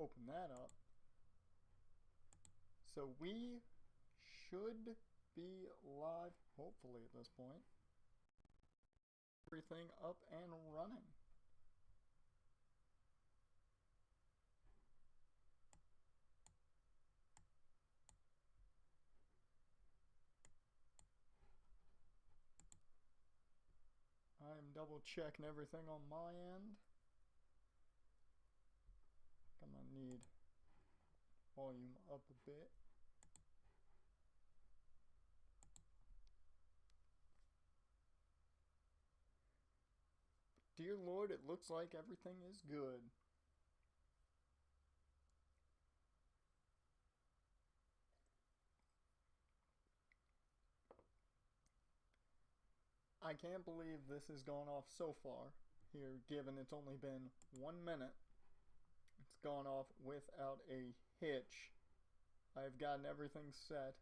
open that up. So we should be live, hopefully, at this point. Everything up and running. I'm double checking everything on my end. I'm gonna need volume up a bit. Dear Lord, it looks like everything is good. I can't believe this has gone off so far here, given it's only been 1 minute. It's gone off without a hitch. I've gotten everything set.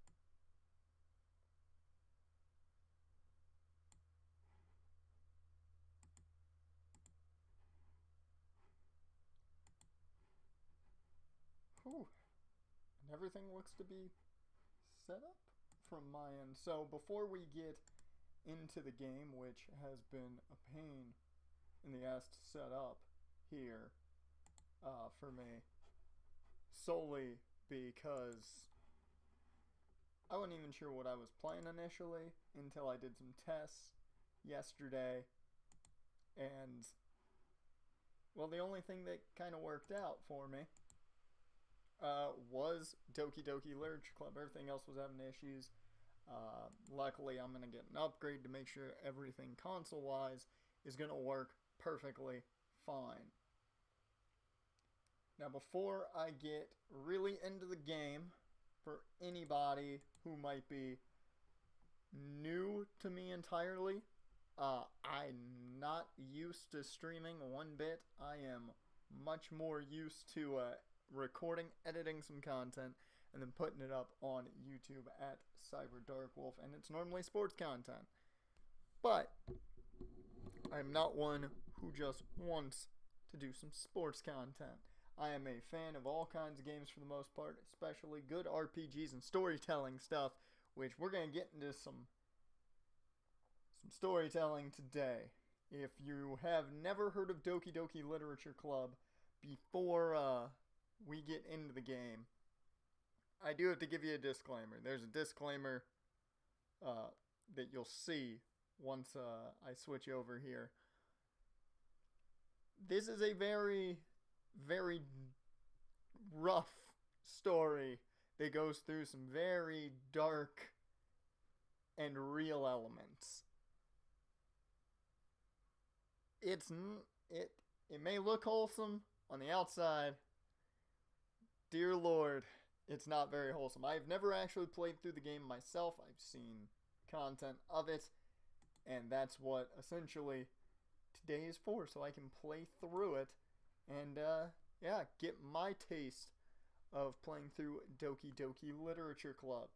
Whew. And everything looks to be set up from my end. So before we get into the game, which has been a pain in the ass to set up here for me, solely because I wasn't even sure what I was playing initially until I did some tests yesterday, and well, the only thing that kind of worked out for me was Doki Doki Literature Club. Everything else was having issues. Luckily, I'm going to get an upgrade to make sure everything console-wise is going to work perfectly fine. Now, before I get really into the game, for anybody who might be new to me entirely, I'm not used to streaming one bit. I am much more used to recording, editing some content, and then putting it up on YouTube at CyberDarkWolf, and it's normally sports content. But I'm not one who just wants to do some sports content. I am a fan of all kinds of games for the most part, especially good RPGs and storytelling stuff, which we're going to get into some storytelling today. If you have never heard of Doki Doki Literature Club, before we get into the game, I do have to give you a disclaimer. There's a disclaimer that you'll see once I switch over here. This is a very, very rough story that goes through some very dark and real elements. It may look wholesome on the outside. Dear Lord, it's not very wholesome. I've never actually played through the game myself. I've seen content of it, and that's what essentially today is for, so I can play through it and get my taste of playing through Doki Doki Literature Club.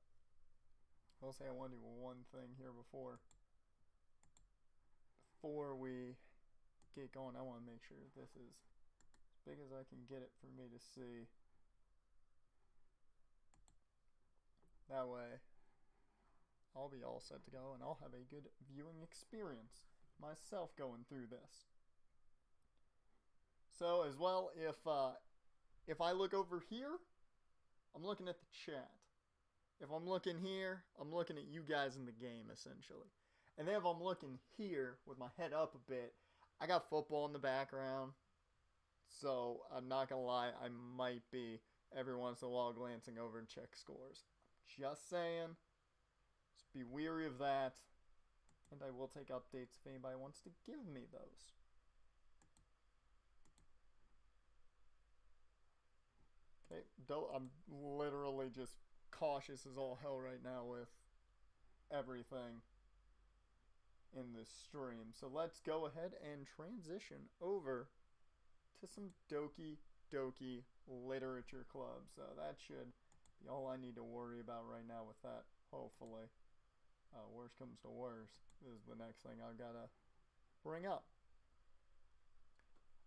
I'll say I want to do one thing here before we get going. I want to make sure this is as big as I can get it for me to see. That way, I'll be all set to go, and I'll have a good viewing experience myself going through this. So, as well, if I look over here, I'm looking at the chat. If I'm looking here, I'm looking at you guys in the game, essentially. And then if I'm looking here, with my head up a bit, I got football in the background. So, I'm not going to lie, I might be every once in a while glancing over and check scores. Just saying. Just be wary of that. And I will take updates if anybody wants to give me those. Okay, I'm literally just cautious as all hell right now with everything in this stream. So let's go ahead and transition over to some Doki Doki Literature Club. So that should be all I need to worry about right now with that, hopefully. Worst comes to worst, this is the next thing I've got to bring up.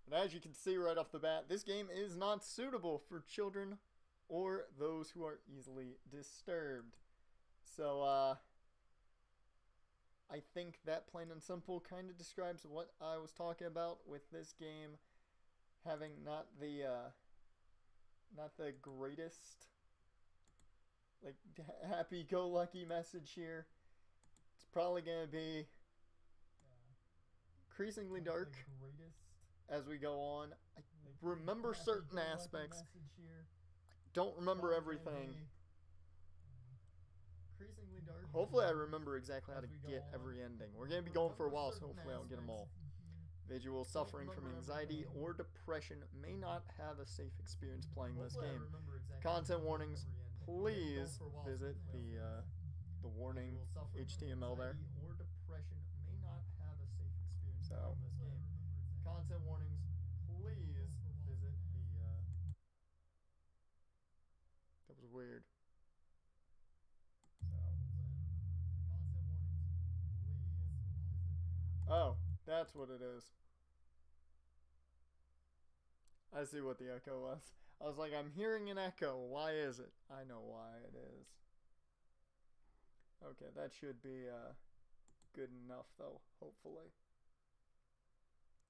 But as you can see right off the bat, this game is not suitable for children or those who are easily disturbed. So, I think that plain and simple kind of describes what I was talking about with this game having not the greatest, like, happy-go-lucky message here. It's probably going to be increasingly dark as we go on. I remember certain aspects. Don't remember everything. Hopefully I remember exactly how to get every ending. We're going to be going for a while, so hopefully I'll get them all. Individuals suffering from anxiety or depression may not have a safe experience playing this game. Content warnings, please visit the warning HTML there. So, content warnings, please visit that was weird. Oh, that's what it is. I see what the echo was. I was like, I'm hearing an echo. Why is it? I know why it is. Okay, that should be good enough, though, hopefully.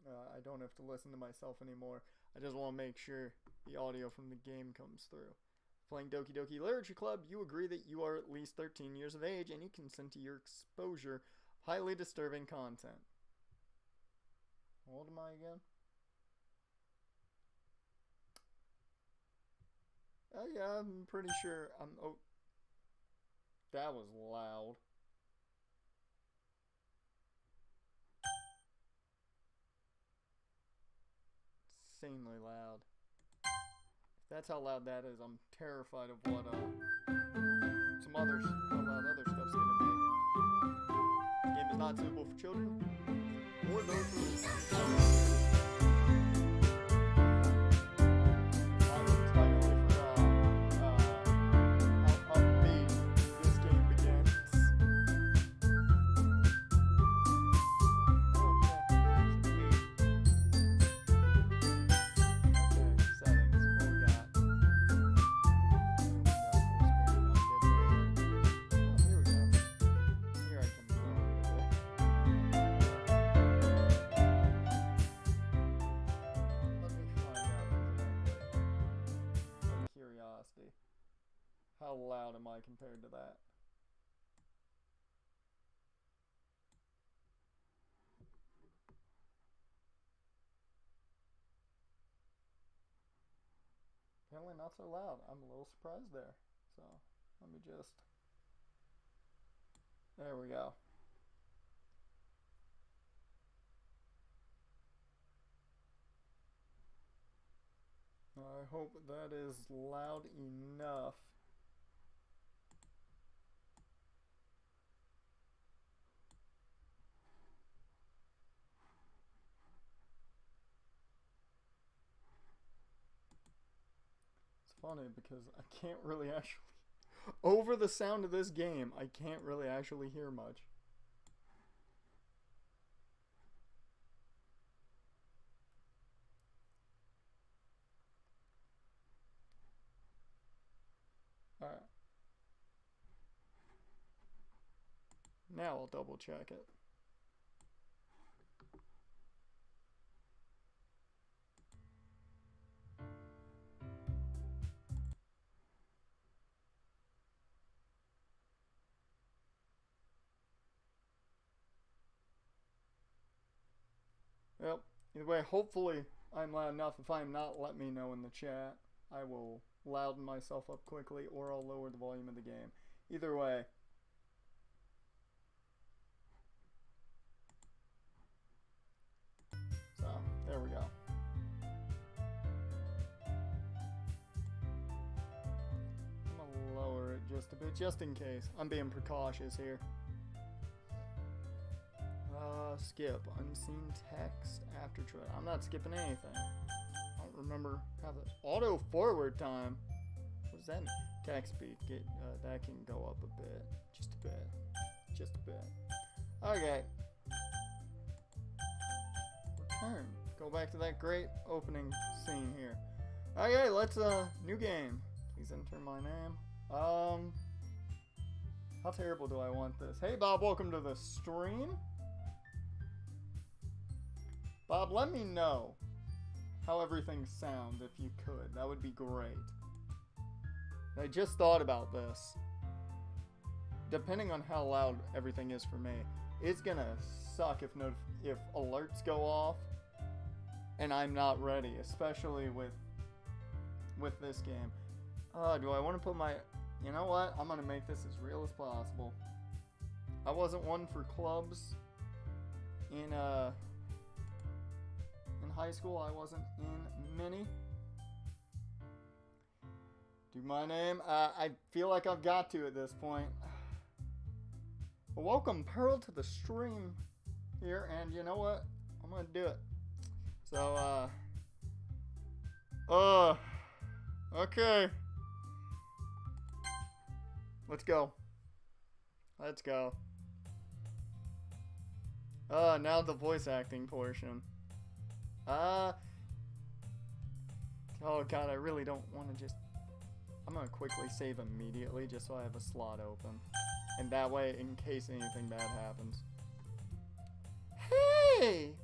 I don't have to listen to myself anymore. I just want to make sure the audio from the game comes through. Playing Doki Doki Literature Club, you agree that you are at least 13 years of age and you consent to your exposure of highly disturbing content. How old am I again? Yeah, I'm pretty sure oh, that was loud. Insanely loud. If that's how loud that is, I'm terrified of what how loud other stuff's gonna be. The game is not suitable for children or those who how loud am I compared to that? Apparently not so loud. I'm a little surprised there. So, let me just... There we go. I hope that is loud enough. Funny because I can't really actually over the sound of this game I can't really actually hear much. Alright, now I'll double check it. Well, either way, hopefully I'm loud enough. If I'm not, let me know in the chat. I will louden myself up quickly or I'll lower the volume of the game. Either way. So, there we go. I'm gonna lower it just a bit, just in case. I'm being precautious here. Skip. Unseen text after trailer. I'm not skipping anything. I don't remember how the auto forward time. What does that mean? Text speed. That can go up a bit. Just a bit. Just a bit. Okay. Return. go back to that great opening scene here. Okay, let's, new game. Please enter my name. How terrible do I want this? Hey, Bob, welcome to the stream. Bob, let me know how everything sounds if you could. That would be great. I just thought about this. Depending on how loud everything is for me, it's gonna suck if alerts go off and I'm not ready, especially with this game. Do I want to put my... You know what? I'm gonna make this as real as possible. I wasn't one for clubs in high school. I wasn't in many. Do my name? I feel like I've got to at this point. Well, welcome Pearl to the stream here, and you know what? I'm gonna do it. So, okay. Let's go. Let's go. Now the voice acting portion. Oh god, I really don't want to just... I'm gonna quickly save immediately just so I have a slot open. And that way, in case anything bad happens. Hey!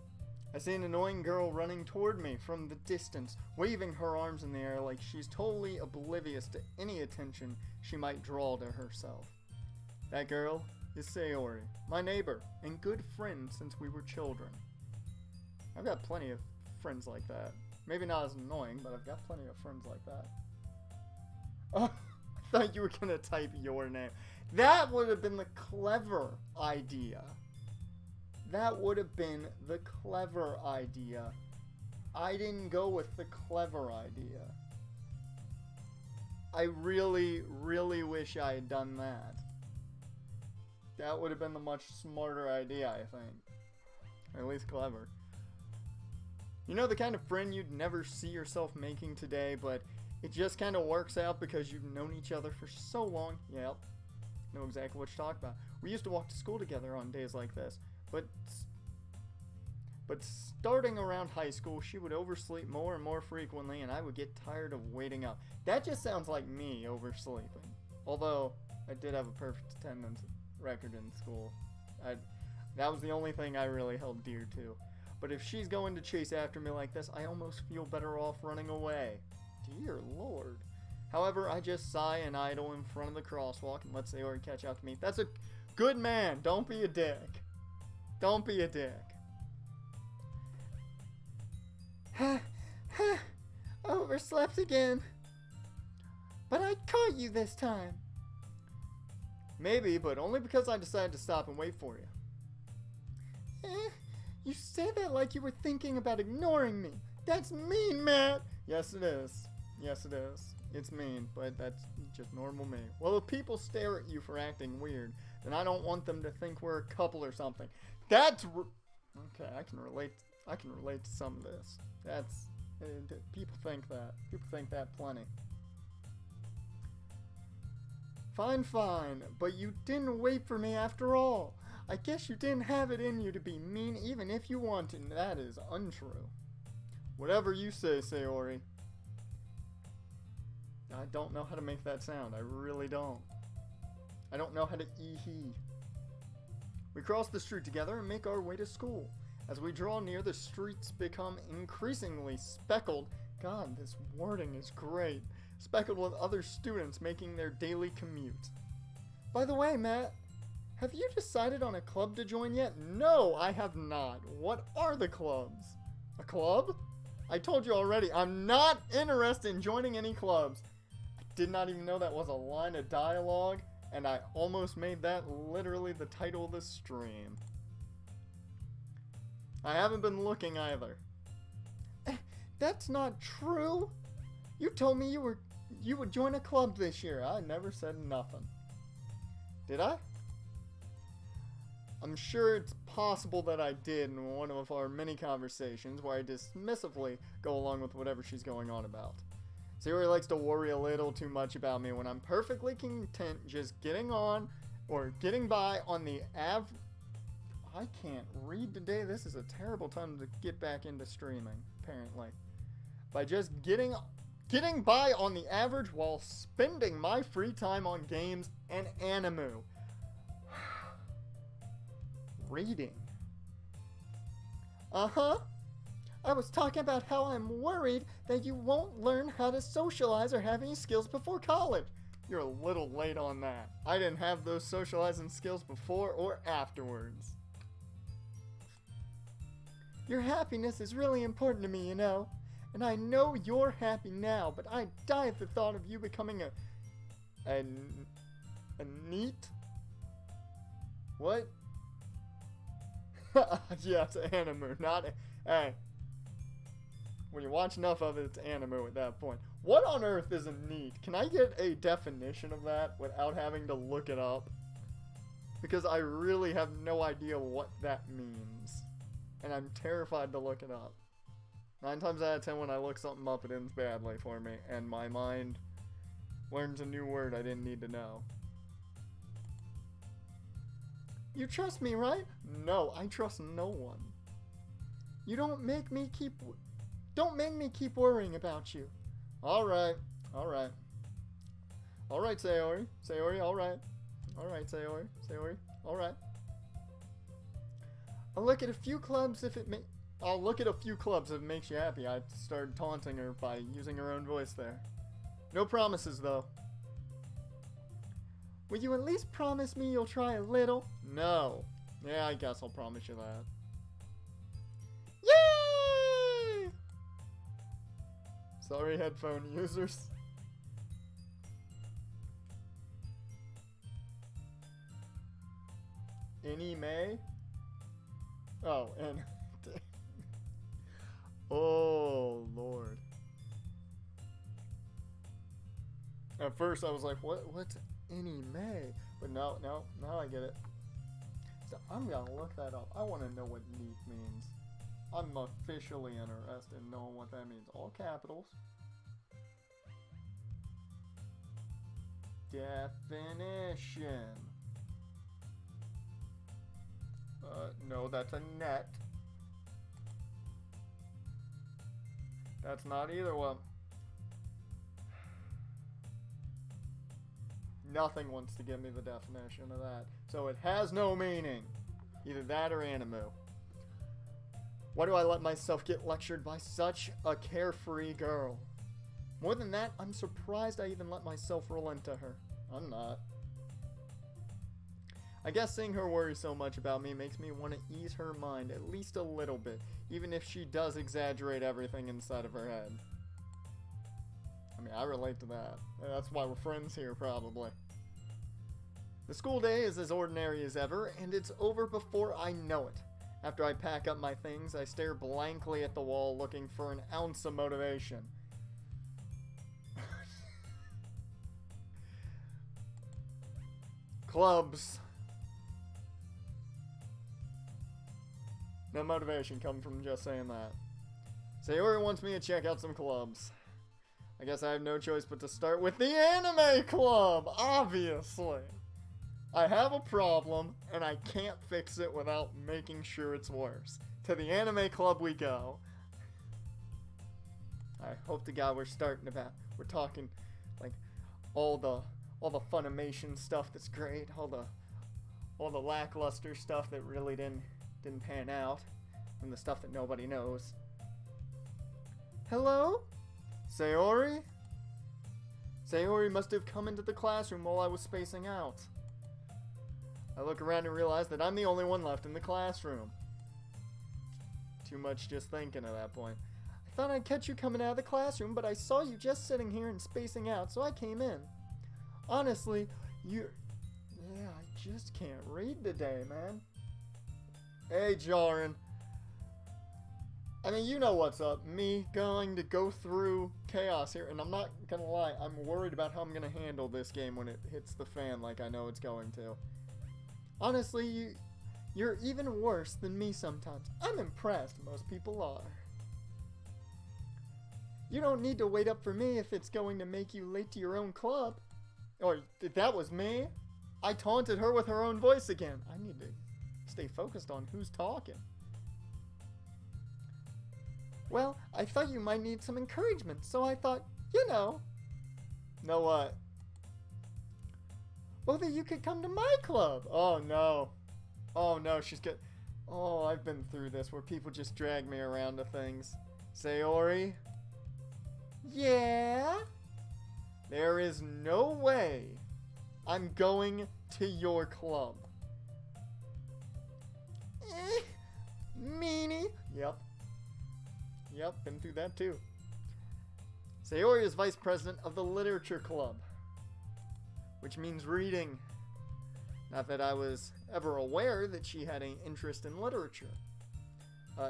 I see an annoying girl running toward me from the distance, waving her arms in the air like she's totally oblivious to any attention she might draw to herself. That girl is Sayori, my neighbor, and good friend since we were children. I've got plenty of friends like that. Maybe not as annoying, but I've got plenty of friends like that. Oh, I thought you were gonna type your name. That would have been the clever idea. That would have been the clever idea. I didn't go with the clever idea. I really, really wish I had done that. That would have been the much smarter idea, I think. Or at least clever. You know the kind of friend you'd never see yourself making today, but it just kind of works out because you've known each other for so long? Yep. Know exactly what you're talking about. We used to walk to school together on days like this. But starting around high school, she would oversleep more and more frequently, and I would get tired of waiting up. That just sounds like me oversleeping. Although, I did have a perfect attendance record in school. That was the only thing I really held dear to. But if she's going to chase after me like this, I almost feel better off running away. Dear Lord. However, I just sigh and idle in front of the crosswalk and let Sayori catch up to me. That's a good man. Don't be a dick. Don't be a dick. Overslept again. But I caught you this time. Maybe, but only because I decided to stop and wait for you. You say that like you were thinking about ignoring me. That's mean, Matt. Yes, it is. Yes, it is. It's mean, but that's just normal me. Well, if people stare at you for acting weird, then I don't want them to think we're a couple or something. That's okay. I can relate to some of this. That's people think that. People think that plenty. Fine, fine, but you didn't wait for me after all. I guess you didn't have it in you to be mean even if you wanted, and that is untrue. Whatever you say, Sayori. I don't know how to make that sound. I really don't. I don't know how to ee-hee. We cross the street together and make our way to school. As we draw near, the streets become increasingly speckled. God, this wording is great. Speckled with other students making their daily commute. By the way, Matt, have you decided on a club to join yet? No, I have not. What are the clubs? A club? I told you already, I'm not interested in joining any clubs. I did not even know that was a line of dialogue, and I almost made that literally the title of the stream. I haven't been looking either. That's not true. You told me you would join a club this year. I never said nothing. Did I? I'm sure it's possible that I did in one of our many conversations where I dismissively go along with whatever she's going on about. Sayori likes to worry a little too much about me when I'm perfectly content just getting on or getting by on the I can't read today. This is a terrible time to get back into streaming, apparently. By just getting by on the average while spending my free time on games and anime. Reading. Uh-huh. I was talking about how I'm worried that you won't learn how to socialize or have any skills before college. You're a little late on that. I didn't have those socializing skills before or afterwards. Your happiness is really important to me, you know. And I know you're happy now, but I die at the thought of you becoming a neat? What? Yeah, it's anime, not hey. When you watch enough of it, it's anime at that point. What on earth is a neat? Can I get a definition of that without having to look it up? Because I really have no idea what that means. And I'm terrified to look it up. 9 times out of 10 when I look something up, it ends badly for me. And my mind learns a new word I didn't need to know. You trust me, right? No, I trust no one. You don't make me keep worrying about you. Alright, Sayori. Sayori, alright. Alright, Sayori, alright. I'll look at a few clubs if it makes you happy. I started taunting her by using her own voice there. No promises, though. Will you at least promise me you'll try a little? No. Yeah, I guess I'll promise you that. Yay! Sorry, headphone users. Anime? Oh, and... oh, Lord. At first I was like, what's anime? But now I get it. So I'm gonna look that up. I want to know what neat means. I'm officially interested in knowing what that means. All capitals. Definition. No, that's a net. That's not either one. Nothing wants to give me the definition of that. So it has no meaning. Either that or anime. Why do I let myself get lectured by such a carefree girl? More than that, I'm surprised I even let myself roll into her. I'm not. I guess seeing her worry so much about me makes me want to ease her mind at least a little bit, even if she does exaggerate everything inside of her head. I mean, I relate to that. That's why we're friends here, probably. The school day is as ordinary as ever, and it's over before I know it. After I pack up my things, I stare blankly at the wall looking for an ounce of motivation. Clubs. No motivation coming from just saying that. Sayori wants me to check out some clubs. I guess I have no choice but to start with the anime club, obviously. I have a problem, and I can't fix it without making sure it's worse. To the anime club we go. I hope to God we're talking, like, all the Funimation stuff that's great, all the lackluster stuff that really didn't pan out, and the stuff that nobody knows. Hello? Sayori? Sayori must have come into the classroom while I was spacing out. I look around and realize that I'm the only one left in the classroom. Too much just thinking at that point. I thought I'd catch you coming out of the classroom, but I saw you just sitting here and spacing out, so I came in. Honestly, yeah, I just can't read today, man. Hey, Jaren. I mean, you know what's up. Me going to go through chaos here, and I'm not gonna lie, I'm worried about how I'm gonna handle this game when it hits the fan like I know it's going to. Honestly, you're even worse than me sometimes. I'm impressed. Most people are. You don't need to wait up for me if it's going to make you late to your own club. Or, if that was me, I taunted her with her own voice again. I need to stay focused on who's talking. Well, I thought you might need some encouragement, so I thought, Know what? Well, then you could come to my club. Oh, no. Oh, no, she's good. Oh, I've been through this where people just drag me around to things. Sayori? Yeah? There is no way I'm going to your club. Meanie. Yep, been through that too. Sayori is vice president of the literature club, which means reading. Not that I was ever aware that she had an interest in literature.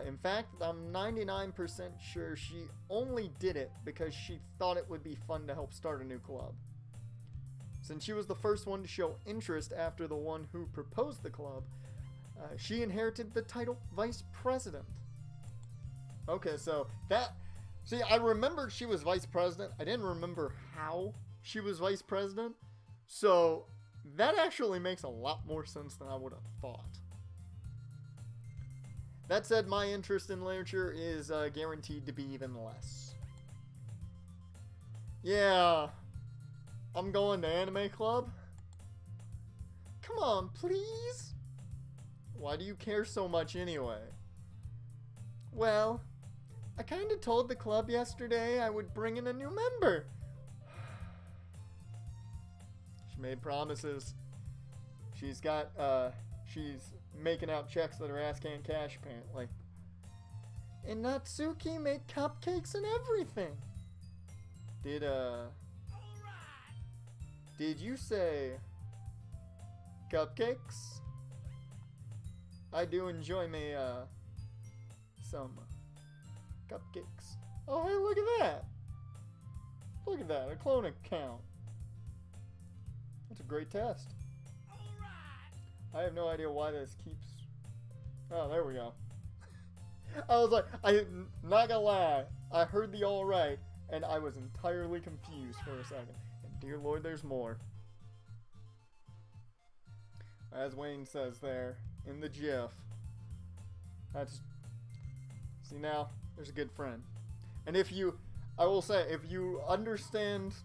In fact, I'm 99% sure she only did it because she thought it would be fun to help start a new club. Since she was the first one to show interest after the one who proposed the club, she inherited the title Vice President. Okay, so that... See, I remembered she was Vice President. I didn't remember how she was Vice President. So, that actually makes a lot more sense than I would have thought. That said, my interest in literature is guaranteed to be even less. Yeah, I'm going to anime club. Come on, please. Why do you care so much anyway? Well, I kind of told the club yesterday I would bring in a new member. She made promises. She's making out checks that her ass can't cash, apparently. And Natsuki made cupcakes and everything. Did you say cupcakes? I do enjoy me, some cupcakes. Oh, hey, look at that. Look at that, a clone account. That's a great test. I have no idea why this keeps... Oh, there we go. I was like, I'm not gonna lie, I heard the alright, and I was entirely confused for a second. And dear Lord, there's more. As Wayne says there, in the GIF. That's... See now, there's a good friend. And if you... I will say, if you understand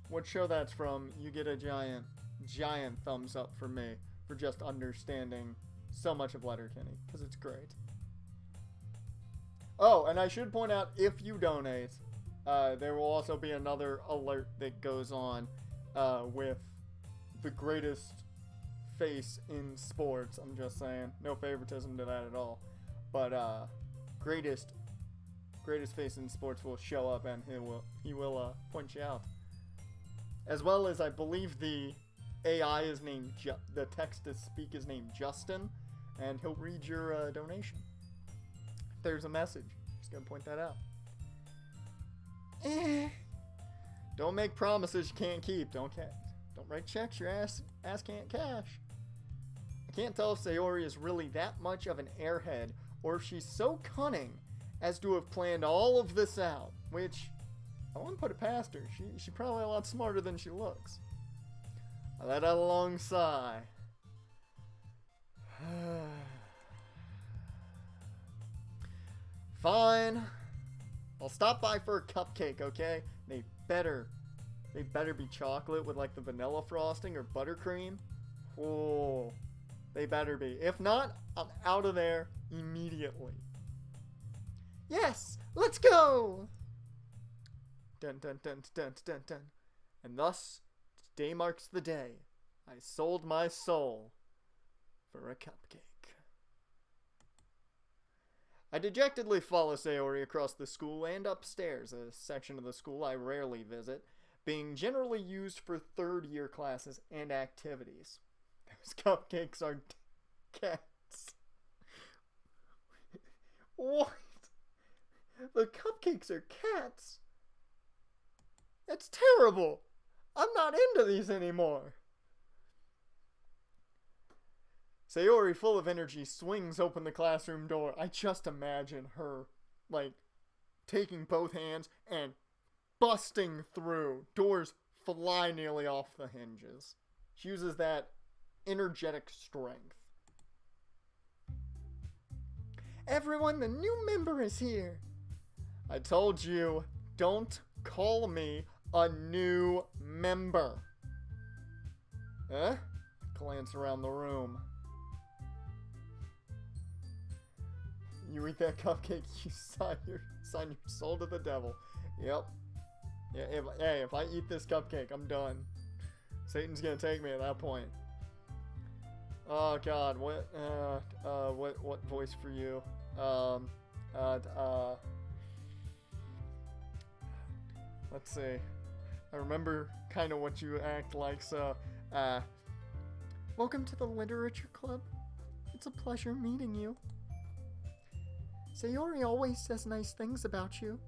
what show that's from, you get a giant thumbs up from me for just understanding so much of Letterkenny, because it's great. Oh, and I should point out, if you donate, there will also be another alert that goes on with the greatest face in sports. I'm just saying, no favoritism to that at all. But greatest face in sports will show up, and he will point you out. As well as, I believe the AI is named, the text to speak is named Justin, and he'll read your donation. If there's a message, just gonna point that out. Don't make promises you can't keep. Don't write checks your ass can't cash. I can't tell if Sayori is really that much of an airhead, or if she's so cunning as to have planned all of this out, which I wouldn't put it past her. She's probably a lot smarter than she looks. I let out a long sigh. Fine. I'll stop by for a cupcake, okay? They better be chocolate with like the vanilla frosting or buttercream. Oh, they better be. If not, I'm out of there immediately. Yes, let's go! Dun dun dun dun dun dun. And thus, today marks the day I sold my soul for a cupcake. I dejectedly follow Sayori across the school and upstairs, a section of the school I rarely visit, being generally used for third-year classes and activities. Those cupcakes are cats. What? The cupcakes are cats? That's terrible. I'm not into these anymore. Sayori, full of energy, swings open the classroom door. I just imagine her, like, taking both hands and busting through. Doors fly nearly off the hinges. She uses that energetic strength. Everyone, the new member is here. I told you, don't call me a new member. Huh? Glance around the room. You eat that cupcake, you sign your soul to the devil. Yep. Yeah. If I eat this cupcake, I'm done. Satan's gonna take me at that point. Oh God, what voice for you? Let's see. I remember kind of what you act like, so, welcome to the Literature Club. It's a pleasure meeting you. Sayori always says nice things about you.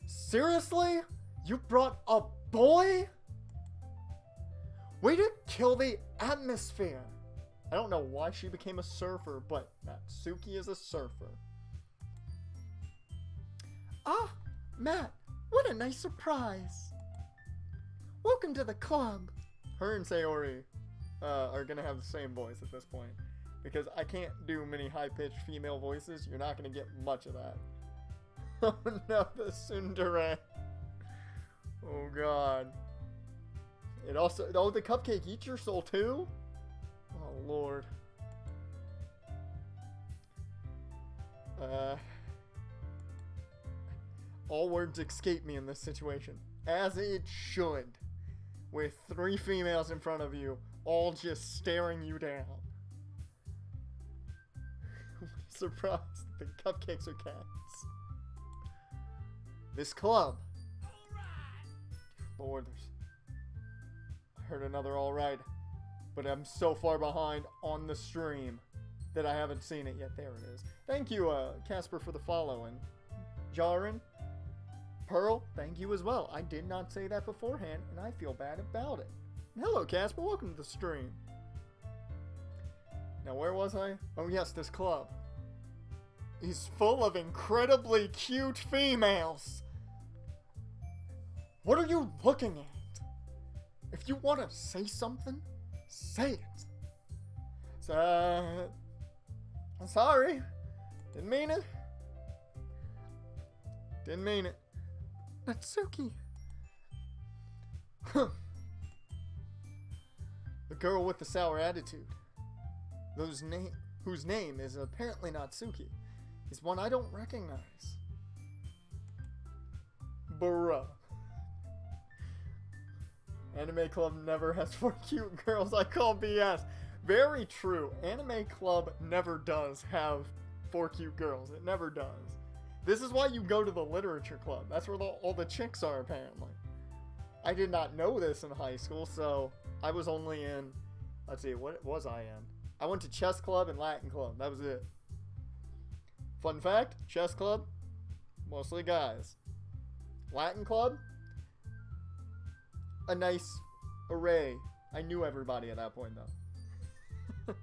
Seriously? You brought a boy? Way to kill the atmosphere. I don't know why she became a surfer, but Natsuki is a surfer. Ah, Matt, what a nice surprise. Welcome to the club. Her and Sayori are gonna have the same voice at this point, because I can't do many high-pitched female voices. You're not gonna get much of that. Oh no, the tsundere. Oh God. It also, oh, the cupcake eats your soul too? Oh Lord. All words escape me in this situation, as it should, with 3 females in front of you, all just staring you down. Surprised, the cupcakes are cats. This club. Lord, I heard another alright, but I'm so far behind on the stream that I haven't seen it yet. There it is. Thank you, Casper, for the follow, and Jarin, Pearl, thank you as well. I did not say that beforehand, and I feel bad about it. Hello, Casper. Welcome to the stream. Now, where was I? Oh, yes, this club. He's full of incredibly cute females. What are you looking at? If you want to say something, say it. So, I'm sorry. Didn't mean it. Didn't mean it. Natsuki. The girl with the sour attitude. Whose name is apparently Natsuki. Is one I don't recognize. Bruh. Anime Club never has 4 cute girls. I call BS. Very true. Anime Club never does have 4 cute girls. It never does. This is why you go to the Literature Club. That's where all the chicks are, apparently. I did not know this in high school, so I was only in... Let's see, what was I in? I went to chess club and Latin club. That was it. Fun fact, chess club, mostly guys. Latin club, a nice array. I knew everybody at that point, though.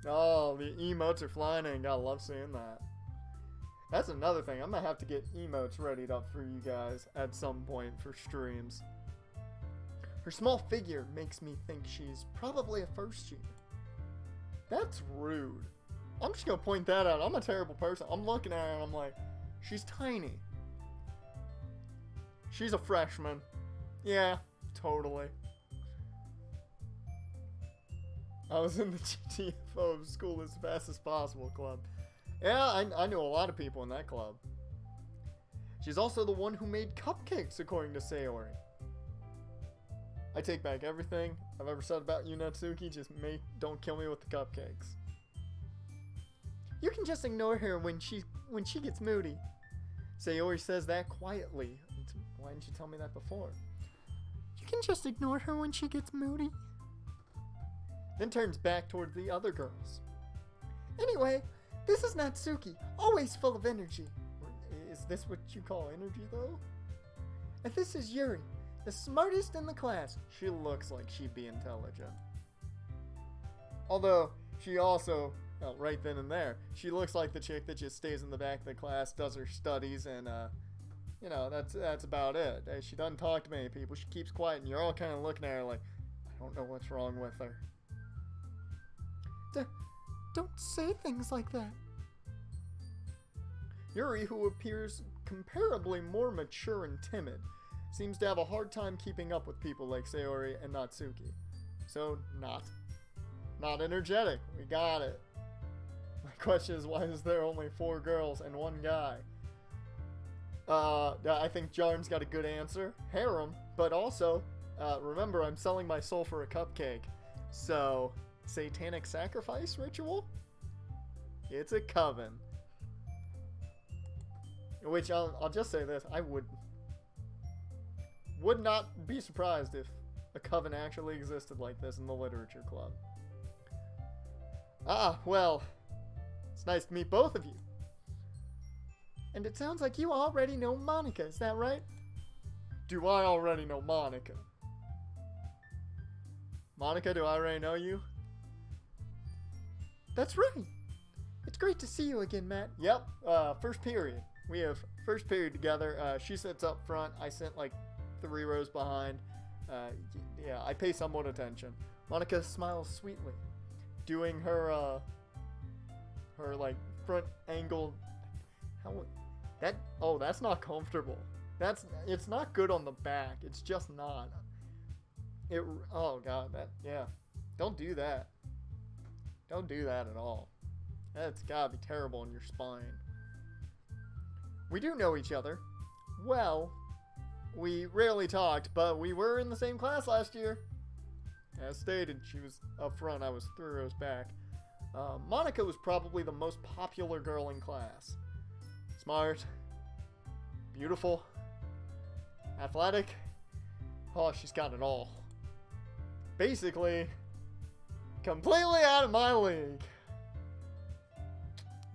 Oh, the emotes are flying in. Gotta love seeing that. That's another thing. I'm gonna have to get emotes readied up for you guys at some point for streams. Her small figure makes me think she's probably a first year. That's rude. I'm just gonna point that out. I'm a terrible person. I'm looking at her and I'm like, she's tiny. She's a freshman. Yeah, totally. I was in the GTFO of School as Fast as Possible club. Yeah, I knew a lot of people in that club. She's also the one who made cupcakes, according to Sayori. I take back everything I've ever said about you, Natsuki. Don't kill me with the cupcakes. You can just ignore her when she gets moody. Sayori says that quietly. Why didn't you tell me that before? You can just ignore her when she gets moody. Then turns back toward the other girls. Anyway, this is Natsuki, always full of energy. Is this what you call energy, though? And this is Yuri, the smartest in the class. She looks like she'd be intelligent. Although, she also, well, right then and there, she looks like the chick that just stays in the back of the class, does her studies, and, you know, that's about it. She doesn't talk to many people. She keeps quiet, and you're all kind of looking at her like, I don't know what's wrong with her. Don't say things like that. Yuri, who appears comparably more mature and timid, seems to have a hard time keeping up with people like Sayori and Natsuki. So, not energetic. We got it. My question is, why is there only 4 girls and 1 guy? I think Jarn's got a good answer. Harem, but also, remember, I'm selling my soul for a cupcake. So, satanic sacrifice ritual? It's a coven. Which, I'll just say this, I would not be surprised if a coven actually existed like this in the literature club. Ah, well, it's nice to meet both of you. And it sounds like you already know Monika, is that right? Do I already know Monika? Monika, do I already know you? That's right. It's great to see you again, Matt. Yep, first period. We have first period together. She sits up front. I sit like 3 rows behind. Yeah, I pay somewhat attention. Monika smiles sweetly, doing her like front angle. That's not comfortable. It's not good on the back. It's just not. Oh god, yeah. Don't do that. Don't do that at all. That's gotta be terrible on your spine. We do know each other. Well, we rarely talked, but we were in the same class last year. As stated, she was up front, I was 3 rows back. Monika was probably the most popular girl in class. Smart, beautiful, athletic. Oh, she's got it all. Basically, completely out of my league.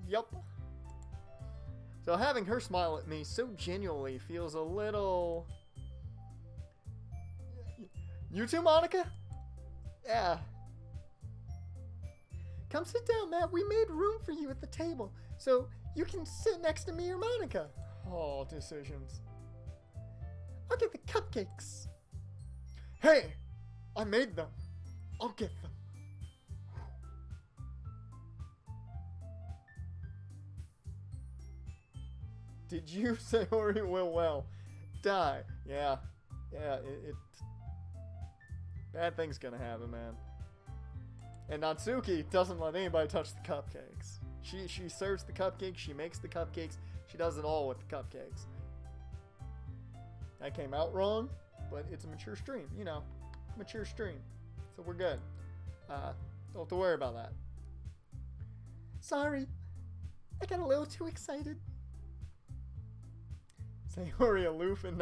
Yup. So having her smile at me so genuinely feels a little... You too, Monika? Yeah. Come sit down, Matt. We made room for you at the table, so you can sit next to me or Monika. Oh, decisions. I'll get the cupcakes. Hey! I made them. I'll get them. Did you say Ori will well die? Yeah. It bad things gonna happen, man. And Natsuki doesn't let anybody touch the cupcakes. She serves the cupcakes, she makes the cupcakes, she does it all with the cupcakes. That came out wrong, but it's a mature stream, you know. Mature stream. So we're good. Don't have to worry about that. Sorry. I got a little too excited. Sayori aloof and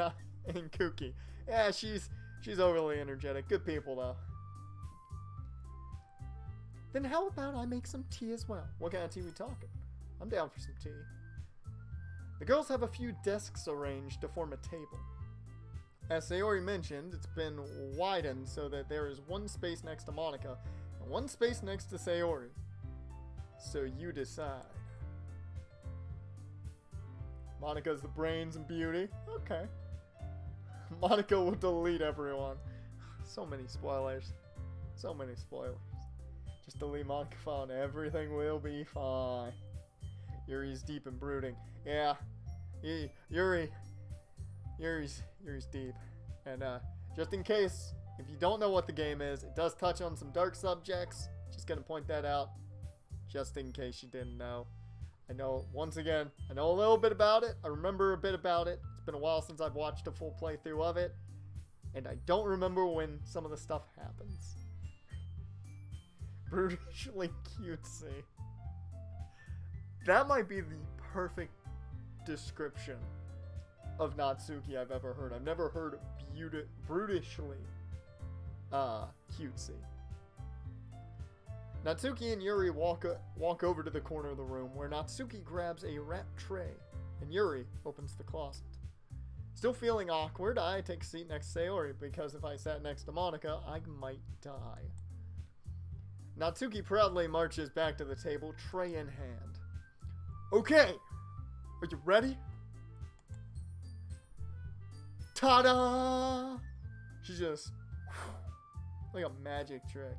kooky. Yeah, she's overly energetic. Good people though. Then how about I make some tea as well? What kind of tea we talking? I'm down for some tea. The girls have a few desks arranged to form a table. As Sayori mentioned, it's been widened so that there is one space next to Monika and one space next to Sayori. So you decide. Monika's the brains and beauty. Okay. Monika will delete everyone. So many spoilers. So many spoilers. Just delete Monika file and everything will be fine. Yuri's deep and brooding. Yeah. Yuri's deep. And just in case, if you don't know what the game is, it does touch on some dark subjects. Just gonna point that out. Just in case you didn't know. I know, once again, I know a little bit about it. I remember a bit about it. It's been a while since I've watched a full playthrough of it. And I don't remember when some of the stuff happens. Brutally cutesy. That might be the perfect description of Natsuki I've ever heard. I've never heard brutishly cutesy. Natsuki and Yuri walk over to the corner of the room where Natsuki grabs a wrapped tray and Yuri opens the closet. Still feeling awkward, I take a seat next to Sayori because if I sat next to Monika, I might die. Natsuki proudly marches back to the table, tray in hand. Okay, are you ready? Ta-da! She's just like a magic trick.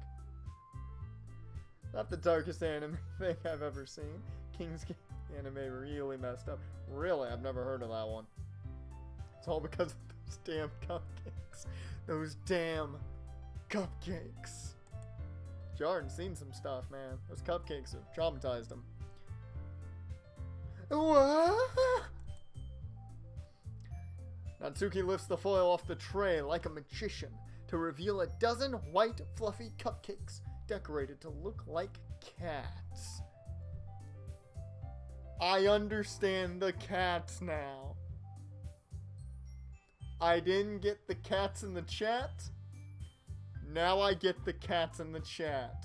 Not the darkest anime thing I've ever seen. King's Gate anime really messed up. Really, I've never heard of that one. It's all because of those damn cupcakes. Those damn cupcakes. Jordan's seen some stuff, man. Those cupcakes have traumatized him. What? Natsuki lifts the foil off the tray like a magician to reveal a dozen white, fluffy cupcakes decorated to look like cats. I understand the cats now. I didn't get the cats in the chat. Now I get the cats in the chat.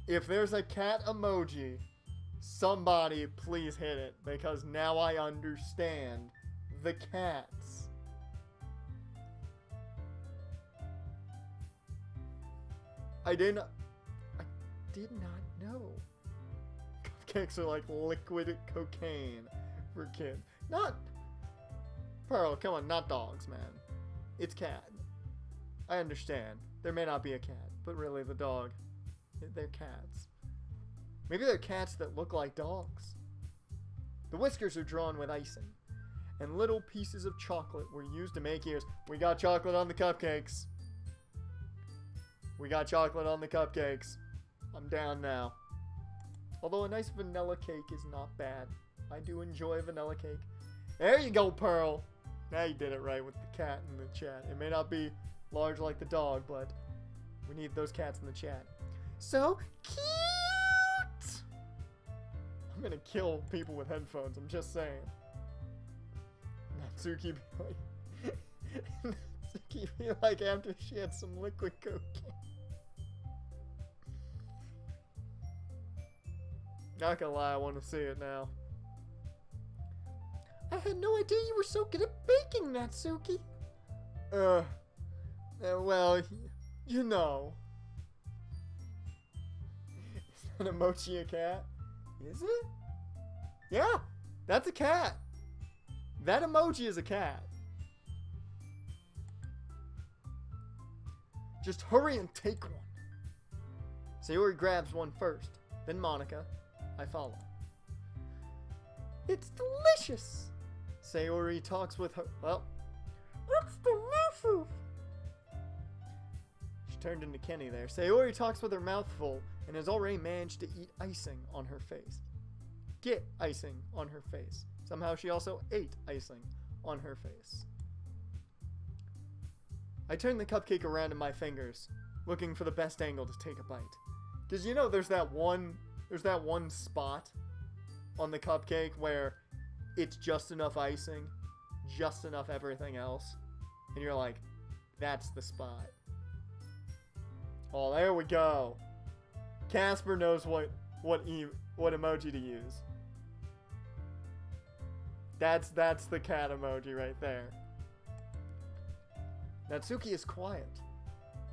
If there's a cat emoji, somebody please hit it, because now I understand the cats. I did not know. Cupcakes are like liquid cocaine for kids. Not Pearl, come on, not dogs, man. It's cat. I understand. There may not be a cat, but really the dog, they're cats. Maybe they're cats that look like dogs. The whiskers are drawn with icing, and little pieces of chocolate were used to make ears. We got chocolate on the cupcakes. We got chocolate on the cupcakes. I'm down now. Although a nice vanilla cake is not bad. I do enjoy vanilla cake. There you go, Pearl. Now you did it right with the cat in the chat. It may not be large like the dog, but we need those cats in the chat. So cute! I'm gonna kill people with headphones, I'm just saying. Natsuki be like... Natsuki be like after she had some liquid cocaine. Not gonna lie, I want to see it now. I had no idea you were so good at baking, Natsuki. Well, you know. Is that emoji a cat? Is it? Yeah, that's a cat. That emoji is a cat. Just hurry and take one. Sayori grabs one first, then Monica. I follow. It's delicious. Sayori talks with her. Well, it's delicious. She turned into Kenny there. Sayori talks with her mouth full and has already managed to eat icing on her face. Get icing on her face. Somehow she also ate icing on her face. I turn the cupcake around in my fingers, looking for the best angle to take a bite. Because you know there's that one spot on the cupcake where it's just enough icing, just enough everything else, and you're like, that's the spot. Oh, there we go. Casper knows what emoji to use. That's the cat emoji right there. Natsuki is quiet.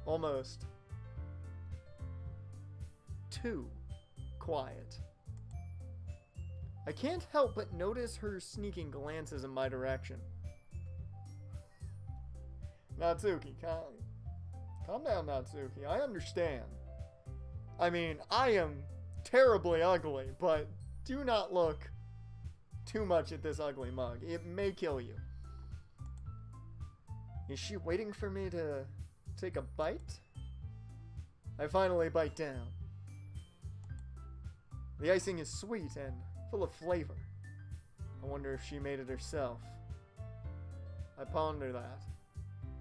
Almost. Too quiet. I can't help but notice her sneaking glances in my direction. Natsuki, calm down, Natsuki. I understand. I mean, I am terribly ugly, but do not look too much at this ugly mug. It may kill you. Is she waiting for me to take a bite? I finally bite down. The icing is sweet and full of flavor. I wonder if she made it herself. I ponder that,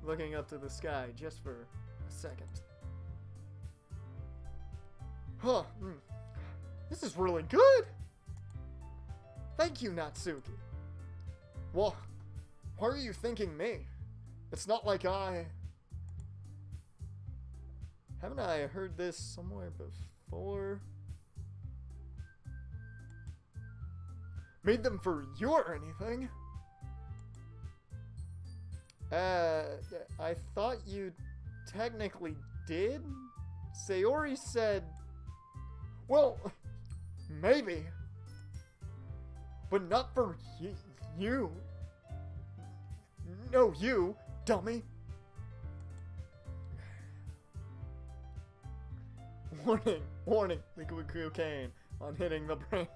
looking up to the sky just for a second. Huh, this is really good! Thank you, Natsuki. Well, why are you thanking me? It's not like haven't I heard this somewhere before? Made them for you or anything? I thought you technically did? Sayori said, well, maybe. But not for you. No, you, dummy. Warning, warning, liquid cocaine on hitting the brain.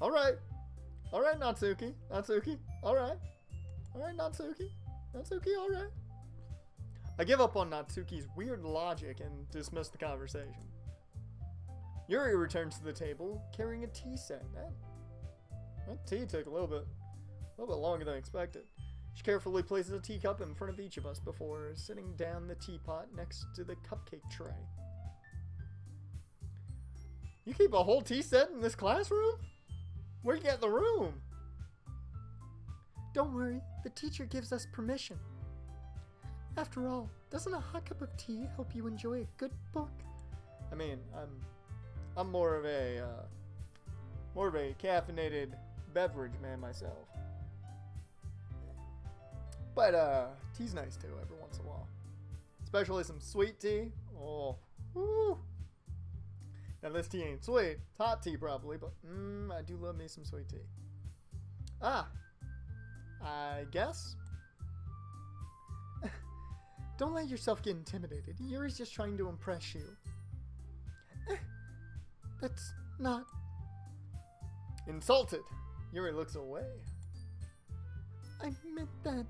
Alright, Natsuki, alright, Natsuki, alright. I give up on Natsuki's weird logic and dismiss the conversation. Yuri returns to the table carrying a tea set. That tea took a little bit longer than expected. She carefully places a teacup in front of each of us before sitting down the teapot next to the cupcake tray. You keep a whole tea set in this classroom? Where'd you get the room? Don't worry, the teacher gives us permission. After all, doesn't a hot cup of tea help you enjoy a good book? I mean, I'm more of a caffeinated beverage man myself. But tea's nice too every once in a while. Especially some sweet tea. Oh, woo. Now this tea ain't sweet. It's hot tea probably, but I do love me some sweet tea. I guess. Don't let yourself get intimidated. Yuri's just trying to impress you. That's not... Insulted. Yuri looks away. I meant that,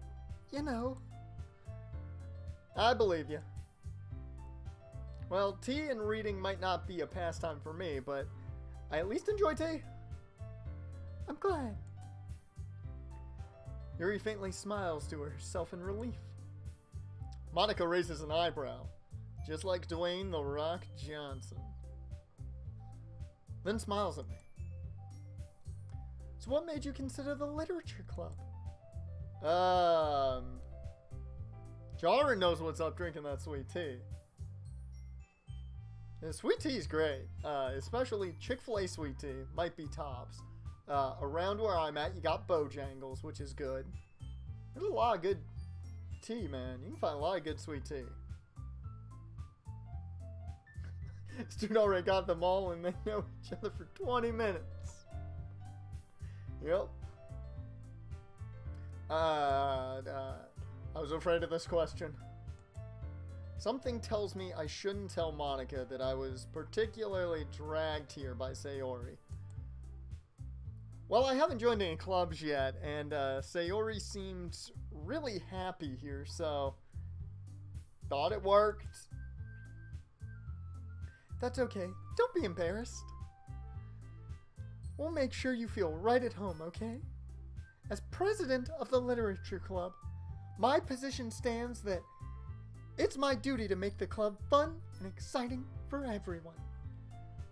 you know. I believe you. Well, tea and reading might not be a pastime for me, but I at least enjoy tea. I'm glad. Yuri faintly smiles to herself in relief. Monica raises an eyebrow, just like Dwayne "The Rock" Johnson. Then smiles at me. So what made you consider the literature club? Jaren knows what's up drinking that sweet tea. And sweet tea is great, especially Chick-fil-A sweet tea, might be tops. Around where I'm at, you got Bojangles, which is good. There's a lot of good tea, man. You can find a lot of good sweet tea. This dude already got them all and they know each other for 20 minutes. Yep. I was afraid of this question. Something tells me I shouldn't tell Monica that I was particularly dragged here by Sayori. Well, I haven't joined any clubs yet, and Sayori seemed really happy here, so thought it worked. That's okay. Don't be embarrassed. We'll make sure you feel right at home, okay? As president of the literature club, my position stands that it's my duty to make the club fun and exciting for everyone.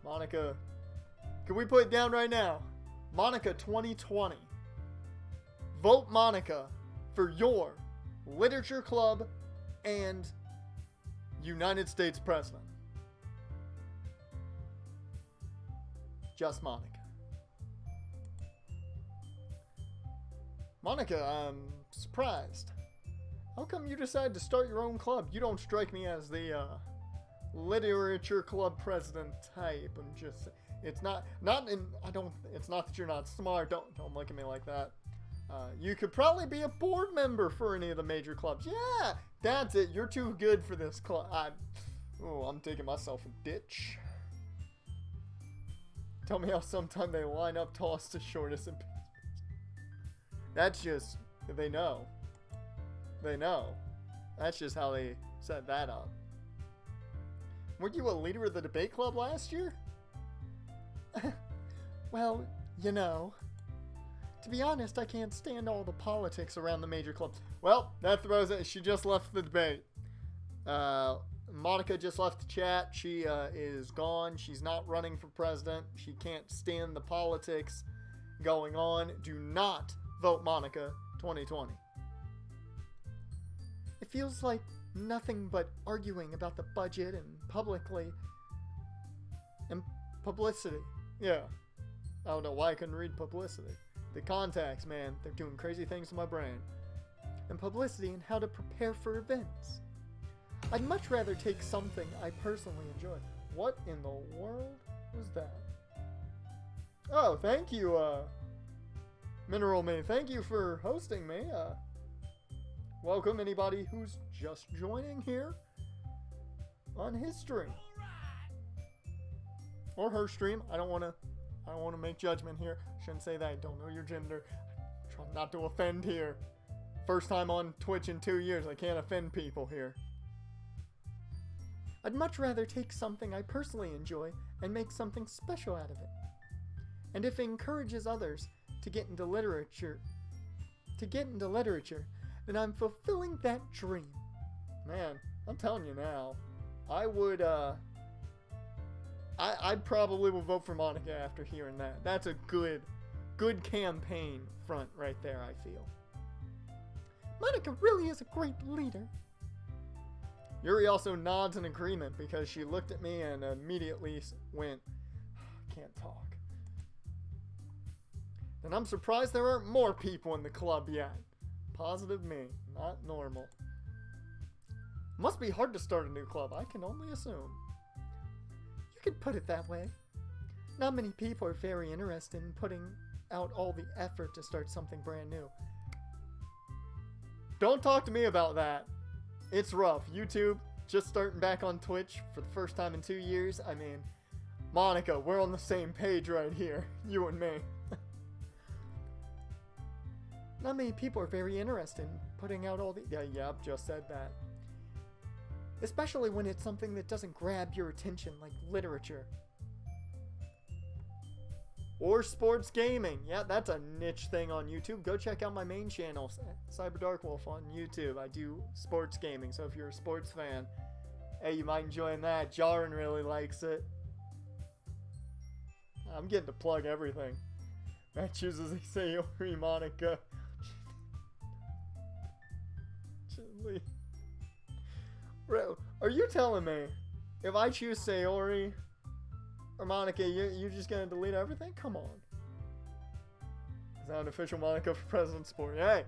Monica, can we put it down right now? Monica 2020. Vote Monica for your literature club and United States president. Just Monica. Monica, I'm surprised. How come you decided to start your own club? You don't strike me as the literature club president type. I'm just, it's not that you're not smart. Don't look at me like that. You could probably be a board member for any of the major clubs. Yeah, that's it. You're too good for this club. I'm digging myself a ditch. Tell me how sometime they line up tallest to shortest in Pittsburgh. That's just, they know. They know. That's just how they set that up. Weren't you a leader of the debate club last year? Well, you know. To be honest, I can't stand all the politics around the major clubs. Well, that throws it. She just left the debate. Monica just left the chat. She is gone. She's not running for president. She can't stand the politics going on. Do not vote Monica 2020. It feels like nothing but arguing about the budget and publicly. And publicity. Yeah. I don't know why I couldn't read publicity. The contacts, man, they're doing crazy things to my brain. And publicity and how to prepare for events. I'd much rather take something I personally enjoy. What in the world was that? Oh, thank you, Mineral Man. Thank you for hosting me. Welcome anybody who's just joining here. on his stream. Or her stream. I don't want to make judgment here. Shouldn't say that. I don't know your gender. Try not to offend here. First time on Twitch in 2 years. I can't offend people here. I'd much rather take something I personally enjoy and make something special out of it. And if it encourages others to get into literature, then I'm fulfilling that dream. Man, I'm telling you now, I would, I probably will vote for Monica after hearing that. That's a good campaign front right there, I feel. Monica really is a great leader. Yuri also nods in agreement because she looked at me and immediately went, I can't talk. Then I'm surprised there aren't more people in the club yet. Positive me, not normal. Must be hard to start a new club, I can only assume. You could put it that way. Not many people are very interested in putting out all the effort to start something brand new. Don't talk to me about that. It's rough. YouTube, just starting back on Twitch for the first time in 2 years. I mean, Monica, we're on the same page right here. You and me. Not many people are very interested in putting out all the... Yep, just said that. Especially when it's something that doesn't grab your attention, like literature. Or sports gaming. Yeah, that's a niche thing on YouTube. Go check out my main channel, Cyber Dark Wolf on YouTube. I do sports gaming, so if you're a sports fan, hey, you might enjoy that. Jaren really likes it. I'm getting to plug everything. Matt chooses Sayori Monica. Bro, are you telling me if I choose Sayori or Monica, you're just gonna delete everything? Come on. Is that an official Monica for President Sport? Hey,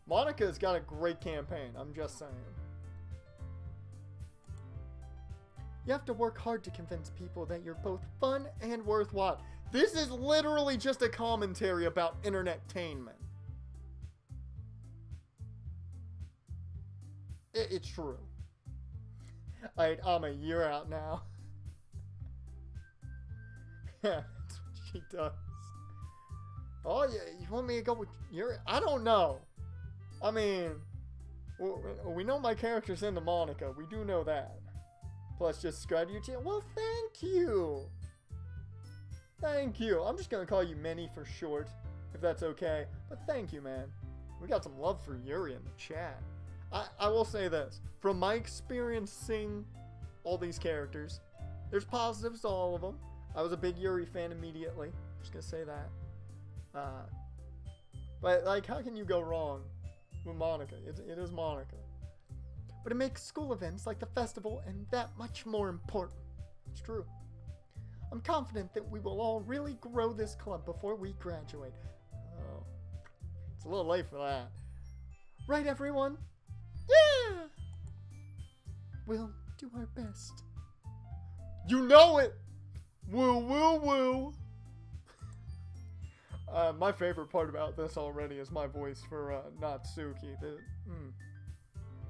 Monica's got a great campaign. I'm just saying. You have to work hard to convince people that you're both fun and Worthwhile. This is literally just a commentary about internet-tainment. It's true. I'm a year out now. Yeah, that's what she does. Oh, yeah, you want me to go with Yuri? I don't know. I mean, we know my character's into Monica. We do know that. Plus, just subscribe to your channel. Well, thank you. Thank you. I'm just going to call you Minnie for short, if that's okay. But thank you, man. We got some love for Yuri in the chat. I will say this. From my experience seeing all these characters, there's positives to all of them. I was a big Yuri fan immediately. Just gonna say that. But, like, how can you go wrong with Monica? It is Monica. But it makes school events like the festival and that much more important. It's true. I'm confident that we will all really grow this club before we graduate. Oh. It's a little late for that. Right, everyone? Yeah! We'll do our best. You know it! Woo, woo, woo! My favorite part about this already is my voice for Natsuki.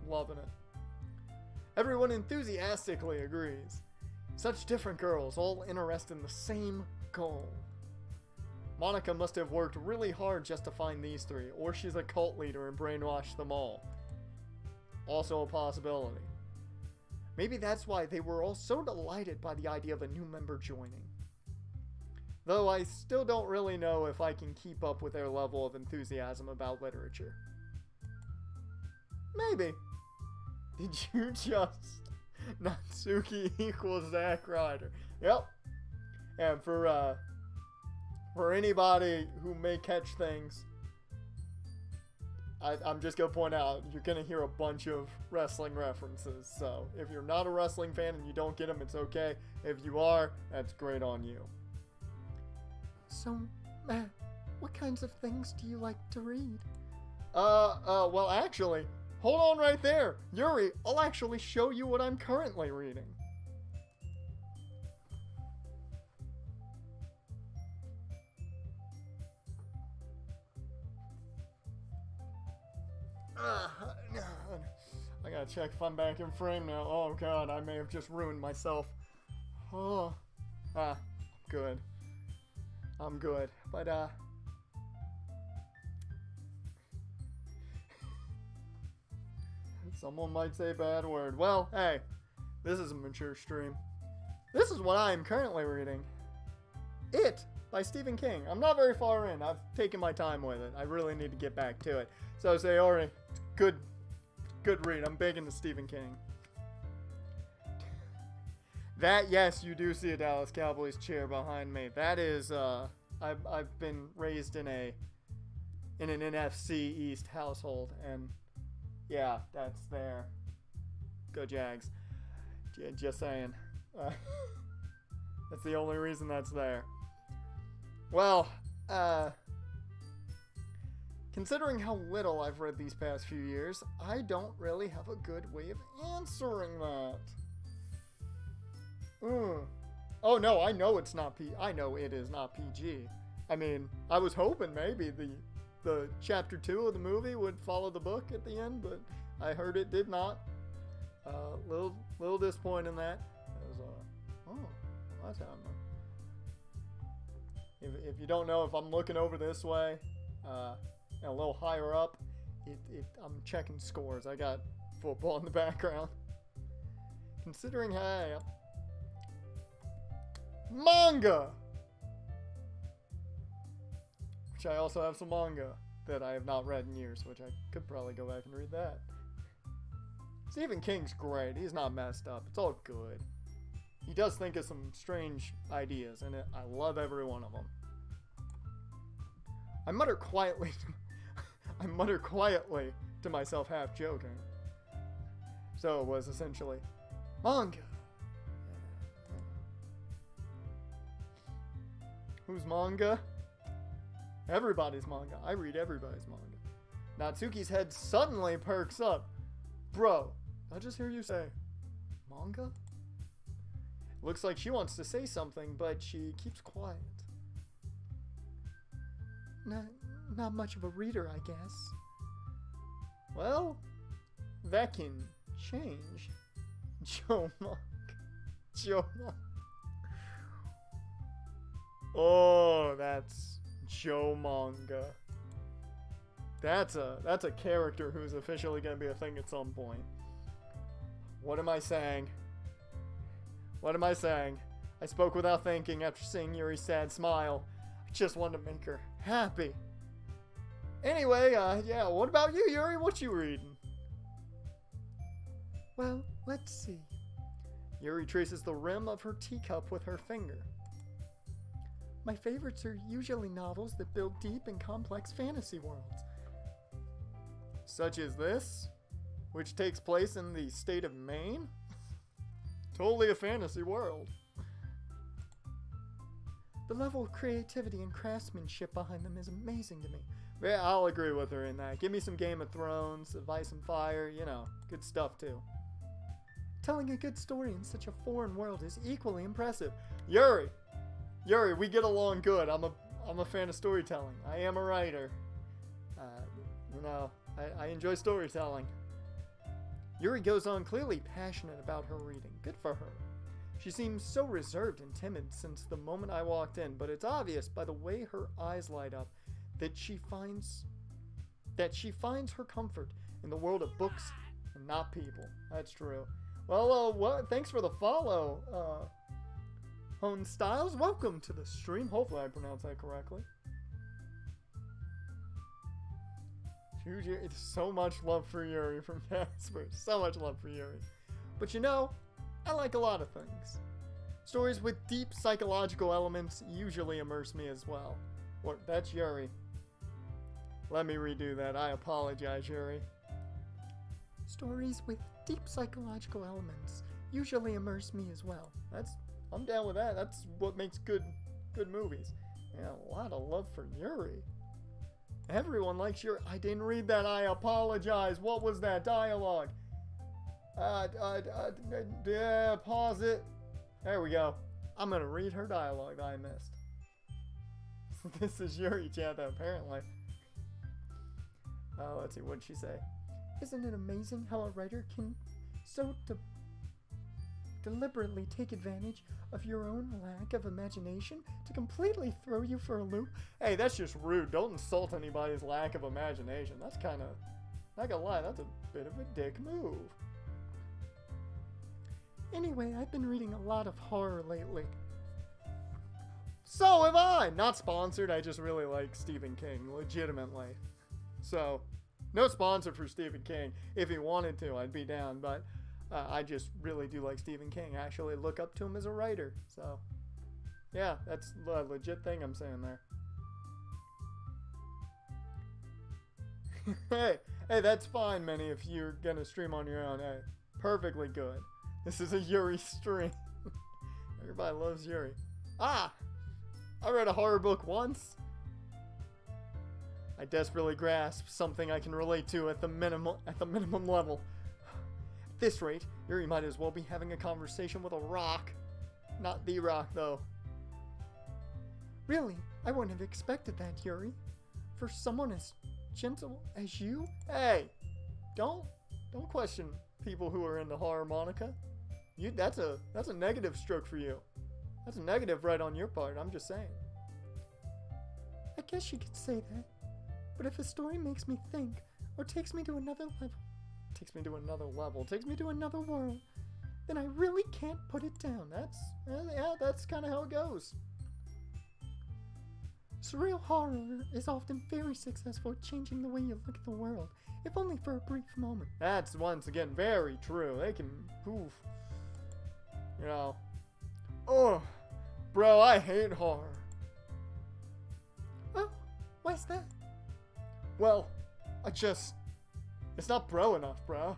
Loving it. Everyone enthusiastically agrees. Such different girls, all interested in the same goal. Monica must have worked really hard just to find these three, or she's a cult leader and brainwashed them all. Also a possibility. Maybe that's why they were all so delighted by the idea of a new member joining. Though I still don't really know if I can keep up with their level of enthusiasm about literature. Maybe. Did you just... Natsuki equals Zack Ryder. Yep. And for anybody who may catch things, I'm just going to point out, you're going to hear a bunch of wrestling references. So, if you're not a wrestling fan and you don't get them, it's okay. If you are, that's great on you. So, Matt, what kinds of things do you like to read? Well, actually, hold on right there. Yuri, I'll actually show you what I'm currently reading. I gotta check if I'm back in frame now. Oh god, I may have just ruined myself. Oh. I'm good. I'm good. But, someone might say a bad word. Well, hey, this is a mature stream. This is what I am currently reading. It by Stephen King. I'm not very far in. I've taken my time with it. I really need to get back to it. So Sayori, good read. I'm big into Stephen King. That, yes, you do see a Dallas Cowboys cheer behind me. That is, I've been raised in an NFC East household, and yeah, that's there. Go Jags. Just saying. That's the only reason that's there. Well, considering how little I've read these past few years, I don't really have a good way of answering that. Oh no, I know it's not I know it is not PG. I mean, I was hoping maybe the chapter 2 of the movie would follow the book at the end, but I heard it did not. Little disappointed in that. That's happening. If you don't know, if I'm looking over this way, and a little higher up, I'm checking scores. I got football in the background. Considering, hey, manga! Which I also have some manga that I have not read in years, which I could probably go back and read that. Stephen King's great. He's not messed up. It's all good. He does think of some strange ideas, and I love every one of them. I mutter quietly to myself, half joking. So it was essentially manga. Who's manga? Everybody's manga. I read everybody's manga. Natsuki's head suddenly perks up. Bro, I just hear you say manga? Looks like she wants to say something, but she keeps quiet. Not much of a reader, I guess. Well, that can change. Joe Monk. Oh, that's Joe Manga. That's a character who's officially gonna be a thing at some point. What am I saying? What am I saying? I spoke without thinking after seeing Yuri's sad smile. I just wanted to make her happy. Anyway, yeah, what about you, Yuri? What you reading? Well, let's see. Yuri traces the rim of her teacup with her finger. My favorites are usually novels that build deep and complex fantasy worlds. Such as this, which takes place in the state of Maine? Totally a fantasy world. The level of creativity and craftsmanship behind them is amazing to me. Yeah, I'll agree with her in that. Give me some Game of Thrones, of Ice and Fire, you know, good stuff too. Telling a good story in such a foreign world is equally impressive. Yuri, we get along good. I'm a fan of storytelling. I am a writer. You know, I enjoy storytelling. Yuri goes on, clearly passionate about her reading. Good for her. She seems so reserved and timid since the moment I walked in, but it's obvious by the way her eyes light up that she finds her comfort in the world of books and not people. That's true. Well, thanks for the follow, Hone Styles. Welcome to the stream. Hopefully I pronounced that correctly. It's so much love for Yuri from Casper. So much love for Yuri. But you know, I like a lot of things. Stories with deep psychological elements usually immerse me as well. That's Yuri. Let me redo that. I apologize, Yuri. Stories with deep psychological elements usually immerse me as well. I'm down with that. That's what makes good movies. Yeah, a lot of love for Yuri. Everyone likes Yuri. I didn't read that. I apologize. What was that dialogue? Pause it. There we go. I'm gonna read her dialogue that I missed. This is Yuri chat, apparently. Let's see, what'd she say? Isn't it amazing how a writer can so deliberately take advantage of your own lack of imagination to completely throw you for a loop? Hey, that's just rude. Don't insult anybody's lack of imagination. That's kind of, not gonna lie, that's a bit of a dick move. Anyway, I've been reading a lot of horror lately. So have I! Not sponsored, I just really like Stephen King, legitimately. So, no sponsor for Stephen King. If he wanted to, I'd be down, but I just really do like Stephen King. I actually look up to him as a writer, so yeah, that's a legit thing I'm saying there. Hey, that's fine, Manny, if you're gonna stream on your own. Hey, perfectly good. This is a Yuri stream. Everybody loves Yuri. Ah! I read a horror book once. I desperately grasp something I can relate to at the minimum level. At this rate, Yuri might as well be having a conversation with a rock. Not the rock, though. Really, I wouldn't have expected that, Yuri. For someone as gentle as you? Hey, don't question people who are into horror, Monica. That's a negative stroke for you. That's a negative right on your part, I'm just saying. I guess you could say that. But if a story makes me think, or takes me to another level, takes me to another world, then I really can't put it down. That's kind of how it goes. Surreal horror is often very successful at changing the way you look at the world, if only for a brief moment. That's once again very true. They can, oof. You know. Oh, bro, I hate horror. Oh, why's that? Well, it's not bro enough, bro.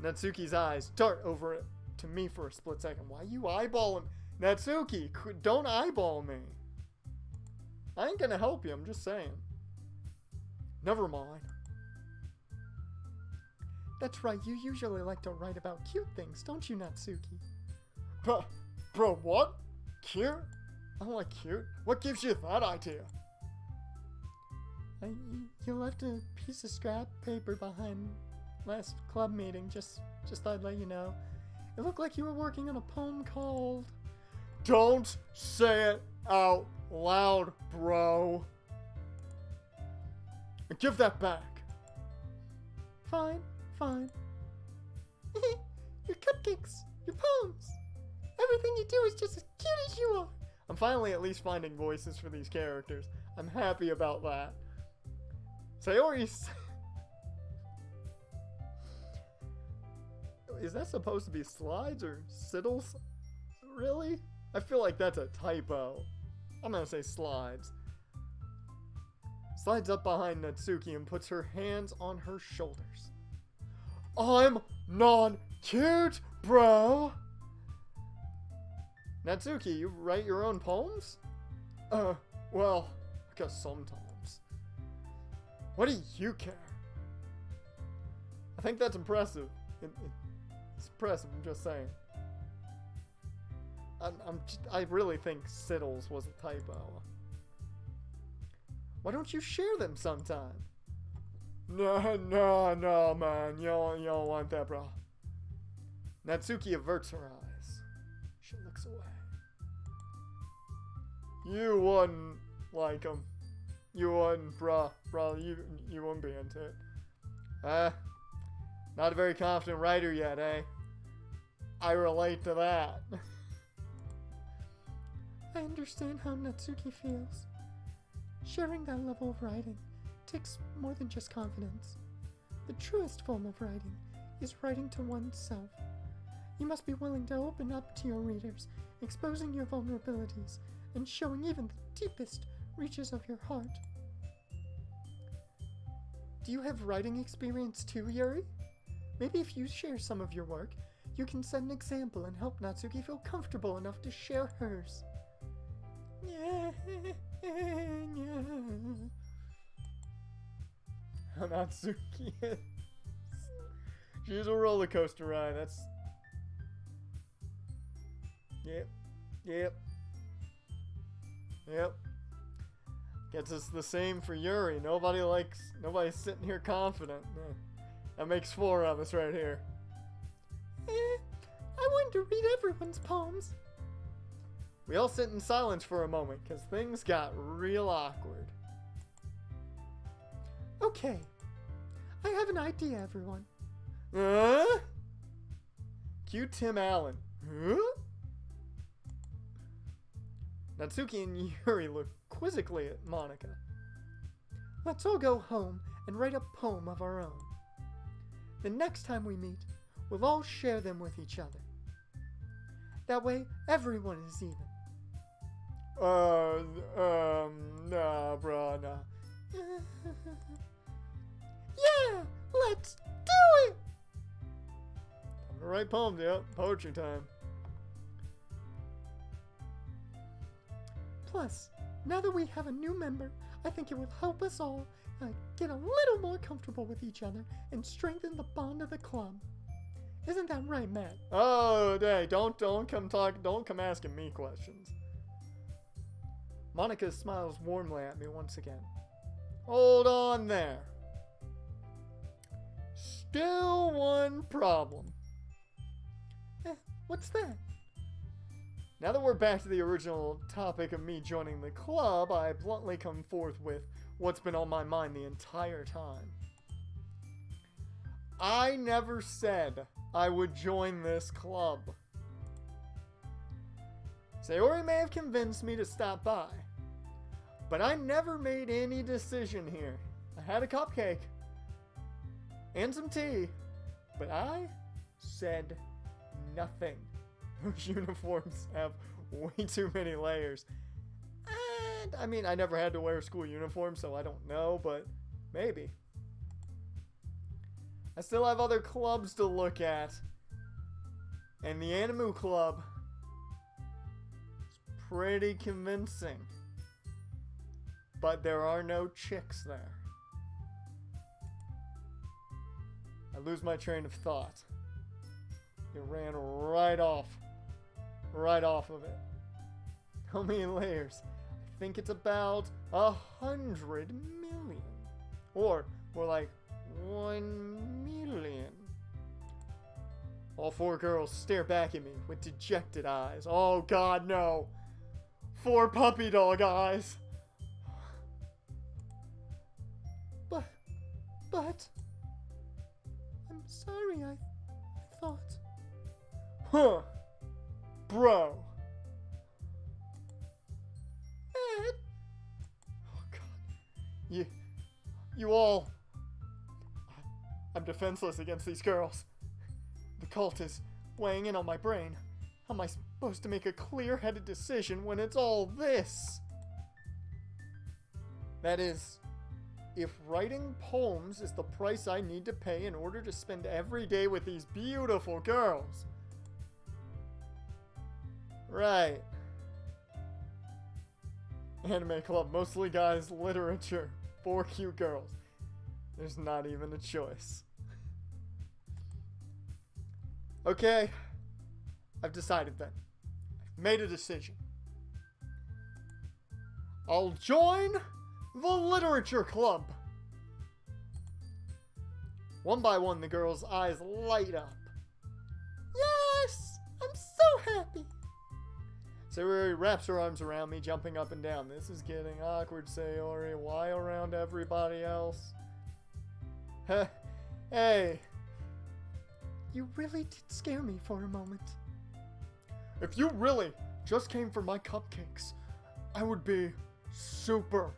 Natsuki's eyes dart over it to me for a split second. Why you eyeballing? Natsuki, don't eyeball me. I ain't gonna help you, I'm just saying. Never mind. That's right, you usually like to write about cute things, don't you, Natsuki? Bro, what? Cute? I don't like cute. What gives you that idea? You left a piece of scrap paper behind last club meeting, just thought I'd let you know. It looked like you were working on a poem called... Don't say it out loud, bro. Give that back. Fine. Your cupcakes, your poems. Everything you do is just as cute as you are. I'm finally at least finding voices for these characters. I'm happy about that. Sayori's... Is that supposed to be slides or siddles? Really? I feel like that's a typo. I'm gonna say slides. Slides up behind Natsuki and puts her hands on her shoulders. I'm non-cute, bro! Natsuki, you write your own poems? Well, I guess sometimes. What do you care? I think that's impressive. It's impressive, I'm just saying. I really think siddles was a typo. Why don't you share them sometime? No, man. You don't want that, bro. Natsuki averts her eyes. She looks away. You wouldn't like him. You wouldn't, bro. You wouldn't be into it. Not a very confident writer yet, eh? I relate to that. I understand how Natsuki feels. Sharing that level of writing takes more than just confidence. The truest form of writing is writing to oneself. You must be willing to open up to your readers, exposing your vulnerabilities, and showing even the deepest reaches of your heart. Do you have writing experience too, Yuri? Maybe if you share some of your work, you can set an example and help Natsuki feel comfortable enough to share hers. Natsuki is... She's a roller coaster ride, that's... Yep. Gets us the same for Yuri. Nobody's sitting here confident. That makes 4 of us right here. I wanted to read everyone's poems. We all sit in silence for a moment because things got real awkward. Okay, I have an idea, everyone. Cue Tim Allen. Huh? Natsuki and Yuri look quizzically at Monica. Let's all go home and write a poem of our own. The next time we meet, we'll all share them with each other. That way, everyone is even. Nah, bro, nah. Yeah, let's do it! Time to write poems, yep. Poetry time. Plus, now that we have a new member, I think it will help us all get a little more comfortable with each other and strengthen the bond of the club. Isn't that right, Matt? Oh, hey, don't come asking me questions. Monica smiles warmly at me once again. Hold on there. Still one problem. What's that? Now that we're back to the original topic of me joining the club, I bluntly come forth with what's been on my mind the entire time. I never said I would join this club. Sayori may have convinced me to stop by, but I never made any decision here. I had a cupcake and some tea, but I said nothing. Those uniforms have way too many layers. And, I mean, I never had to wear a school uniform, so I don't know, but maybe. I still have other clubs to look at. And the Animu Club is pretty convincing. But there are no chicks there. I lose my train of thought. It ran right off of it. How many layers? I think it's about 100 million. Or more like 1 million. All 4 girls stare back at me with dejected eyes. Oh God, no. 4 puppy dog eyes. But I'm sorry, I thought. Huh. Bro. Ed? Oh God. You all. I'm defenseless against these girls. The cult is weighing in on my brain. How am I supposed to make a clear-headed decision when it's all this? That is, if writing poems is the price I need to pay in order to spend every day with these beautiful girls. Right. Anime club, mostly guys, literature, 4 cute girls. There's not even a choice. Okay, I've decided then. I've made a decision. I'll join the literature club. One by one, the girls' eyes light up. Yes! I'm so happy! Sayori wraps her arms around me, jumping up and down. This is getting awkward, Sayori. Why around everybody else? Hey. You really did scare me for a moment. If you really just came for my cupcakes, I would be super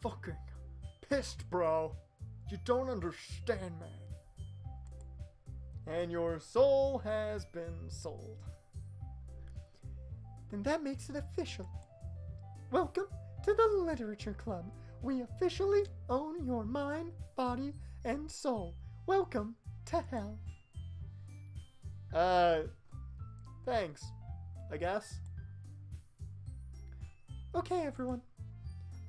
fucking pissed, bro. You don't understand, man. And your soul has been sold. Then that makes it official. Welcome to the Literature Club. We officially own your mind, body, and soul. Welcome to hell. Thanks, I guess. Okay, everyone.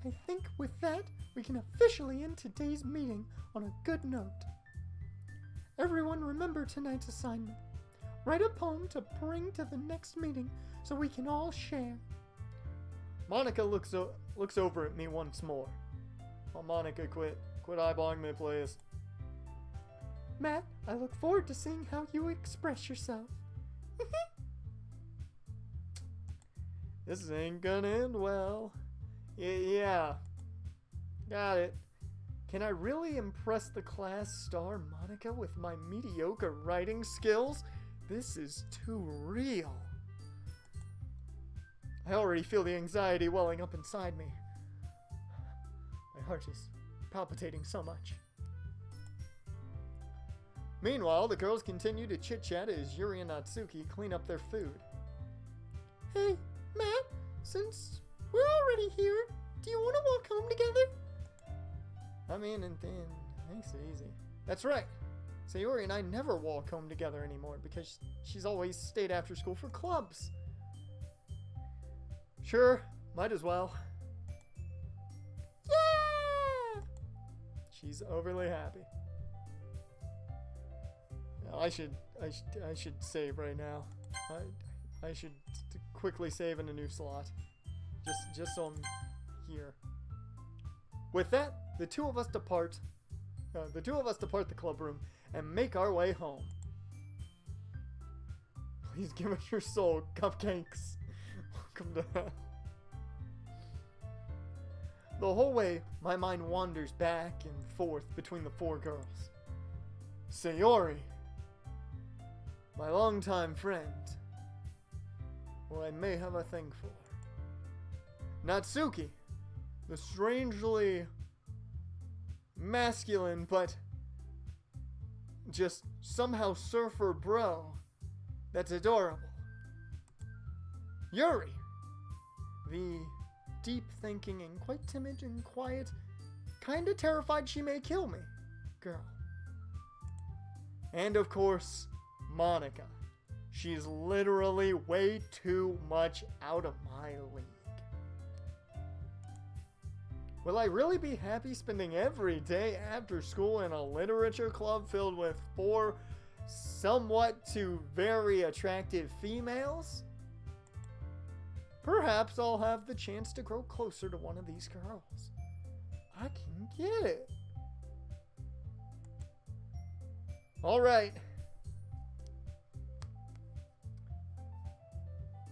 I think with that, we can officially end today's meeting on a good note. Everyone remember tonight's assignment. Write a poem to bring to the next meeting so we can all share. Monica looks over at me once more. Oh, Monica, quit eyeballing me, please. Matt, I look forward to seeing how you express yourself. This ain't gonna end well. Yeah. Got it. Can I really impress the class star Monica with my mediocre writing skills? This is too real. I already feel the anxiety welling up inside me. My heart is palpitating so much. Meanwhile, the girls continue to chit-chat as Yuri and Natsuki clean up their food. Hey, Matt, since we're already here, do you want to walk home together? I mean, and then makes it easy. That's right. Sayori and I never walk home together anymore because she's always stayed after school for clubs. Sure, might as well. Yeah! She's overly happy. I should save right now. I should quickly save in a new slot. Just so I'm here. With that, the two of us depart the club room and make our way home. Please give us your soul, cupcakes. Welcome to hell. The whole way, my mind wanders back and forth between the four girls. Sayori, my longtime friend, who I may have a thing for. Natsuki, the strangely masculine but just somehow surfer bro that's adorable. Yuri, the deep thinking and quite timid and quiet, kinda terrified she may kill me girl. And of course, Monica. She's literally way too much out of my league. Will I really be happy spending every day after school in a literature club filled with 4 somewhat to very attractive females? Perhaps I'll have the chance to grow closer to one of these girls. I can get it. Alright.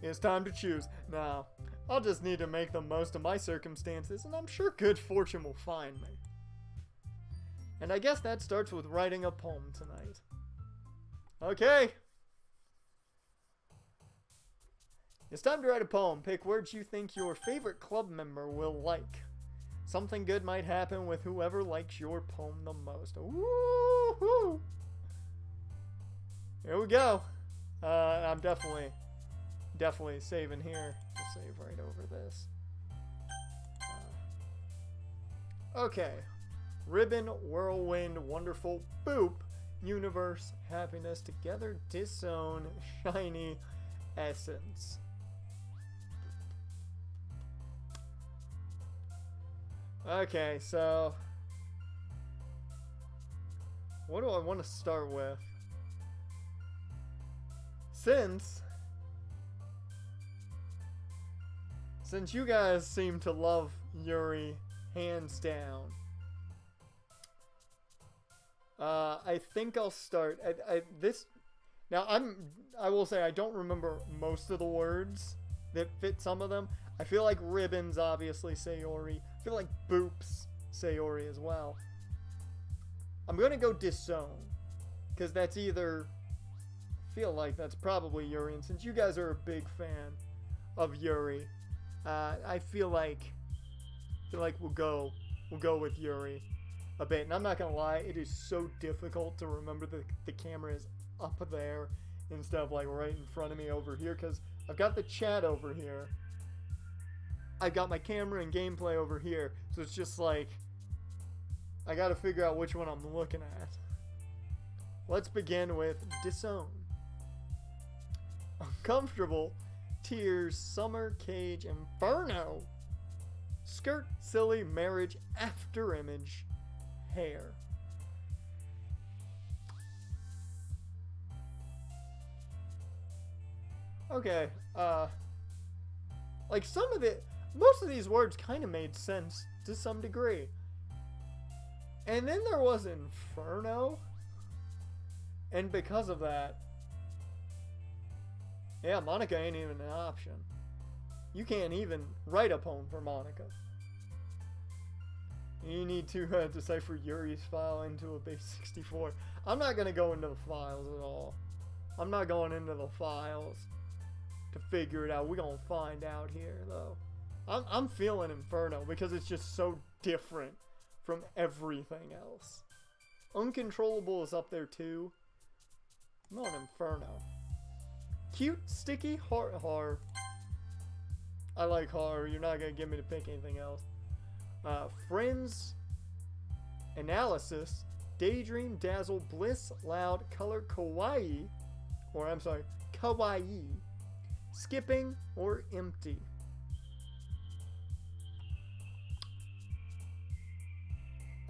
It's time to choose. Now, I'll just need to make the most of my circumstances, and I'm sure good fortune will find me. And I guess that starts with writing a poem tonight. Okay. It's time to write a poem. Pick words you think your favorite club member will like. Something good might happen with whoever likes your poem the most. Woo-hoo! Here we go. I'm definitely saving here. We'll save right over this. Okay. Ribbon, whirlwind, wonderful, boop, universe, happiness, together, disown, shiny, essence. Okay, so what do I want to start with? Since you guys seem to love Yuri hands down, I think I'll start I will say I don't remember most of the words that fit some of them. I feel like ribbons, obviously, Sayori. I feel like boops, Sayori as well. I'm gonna go disown, because that's either, I feel like that's probably Yuri, and since you guys are a big fan of Yuri, I feel like we'll go with Yuri a bit. And I'm not gonna lie, it is so difficult to remember the camera is up there instead of like right in front of me over here, because I've got the chat over here, I've got my camera and gameplay over here, so it's just like I gotta figure out which one I'm looking at. Let's begin with disown. Uncomfortable, tears, summer, cage, inferno, skirt, silly, marriage, after image, hair. Okay, like most of these words kind of made sense to some degree. And then there was inferno. And because of that, yeah, Monica ain't even an option. You can't even write a poem for Monica. You need to decipher Yuri's file into a base 64. I'm not going to go into the files at all. I'm not going into the files to figure it out. We're going to find out here, though. I'm feeling Inferno because it's just so different from everything else. Uncontrollable is up there, too. I'm on Inferno. Cute, sticky, horror. I like horror. You're not going to get me to pick anything else. Friends, Analysis, Daydream, Dazzle, Bliss, Loud, Color, Kawaii, or I'm sorry, Kawaii, Skipping, or Empty.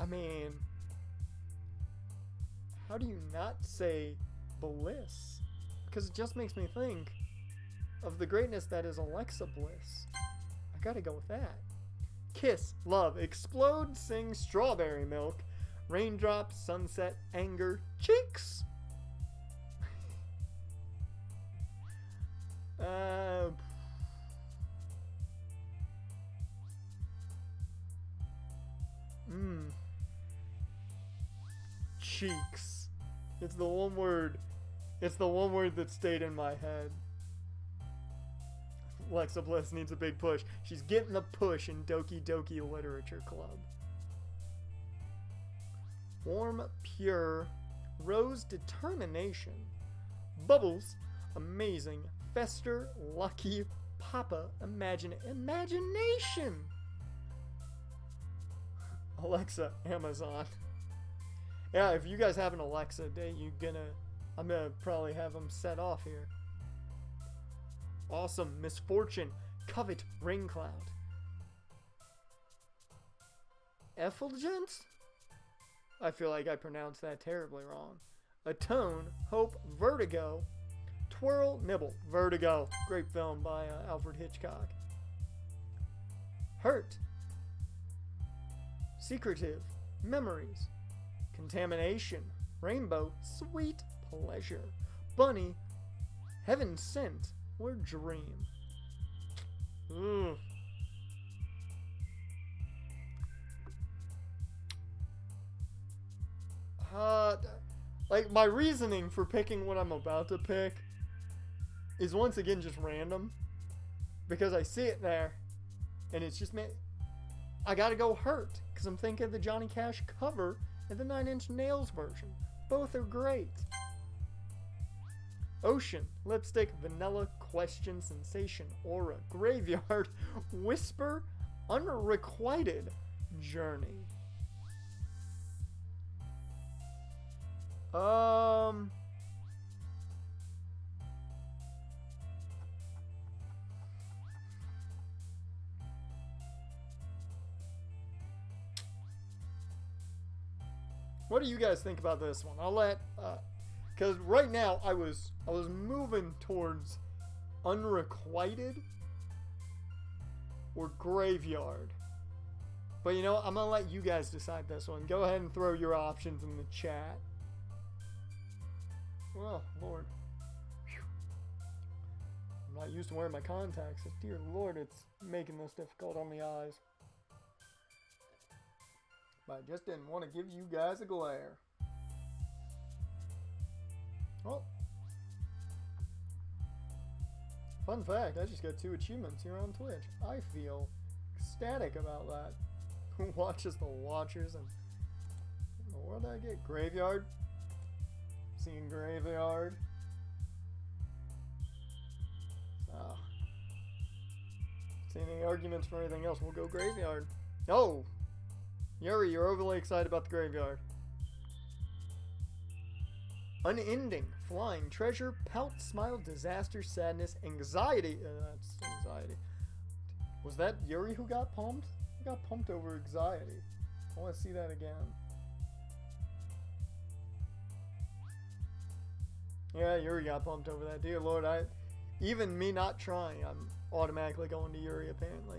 I mean, how do you not say Bliss? Because it just makes me think of the greatness that is Alexa Bliss. I gotta go with that. Kiss, Love, Explode, Sing, Strawberry Milk, Raindrops, Sunset, Anger, Cheeks. Cheeks. It's the one word. It's the one word that stayed in my head. Alexa Bliss needs a big push. She's getting the push in Doki Doki Literature Club. Warm, Pure, Rose, Determination, Bubbles, Amazing, Fester, Lucky, Papa, Imagination. Alexa, Amazon. Yeah, if you guys have an Alexa date, I'm gonna probably have them set off here. Awesome, Misfortune, Covet, Rain Cloud. Effulgence? I feel like I pronounced that terribly wrong. Atone, Hope, Vertigo, Twirl, Nibble, Vertigo. Great film by Alfred Hitchcock. Hurt, Secretive, Memories, Contamination, Rainbow, Sweet Pleasure, Bunny, Heaven Sent, or Dream. Ugh. Like, my reasoning for picking what I'm about to pick is once again just random. Because I see it there, and it's just, I gotta go Hurt, because I'm thinking of the Johnny Cash cover and the 9 Inch Nails version. Both are great. Ocean, Lipstick, Vanilla, Question, Sensation, Aura, Graveyard, Whisper, Unrequited, Journey. What do you guys think about this one? I'll let, because right now I was moving towards Unrequited or Graveyard. But you know, I'm gonna let you guys decide this one. Go ahead and throw your options in the chat. Well, Lord. Whew. I'm not used to wearing my contacts. Dear Lord, it's making this difficult on the eyes. But I just didn't want to give you guys a glare. Oh. Fun fact, I just got 2 achievements here on Twitch. I feel ecstatic about that. Who watches the Watchers and... What did I get? Graveyard? Seeing Graveyard. Oh. See any arguments for anything else? We'll go Graveyard. Oh! Yuri, you're overly excited about the Graveyard. Unending, Flying, Treasure, Pout, Smile, Disaster, Sadness, Anxiety. That's Anxiety. Was that Yuri who got pumped? I got pumped over Anxiety. I want to see that again. Yeah, Yuri got pumped over that. Dear Lord, even me not trying, I'm automatically going to Yuri apparently.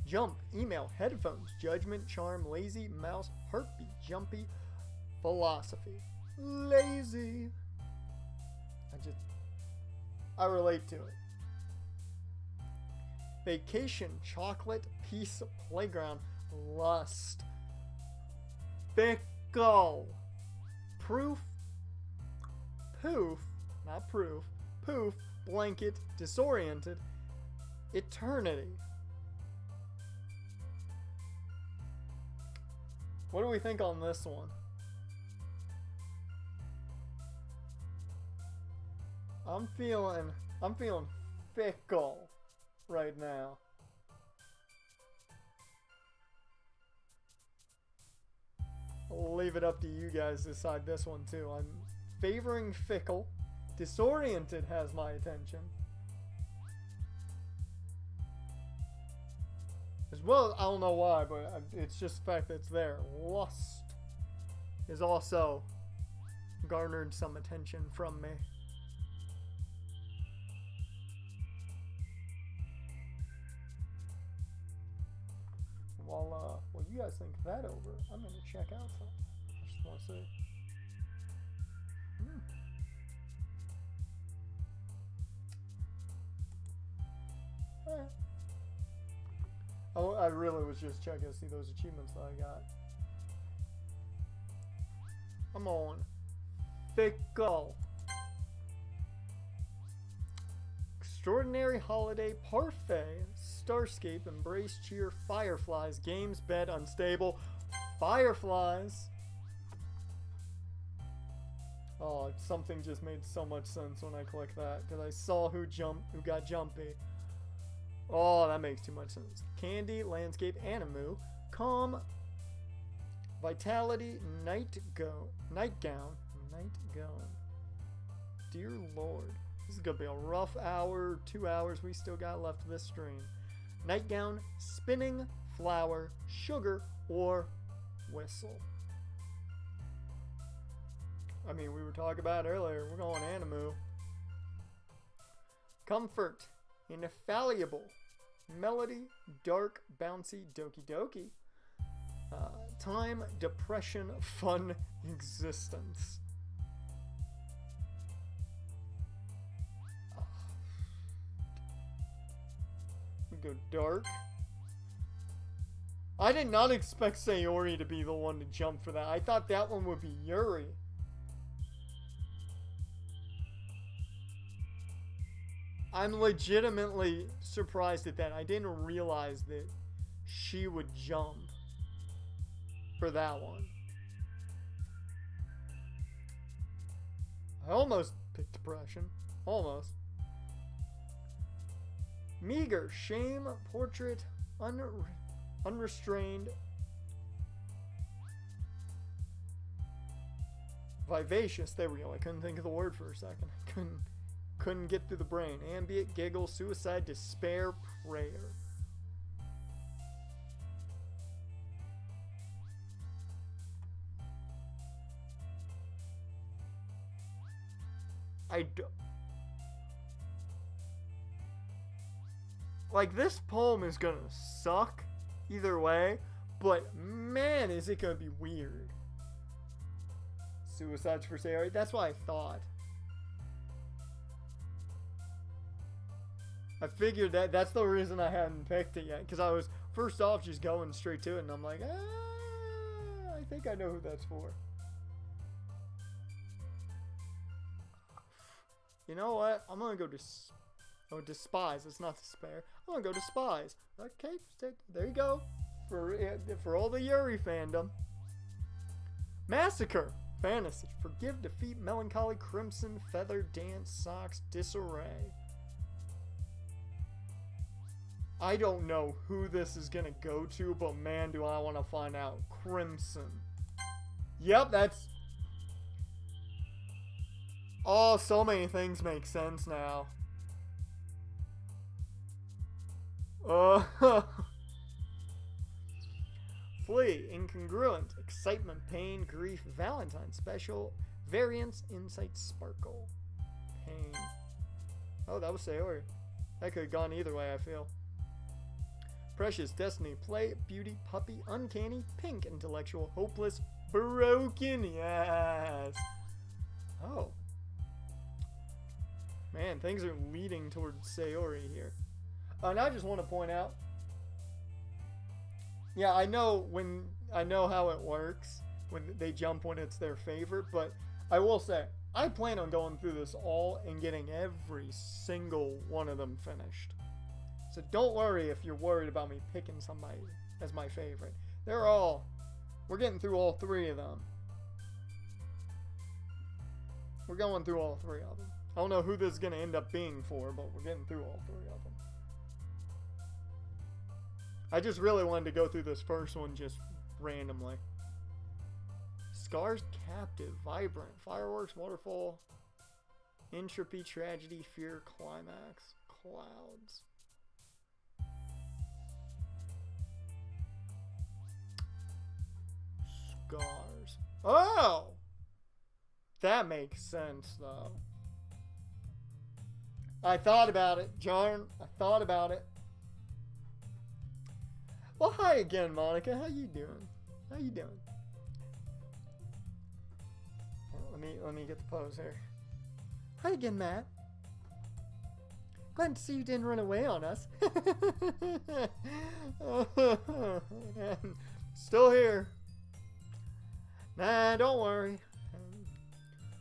Jump, Email, Headphones, Judgment, Charm, Lazy, Mouse, Heartbeat, Jumpy, Philosophy. lazy. I relate to it. Vacation, chocolate, peace, playground, lust. Fickle. Proof, poof, not proof, poof, blanket, disoriented, eternity. What do we think on this one? I'm feeling fickle right now. I'll leave it up to you guys to decide this one too. I'm favoring fickle. Disoriented has my attention. As well, I don't know why, but it's just the fact that it's there. Lust is also garnered some attention from me. While you guys think that over, I'm going to check out something. I just want to see. Alright. Oh, I really was just checking to see those achievements that I got. I'm on fickle. Extraordinary holiday parfait. Starscape, embrace, cheer, fireflies, games, bed, unstable, fireflies. Oh, something just made so much sense when I clicked that because I saw who got jumpy. Oh, that makes too much sense. Candy, landscape, animu, calm, vitality, nightgown. Dear Lord, this is gonna be a rough hour, 2 hours we still got left of this stream. Nightgown, spinning, flower, sugar, or whistle. I mean, we were talking about it earlier. We're going animu. Comfort, infallible, melody, dark, bouncy, Doki Doki. Time, depression, fun, existence. We go dark. I did not expect Sayori to be the one to jump for that. I thought that one would be Yuri. I'm legitimately surprised at that. I didn't realize that she would jump for that one. I almost picked depression. Almost. Meager, shame, portrait, unrestrained, vivacious. There we go. I couldn't think of the word for a second. I couldn't get through the brain. Ambient, giggle, suicide, despair, prayer. Like, this poem is gonna suck either way, but man, is it gonna be weird. Suicides for Sayori, that's what I thought. I figured that's the reason I hadn't picked it yet, because I was, first off, just going straight to it, and I'm like, I think I know who that's for. You know what? I'm gonna go despise. It's not despair. I'm gonna go despise. Okay, there you go. For all the Yuri fandom. Massacre. Fantasy. Forgive, defeat, melancholy, crimson, feather, dance, socks, disarray. I don't know who this is gonna go to, but man, do I want to find out. Crimson. Yep, that's... Oh, so many things make sense now. Flee, incongruent, excitement, pain, grief, Valentine, special, variance, insight, sparkle, pain. Oh, that was Sayori. That could have gone either way, I feel. Precious, destiny, play, beauty, puppy, uncanny, pink, intellectual, hopeless, broken, yes. Man, things are leading towards Sayori here. And I just want to point out, yeah, I know how it works when they jump when it's their favorite, but I will say, I plan on going through this all and getting every single one of them finished. So don't worry if you're worried about me picking somebody as my favorite. We're getting through all 3 of them. We're going through all 3 of them. I don't know who this is going to end up being for, but we're getting through all 3 of them. I just really wanted to go through this first one just randomly. Scars, captive, vibrant, fireworks, waterfall, entropy, tragedy, fear, climax, clouds. Scars. Oh! That makes sense, though. I thought about it, Jarn. I thought about it. Well, hi again, Monica. How you doing? How you doing? Let me get the pose here. Hi again, Matt. Glad to see you didn't run away on us. Still here. Nah, don't worry.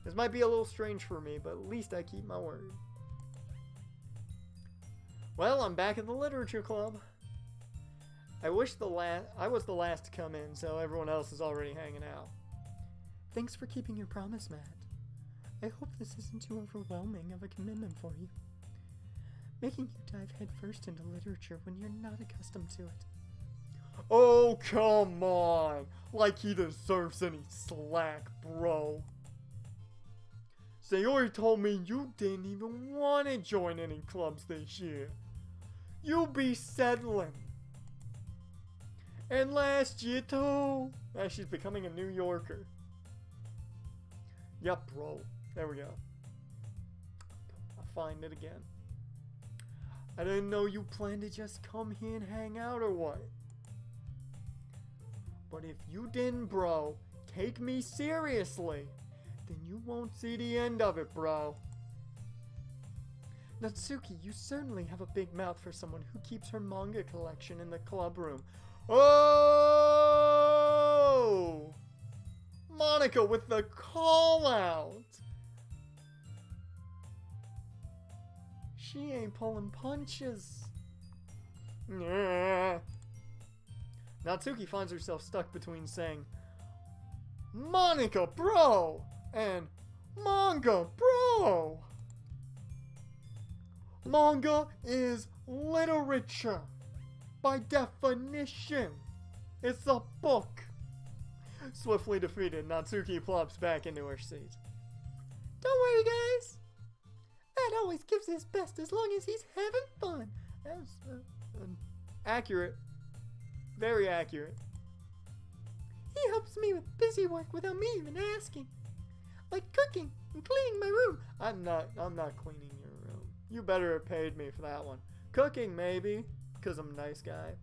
This might be a little strange for me, but at least I keep my word. Well, I'm back at the literature club. I was the last to come in, so everyone else is already hanging out. Thanks for keeping your promise, Matt. I hope this isn't too overwhelming of a commitment for you. Making you dive headfirst into literature when you're not accustomed to it. Oh, come on! Like he deserves any slack, bro. Sayori told me you didn't even want to join any clubs this year. You be settling. And last year too. Now she's becoming a New Yorker. Yup, bro. There we go. I'll find it again. I didn't know you planned to just come here and hang out or what. But if you didn't, bro, take me seriously, then you won't see the end of it, bro. Natsuki, you certainly have a big mouth for someone who keeps her manga collection in the club room. Oh! Monica with the call out. She ain't pulling punches. Yeah. Natsuki finds herself stuck between saying, Monica, bro, and manga, bro. Manga is literature. By definition, it's a book. Swiftly defeated, Natsuki plops back into her seat. Don't worry, guys. Matt always gives his best as long as he's having fun. That's accurate. Very accurate. He helps me with busy work without me even asking. Like cooking and cleaning my room. I'm not cleaning your room. You better have paid me for that one. Cooking, maybe, because I'm a nice guy,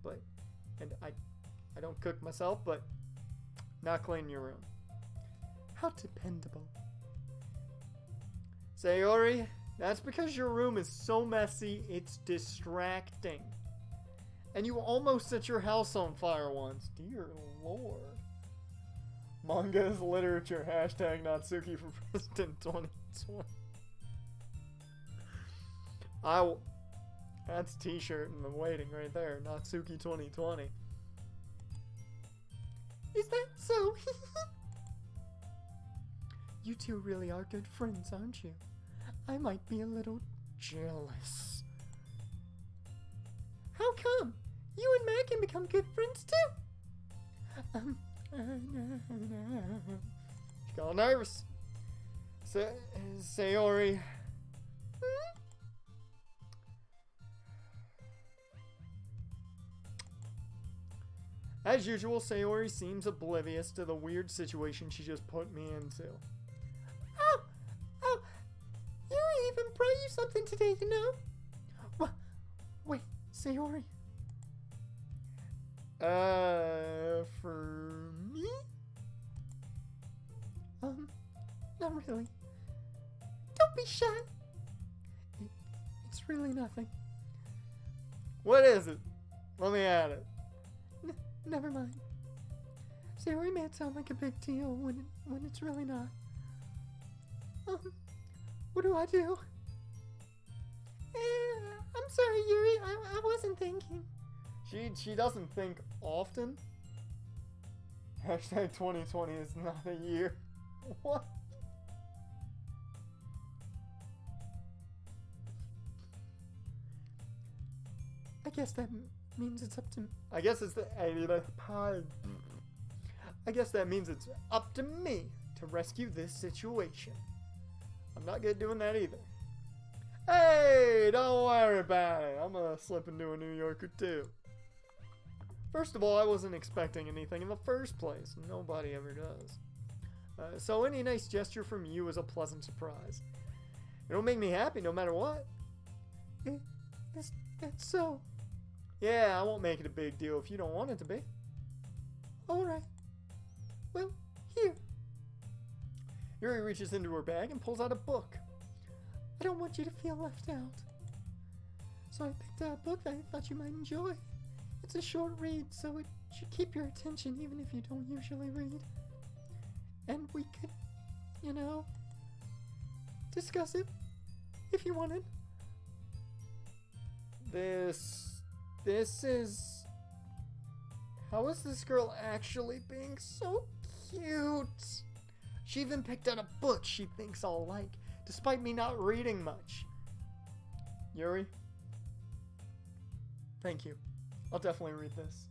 and I don't cook myself, but not cleaning your room. How dependable. Sayori, that's because your room is so messy, it's distracting. And you almost set your house on fire once. Dear Lord. Manga is literature. Hashtag Natsuki for President 2020. That's a t-shirt in the waiting right there. Natsuki 2020. Is that so? You two really are good friends, aren't you? I might be a little jealous. How come? You and Matt can become good friends too. She got all nervous. Sayori. As usual, Sayori seems oblivious to the weird situation she just put me into. Oh, you even brought you something today, you know? Wait, Sayori. For me? Not really. Don't be shy. really nothing. What is it? Let me at it. Never mind. Sayori made it sound like a big deal when it's really not. What do I do? I'm sorry, Yuri. I wasn't thinking. She doesn't think often. Hashtag 2020 is not a year. What? I guess that means it's up to... I guess it's the... I guess that means it's up to me to rescue this situation. I'm not good at doing that either. Hey, don't worry about it. I'm gonna slip into a New Yorker too. First of all, I wasn't expecting anything in the first place. Nobody ever does. So any nice gesture from you is a pleasant surprise. It'll make me happy no matter what. That's so. Yeah, I won't make it a big deal if you don't want it to be. Alright. Well, here. Yuri reaches into her bag and pulls out a book. I don't want you to feel left out. So I picked out a book that I thought you might enjoy. It's a short read, so it should keep your attention even if you don't usually read. And we could, discuss it if you wanted. This is... How is this girl actually being so cute? She even picked out a book she thinks I'll like, despite me not reading much. Yuri? Thank you. I'll definitely read this.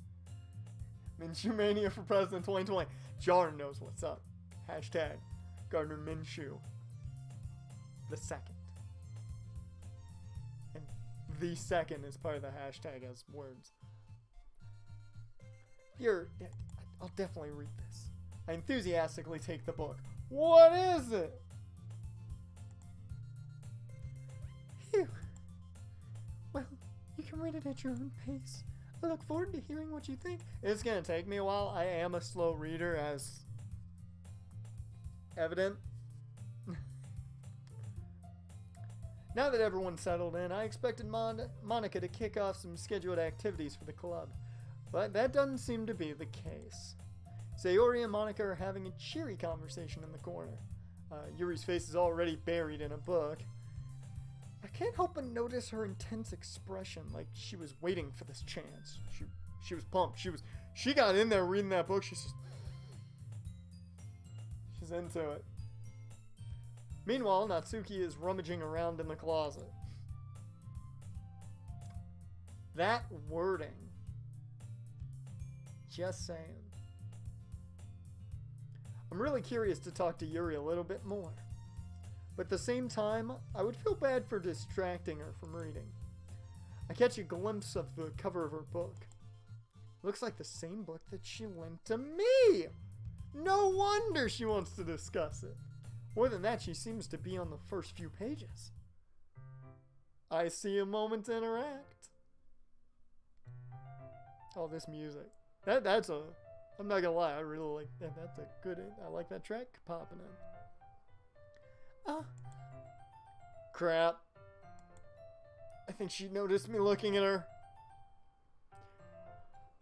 Minshew Mania for President 2020. Jar knows what's up. Hashtag Gardner Minshew. The second. And the second is part of the hashtag as words. I'll definitely read this. I enthusiastically take the book. What is it? Phew. Well, you can read it at your own pace. I look forward to hearing what you think. It's gonna take me a while. I am a slow reader, as evident. Now that everyone's settled in, I expected Monica to kick off some scheduled activities for the club. But that doesn't seem to be the case. Sayori and Monica are having a cheery conversation in the corner. Yuri's face is already buried in a book. I can't help but notice her intense expression, like she was waiting for this chance. She was pumped. She got in there reading that book. She's into it. Meanwhile, Natsuki is rummaging around in the closet. That wording. Just saying. I'm really curious to talk to Yuri a little bit more. But at the same time, I would feel bad for distracting her from reading. I catch a glimpse of the cover of her book. Looks like the same book that she lent to me! No wonder she wants to discuss it. More than that, she seems to be on the first few pages. I see a moment to interact. Oh, this music. That's a... I'm not gonna lie, I really like that. That's a good... I like that track popping in. Crap. I think she noticed me looking at her.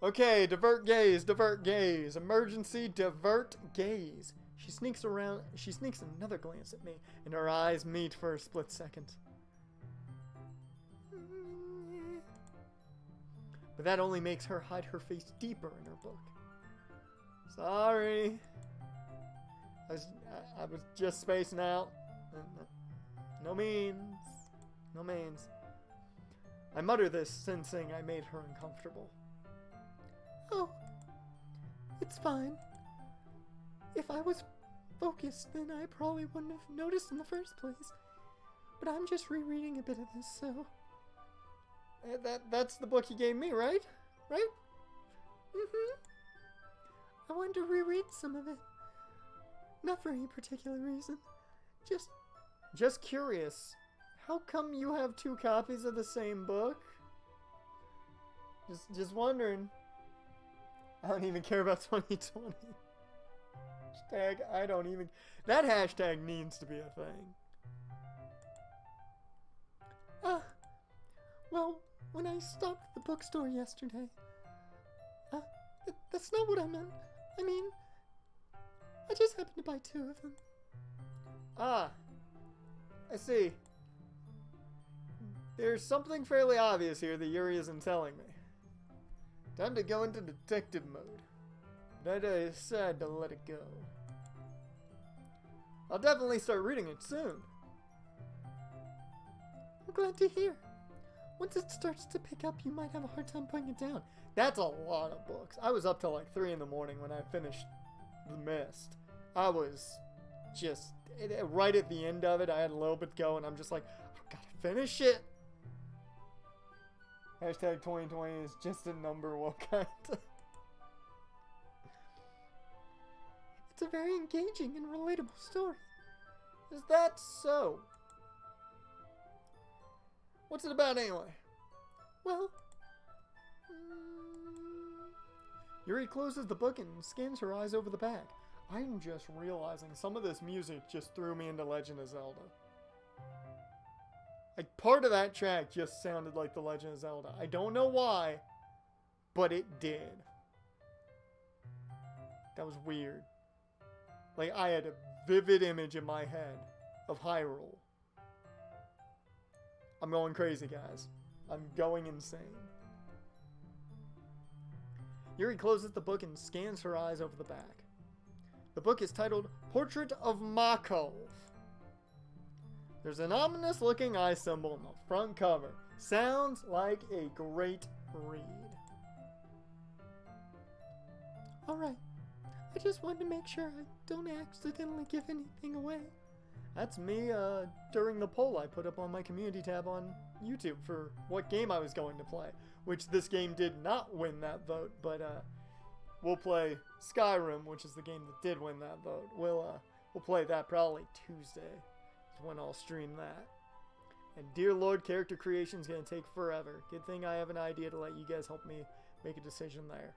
Okay, divert gaze, divert gaze. Emergency, divert gaze. She sneaks another glance at me, and her eyes meet for a split second. But that only makes her hide her face deeper in her book. Sorry. I was just spacing out. No means. No means. I mutter this, sensing I made her uncomfortable. Oh, it's fine. If I was focused, then I probably wouldn't have noticed in the first place. But I'm just rereading a bit of this, so... That's the book you gave me, right? Right? Mm-hmm. I wanted to reread some of it. Not for any particular reason. Just curious. How come you have 2 copies of the same book? Just wondering. I don't even care about 2020. Hashtag, I don't even... That hashtag needs to be a thing. Well, when I stopped at the bookstore yesterday, that's not what I meant. I mean, I just happened to buy 2 of them. Ah, I see. There's something fairly obvious here that Yuri isn't telling me. Time to go into detective mode. But I decided to let it go. I'll definitely start reading it soon. I'm glad to hear. Once it starts to pick up, you might have a hard time putting it down. That's a lot of books. I was up till like 3 in the morning when I finished The Mist. I was just, right at the end of it, I had a little bit going. I'm just like, I've got to finish it. Hashtag 2020 is just a number, what kind? It's a very engaging and relatable story. Is that so? What's it about anyway? Well, Yuri closes the book and scans her eyes over the back. I'm just realizing some of this music just threw me into Legend of Zelda. Like, part of that track just sounded like The Legend of Zelda. I don't know why, but it did. That was weird. Like, I had a vivid image in my head of Hyrule. I'm going crazy, guys. I'm going insane. Yuri closes the book and scans her eyes over the back. The book is titled Portrait of Makov. There's an ominous-looking eye symbol on the front cover. Sounds like a great read. Alright. I just wanted to make sure I don't accidentally give anything away. That's me during the poll I put up on my community tab on YouTube for what game I was going to play. Which this game did not win that vote, but we'll play Skyrim, which is the game that did win that vote. We'll play that probably Tuesday. Is when I'll stream that. And dear Lord, character creation's gonna take forever. Good thing I have an idea to let you guys help me make a decision there.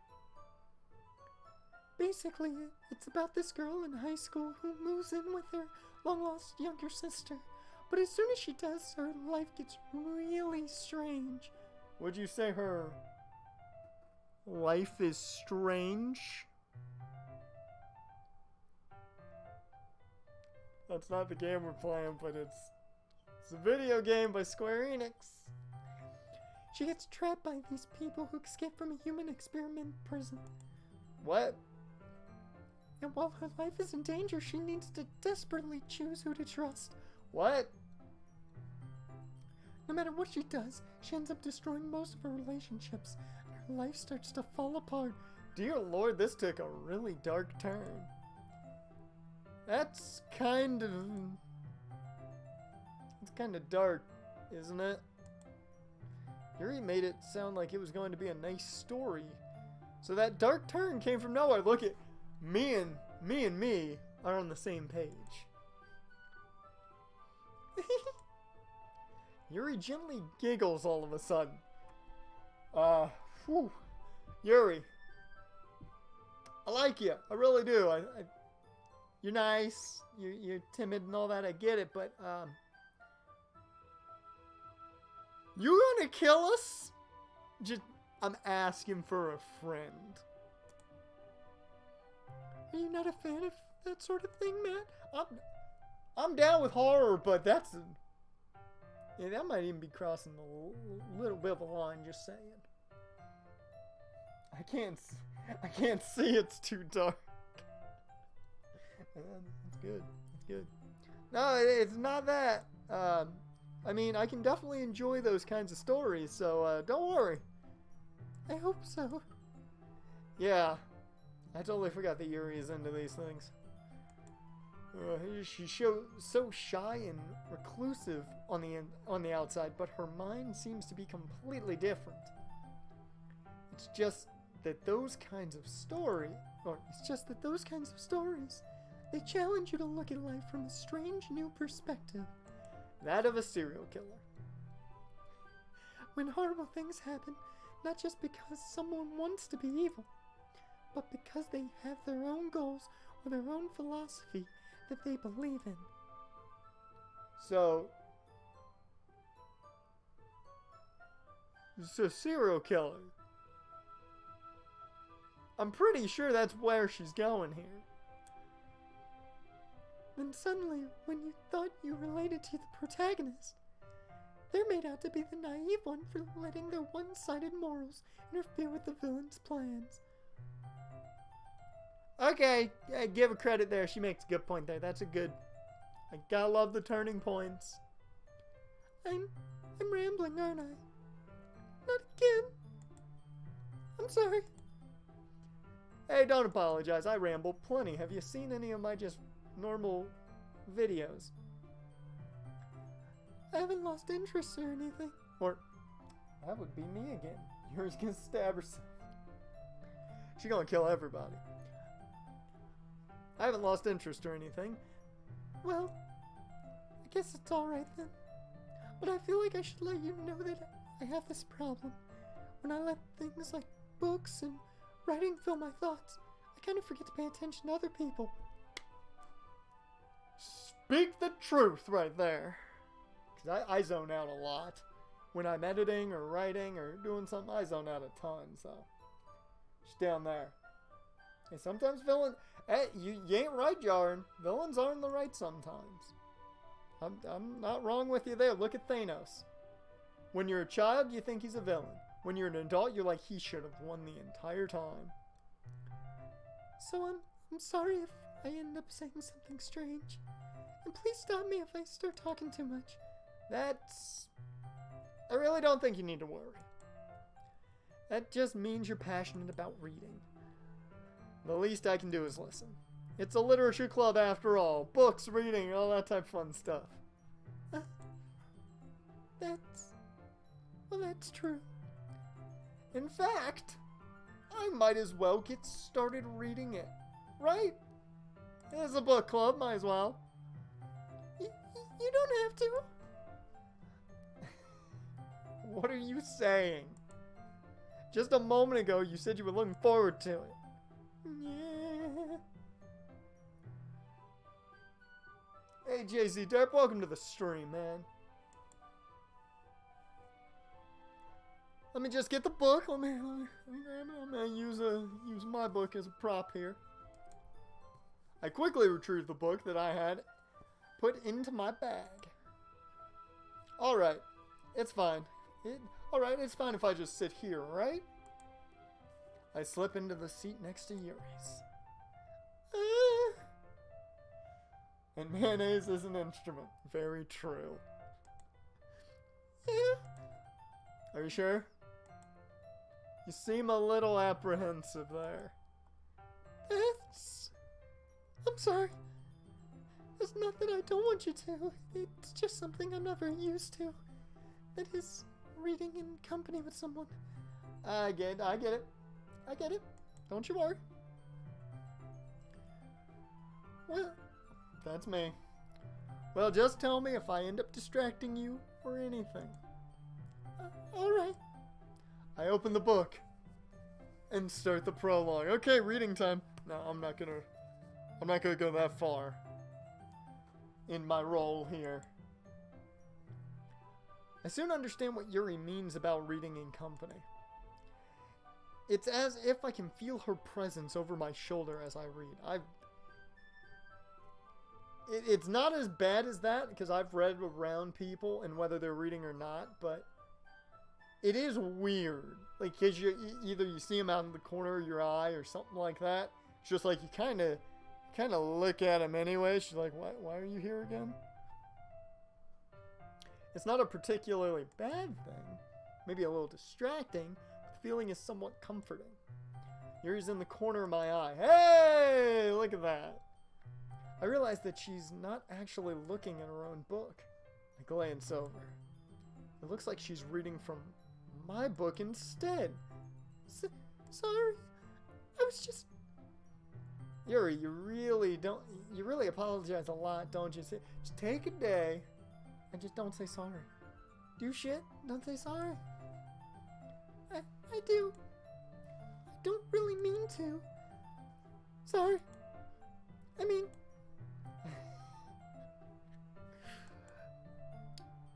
Basically, it's about this girl in high school who moves in with her long-lost younger sister. But as soon as she does, her life gets really strange. Would you say her life is strange? That's not the game we're playing, but it's a video game by Square Enix. She gets trapped by these people who escaped from a human experiment prison. What? And while her life is in danger, she needs to desperately choose who to trust. What? No matter what she does, she ends up destroying most of her relationships, and her life starts to fall apart. Dear Lord, this took a really dark turn. That's kind of... It's kind of dark, isn't it? Yuri made it sound like it was going to be a nice story. So that dark turn came from nowhere. Look at me and me are on the same page. Yuri gently giggles all of a sudden. Whew. Yuri, I like you. I really do. You're nice. You're timid and all that. I get it, but you gonna kill us? I'm asking for a friend. Are you not a fan of that sort of thing, Matt? I'm down with horror, but that's yeah, that might even be crossing a little bit of a line. Just saying. I can't see. It's too dark. It's good. It's good. No, it's not that. I mean, I can definitely enjoy those kinds of stories, so don't worry. I hope so. Yeah, I totally forgot that Yuri is into these things. She's so shy and reclusive on the outside, but her mind seems to be completely different. It's just that those kinds of stories, they challenge you to look at life from a strange new perspective. That of a serial killer. When horrible things happen, not just because someone wants to be evil, but because they have their own goals or their own philosophy that they believe in. So, It's a serial killer. I'm pretty sure that's where she's going here. Then suddenly, when you thought you related to the protagonist, they're made out to be the naive one for letting their one-sided morals interfere with the villain's plans. Okay, yeah, give her credit there. She makes a good point there. That's a good... I gotta love the turning points. I'm rambling, aren't I? Not again. I'm sorry. Hey, don't apologize. I ramble plenty. Have you seen any of my just normal videos? I haven't lost interest or anything. Or, that would be me again. You're just gonna stab herself. She's gonna kill everybody. I haven't lost interest or anything. Well, I guess it's alright then. But I feel like I should let you know that I have this problem. When I let things like books and writing fill my thoughts, I kind of forget to pay attention to other people. Speak the truth right there. Because I zone out a lot. When I'm editing or writing or doing something, I zone out a ton, so. Just down there. And sometimes hey, you ain't right, Jaren. Villains aren't the right sometimes. I'm not wrong with you there. Look at Thanos. When you're a child, you think he's a villain. When you're an adult, you're like, he should have won the entire time. So I'm sorry if I end up saying something strange. And please stop me if I start talking too much. I really don't think you need to worry. That just means you're passionate about reading. The least I can do is listen. It's a literature club after all. Books, reading, all that type of fun stuff. That's true. In fact, I might as well get started reading it. Right? It's a book club, might as well. You don't have to. What are you saying? Just a moment ago, you said you were looking forward to it. Yeah. Hey, JC Derp, welcome to the stream, man. Let me just get the book. Let me grab it. I'm gonna use my book as a prop here. I quickly retrieved the book that I had put into my bag. Alright, it's fine. Alright, it's fine if I just sit here, right? I slip into the seat next to Yuri's. And mayonnaise is an instrument. Very true. Yeah. Are you sure? You seem a little apprehensive there. I'm sorry. It's not that I don't want you to. It's just something I'm not very used to. That is reading in company with someone. I get it. Don't you worry. Well, that's me. Well, just tell me if I end up distracting you or anything. Alright. I open the book and start the prologue. Okay, reading time. No, I'm not gonna go that far in my role here. I soon understand what Yuri means about reading in company. It's as if I can feel her presence over my shoulder as I read. It's not as bad as that, because I've read around people and whether they're reading or not, but it is weird. Like, because either you see them out in the corner of your eye or something like that. It's just like you kind of look at them anyway. She's like, why are you here again? It's not a particularly bad thing. Maybe a little distracting. But the feeling is somewhat comforting. Yuri's in the corner of my eye. Hey, look at that. I realize that she's not actually looking at her own book. I glance over. It looks like she's reading from my book instead. Sorry. I was just... Yuri, you really apologize a lot, don't you? Just take a day and just don't say sorry. Do shit, don't say sorry. I do. I don't really mean to. Sorry. I mean...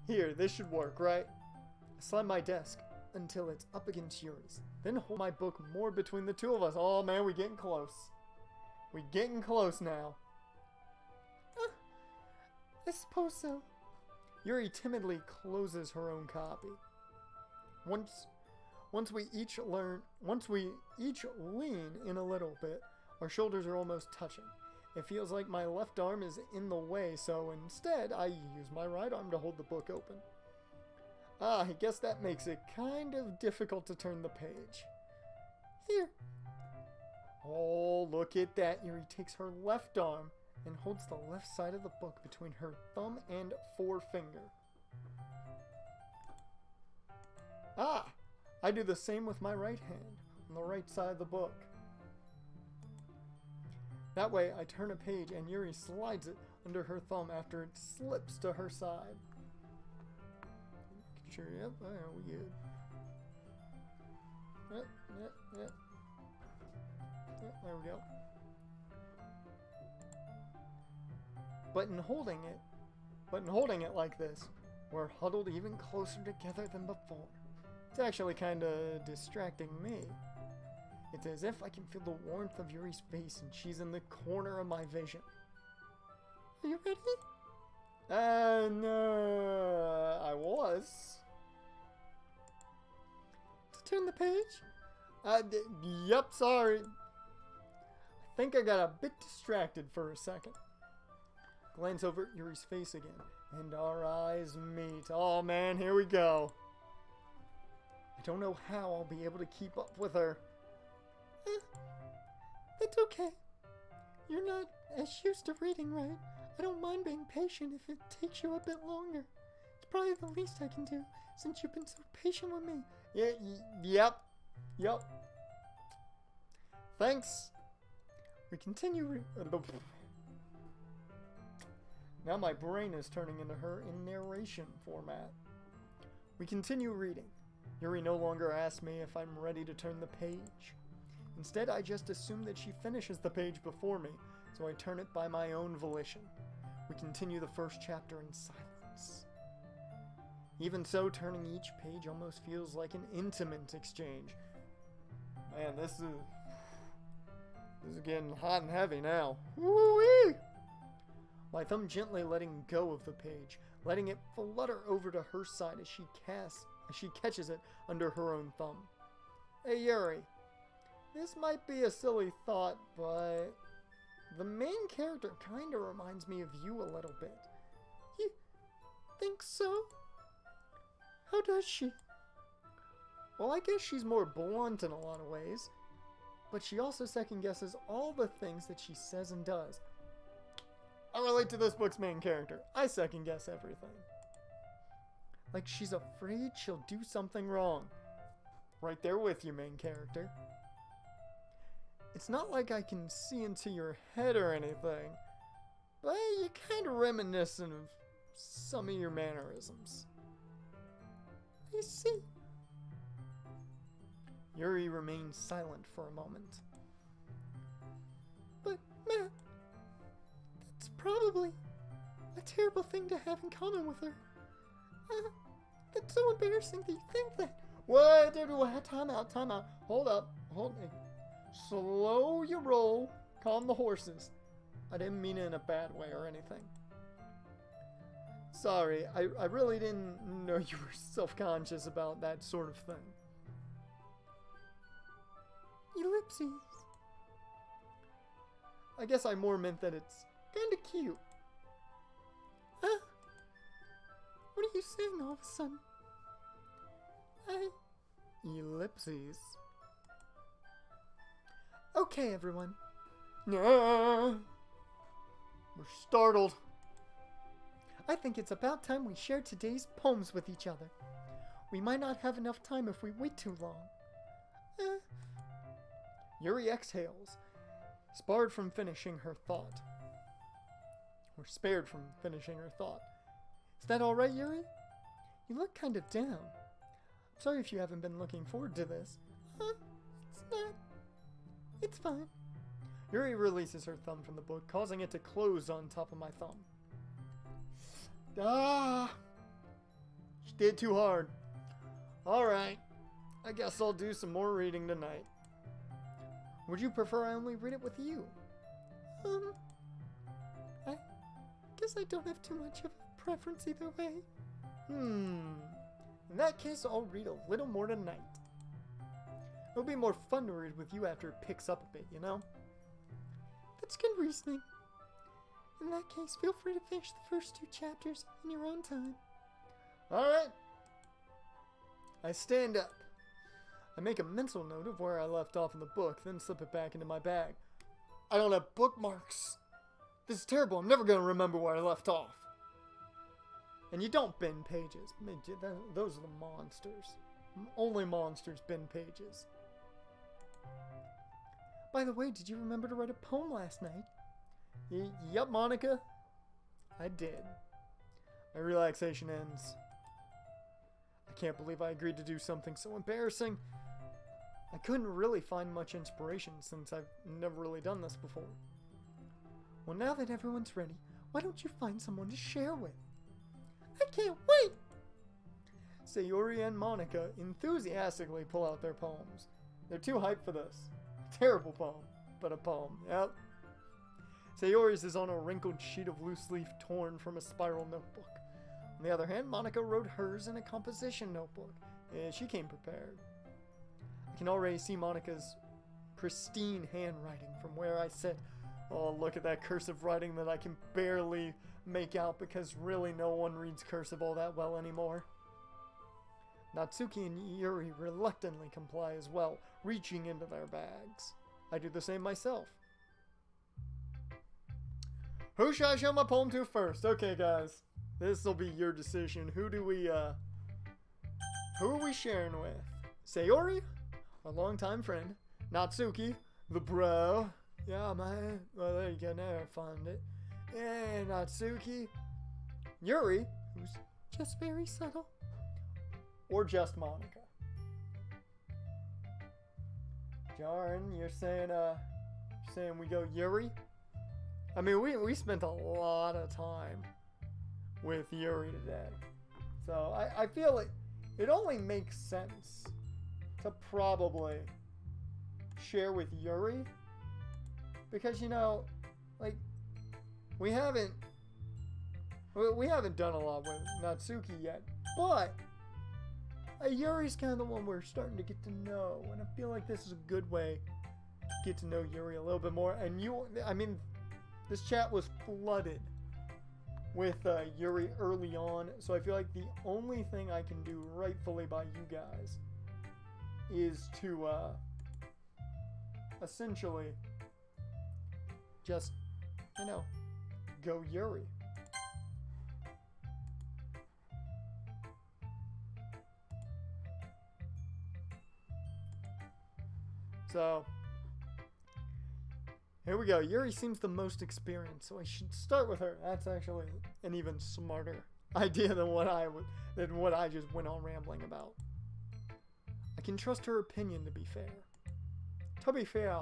Here, this should work, right? I slam my desk. until it's up against Yuri's. Then hold my book more between the two of us. Oh man, we getting close. We getting close now. I suppose so. Yuri timidly closes her own copy. Once we each lean in a little bit, our shoulders are almost touching. It feels like my left arm is in the way, so instead I use my right arm to hold the book open. I guess that makes it kind of difficult to turn the page. Here. Oh, look at that. Yuri takes her left arm and holds the left side of the book between her thumb and forefinger. I do the same with my right hand on the right side of the book. That way, I turn a page and Yuri slides it under her thumb after it slips to her side. Sure, yep, we good. Yep. There we go. But in holding it like this, we're huddled even closer together than before. It's actually kind of distracting me. It's as if I can feel the warmth of Yuri's face and she's in the corner of my vision. Are you ready? No, I was. To turn the page? Yep, sorry. I think I got a bit distracted for a second. Glance over at Yuri's face again, and our eyes meet. Oh man, here we go. I don't know how I'll be able to keep up with her. That's okay. You're not as used to reading, right? I don't mind being patient if it takes you a bit longer. It's probably the least I can do, since you've been so patient with me. Yep. Thanks. We continue Now my brain is turning into her in narration format. We continue reading. Yuri no longer asks me if I'm ready to turn the page. Instead, I just assume that she finishes the page before me, so I turn it by my own volition. We continue the first chapter in silence. Even so, turning each page almost feels like an intimate exchange. Man, this is getting hot and heavy now. Woo-wee! My thumb gently letting go of the page, letting it flutter over to her side as she catches it under her own thumb. Hey Yuri, this might be a silly thought, but the main character kinda reminds me of you a little bit. You think so? How does she? Well, I guess she's more blunt in a lot of ways, but she also second guesses all the things that she says and does. I relate to this book's main character. I second guess everything. Like she's afraid she'll do something wrong. Right there with you, main character. It's not like I can see into your head or anything, but you're kind of reminiscent of some of your mannerisms. I see. Yuri remains silent for a moment. But, Matt, that's probably a terrible thing to have in common with her. That's so embarrassing that you think that. What? Time out. Hold up. Slow your roll. Calm the horses. I didn't mean it in a bad way or anything. Sorry, I really didn't know you were self-conscious about that sort of thing. Ellipses. I guess I more meant that it's kinda cute. What are you saying all of a sudden? Ellipses. Okay, everyone. We're startled. I think it's about time we share today's poems with each other. We might not have enough time if we wait too long. Yuri exhales, spared from finishing her thought. Is that alright, Yuri? You look kind of down. I'm sorry if you haven't been looking forward to this. It's not. It's fine. Yuri releases her thumb from the book, causing it to close on top of my thumb. She did too hard. Alright. I guess I'll do some more reading tonight. Would you prefer I only read it with you? I guess I don't have too much of a preference either way. In that case, I'll read a little more tonight. It'll be more fun to read with you after it picks up a bit, you know? That's good reasoning. In that case, feel free to finish the first 2 chapters in your own time. Alright. I stand up. I make a mental note of where I left off in the book, then slip it back into my bag. I don't have bookmarks. This is terrible. I'm never going to remember where I left off. And you don't bend pages. Those are the monsters. Only monsters bend pages. By the way, did you remember to write a poem last night? Yep, Monica. I did. My relaxation ends. I can't believe I agreed to do something so embarrassing. I couldn't really find much inspiration since I've never really done this before. Well, now that everyone's ready, why don't you find someone to share with? I can't wait! Sayori and Monica enthusiastically pull out their poems. They're too hyped for this. Terrible poem, but a poem, yep. Sayori's is on a wrinkled sheet of loose leaf torn from a spiral notebook. On the other hand, Monica wrote hers in a composition notebook. She came prepared. I can already see Monica's pristine handwriting from where I sit. Oh, look at that cursive writing that I can barely make out because really no one reads cursive all that well anymore. Natsuki and Yuri reluctantly comply as well, reaching into their bags. I do the same myself. Who should I show my poem to first? Okay, guys. This will be your decision. Who are we sharing with? Sayori, our longtime friend. Natsuki, the bro. Yeah, man. Well, there you go. Now I found it. And Natsuki. Yuri, who's just very subtle. Or just Monica. Jaren, you're saying we go Yuri? I mean, we spent a lot of time with Yuri today. So I feel it only makes sense to probably share with Yuri. Because, you know, like, we haven't done a lot with Natsuki yet. But Yuri's kind of the one we're starting to get to know. And I feel like this is a good way to get to know Yuri a little bit more. And this chat was flooded with Yuri early on, so I feel like the only thing I can do rightfully by you guys is to essentially just, you know, go Yuri. So here we go. Yuri seems the most experienced, so I should start with her. That's actually an even smarter idea than what I just went on rambling about. I can trust her opinion to be fair. To be fair.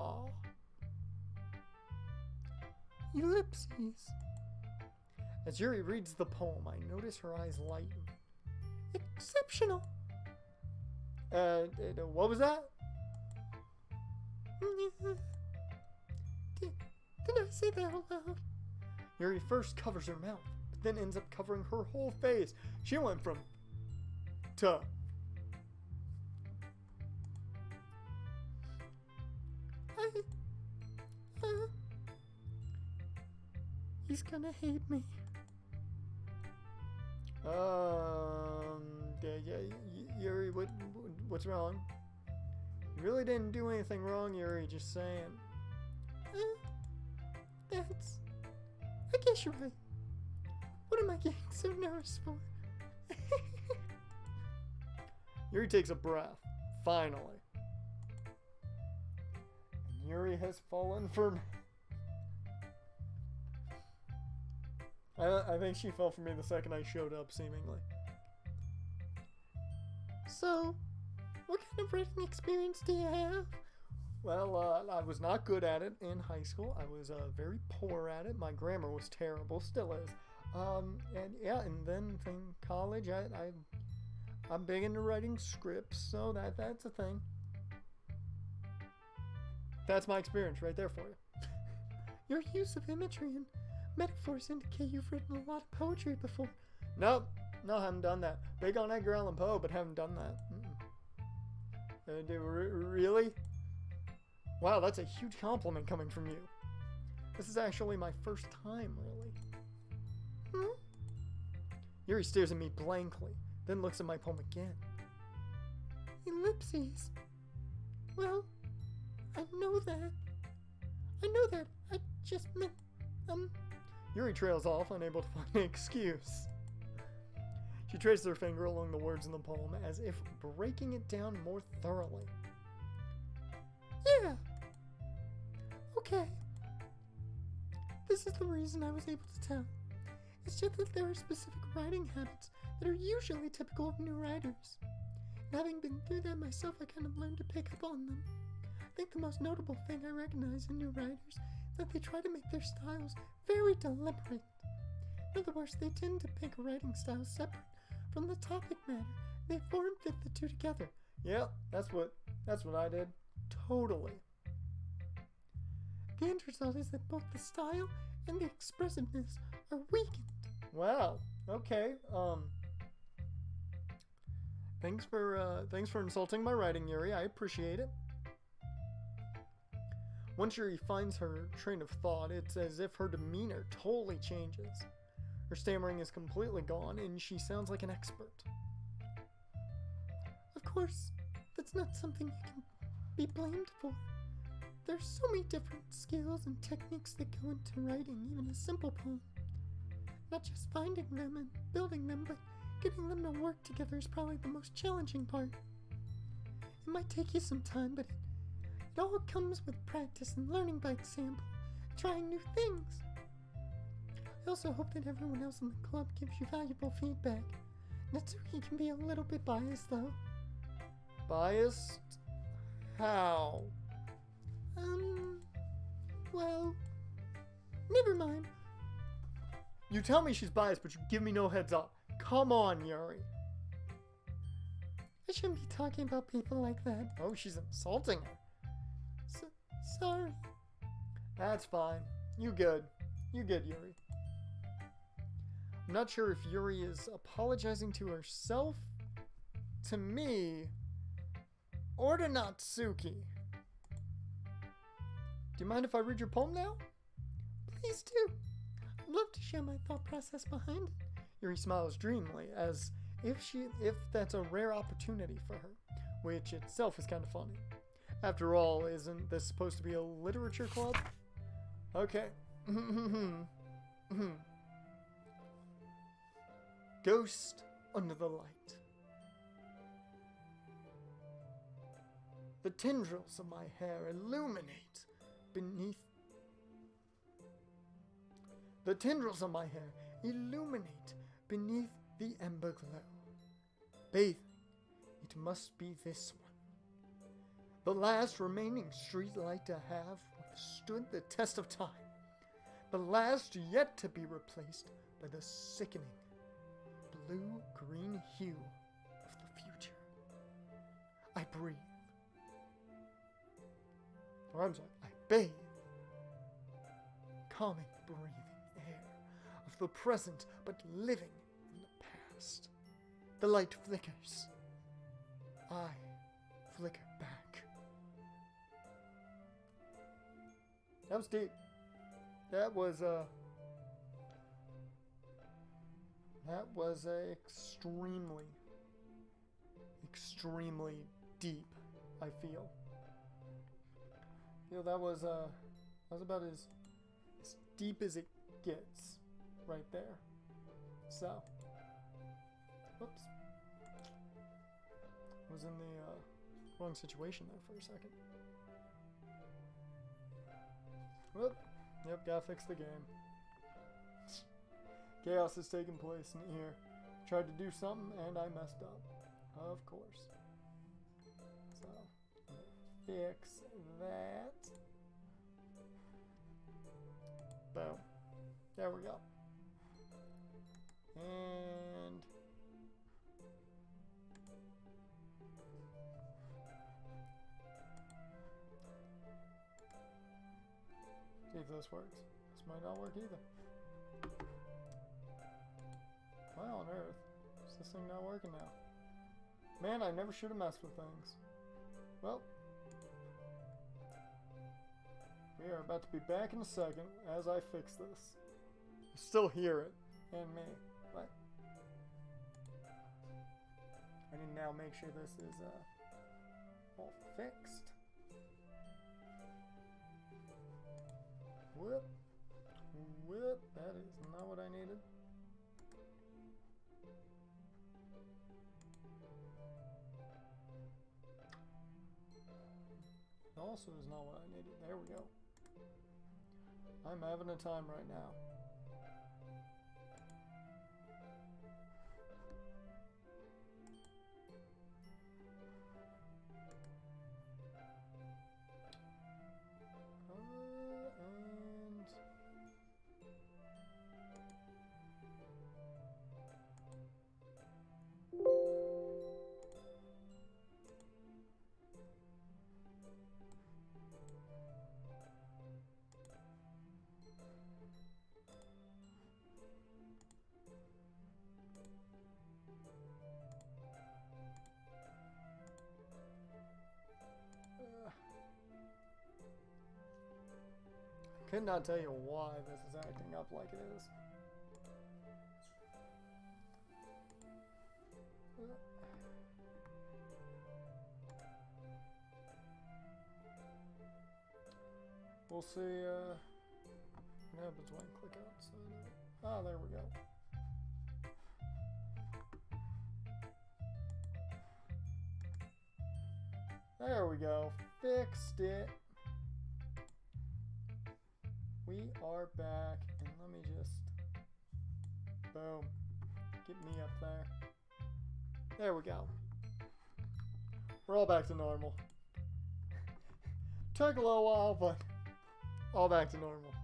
Ellipses. As Yuri reads the poem, I notice her eyes lighten. Exceptional. What was that? Did I say that out loud? Yuri first covers her mouth, but then ends up covering her whole face. She went from to. He's gonna hate me. Yuri, what's wrong? You really didn't do anything wrong, Yuri, just saying. I guess you're right. What am I getting so nervous for? Yuri takes a breath. Finally. And Yuri has fallen for me. I think she fell for me the second I showed up, seemingly. So, what kind of writing experience do you have? Well, I was not good at it in high school. I was very poor at it. My grammar was terrible, still is. And then in college, I I'm big into writing scripts, so that's a thing. That's my experience right there for you. Your use of imagery and metaphors indicate you've written a lot of poetry before. Nope. No, haven't done that. Big on Edgar Allan Poe, but haven't done that. Really? Wow, that's a huge compliment coming from you. This is actually my first time, really. Yuri stares at me blankly, then looks at my poem again. Ellipses. Well, I know that. I just meant, Yuri trails off, unable to find an excuse. She traces her finger along the words in the poem as if breaking it down more thoroughly. Yeah. Okay. This is the reason I was able to tell. It's just that there are specific writing habits that are usually typical of new writers. And having been through that myself, I kind of learned to pick up on them. I think the most notable thing I recognize in new writers is that they try to make their styles very deliberate. In other words, they tend to pick a writing style separate from the topic matter. They form fit the two together. Yeah, that's what I did. Totally. The end result is that both the style and the expressiveness are weakened. Wow. Okay. Thanks for insulting my writing, Yuri. I appreciate it. Once Yuri finds her train of thought, it's as if her demeanor totally changes. Her stammering is completely gone, and she sounds like an expert. Of course, that's not something you can be blamed for. There's so many different skills and techniques that go into writing even a simple poem. Not just finding them and building them, but getting them to work together is probably the most challenging part. It might take you some time, but it all comes with practice and learning by example, trying new things. I also hope that everyone else in the club gives you valuable feedback. Natsuki can be a little bit biased, though. Biased? How? Well, never mind. You tell me she's biased, but you give me no heads up. Come on, Yuri. I shouldn't be talking about people like that. Oh, she's insulting her. Sorry. That's fine. You good, Yuri. I'm not sure if Yuri is apologizing to herself, to me, or to Natsuki. Do you mind if I read your poem now? Please do. I'd love to share my thought process behind it. Yuri smiles dreamily, as if that's a rare opportunity for her, which itself is kind of funny. After all, isn't this supposed to be a literature club? Okay. Ghost under the light. The tendrils of my hair illuminate beneath. The tendrils of my hair illuminate beneath the ember glow. Bathing, it must be this one. The last remaining street light to have withstood the test of time. The last yet to be replaced by the sickening blue-green hue of the future. I breathe. Or I'm sorry, I bathe. Calming, breathing air of the present, but living in the past. The light flickers. I flicker back. That was deep. That was extremely deep, I feel. That was about as deep as it gets right there. So, whoops. Was in the wrong situation there for a second. Whoop. Yep, gotta fix the game. Chaos has taken place in here. Tried to do something and I messed up. Of course. So, fix that. Boom. There we go. And if this works. This might not work either. Why on earth is this thing not working now? Man, I never should have messed with things. Well, we are about to be back in a second as I fix this. You still hear it, and me, but I need to now make sure this is all fixed. Whoop. Whoop. That is not what I needed. Also is not what I needed. There we go. I'm having a time right now. Could not tell you why this is acting up like it is. We'll see what happens when I click outside of it. Ah, there we go. There we go. Fixed it. We are back, and let me just, boom, get me up there. There we go. We're all back to normal. Took a little while, but all back to normal.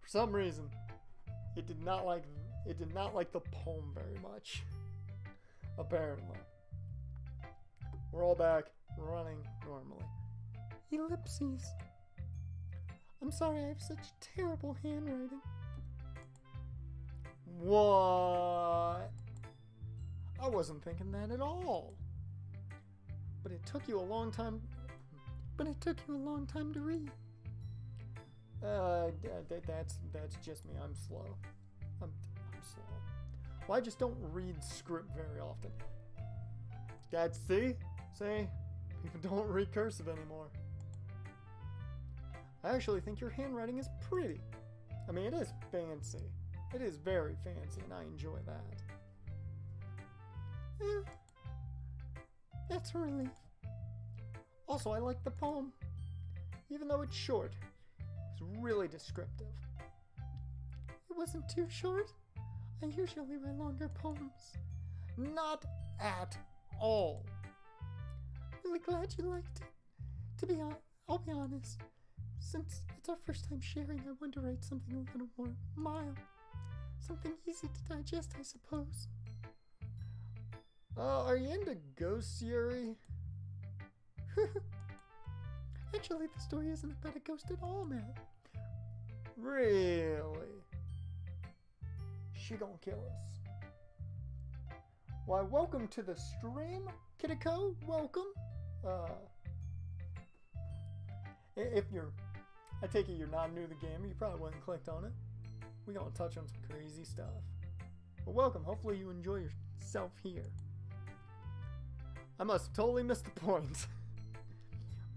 For some reason, it did not like the poem very much. Apparently. We're all back running normally. Ellipses. I'm sorry, I have such terrible handwriting. What? I wasn't thinking that at all. But it took you a long time. To read. That's just me. I'm slow. I'm slow. Well, I just don't read script very often. See, people don't read cursive anymore. I actually think your handwriting is pretty. I mean, it is fancy. It is very fancy, and I enjoy that. That's a relief. Also, I like the poem. Even though it's short, it's really descriptive. It wasn't too short. I usually write longer poems. Not at all. Really glad you liked it. I'll be honest. Since it's our first time sharing, I want to write something a little more mild. Something easy to digest, I suppose. Are you into ghosts, Yuri? Actually, the story isn't about a ghost at all, man. Really? She gonna kill us. Why, welcome to the stream, Kitiko. Welcome. I take it you're not new to the game. You probably wouldn't have clicked on it. We're gonna touch on some crazy stuff. Well, welcome. Hopefully you enjoy yourself here. I must have totally missed the point.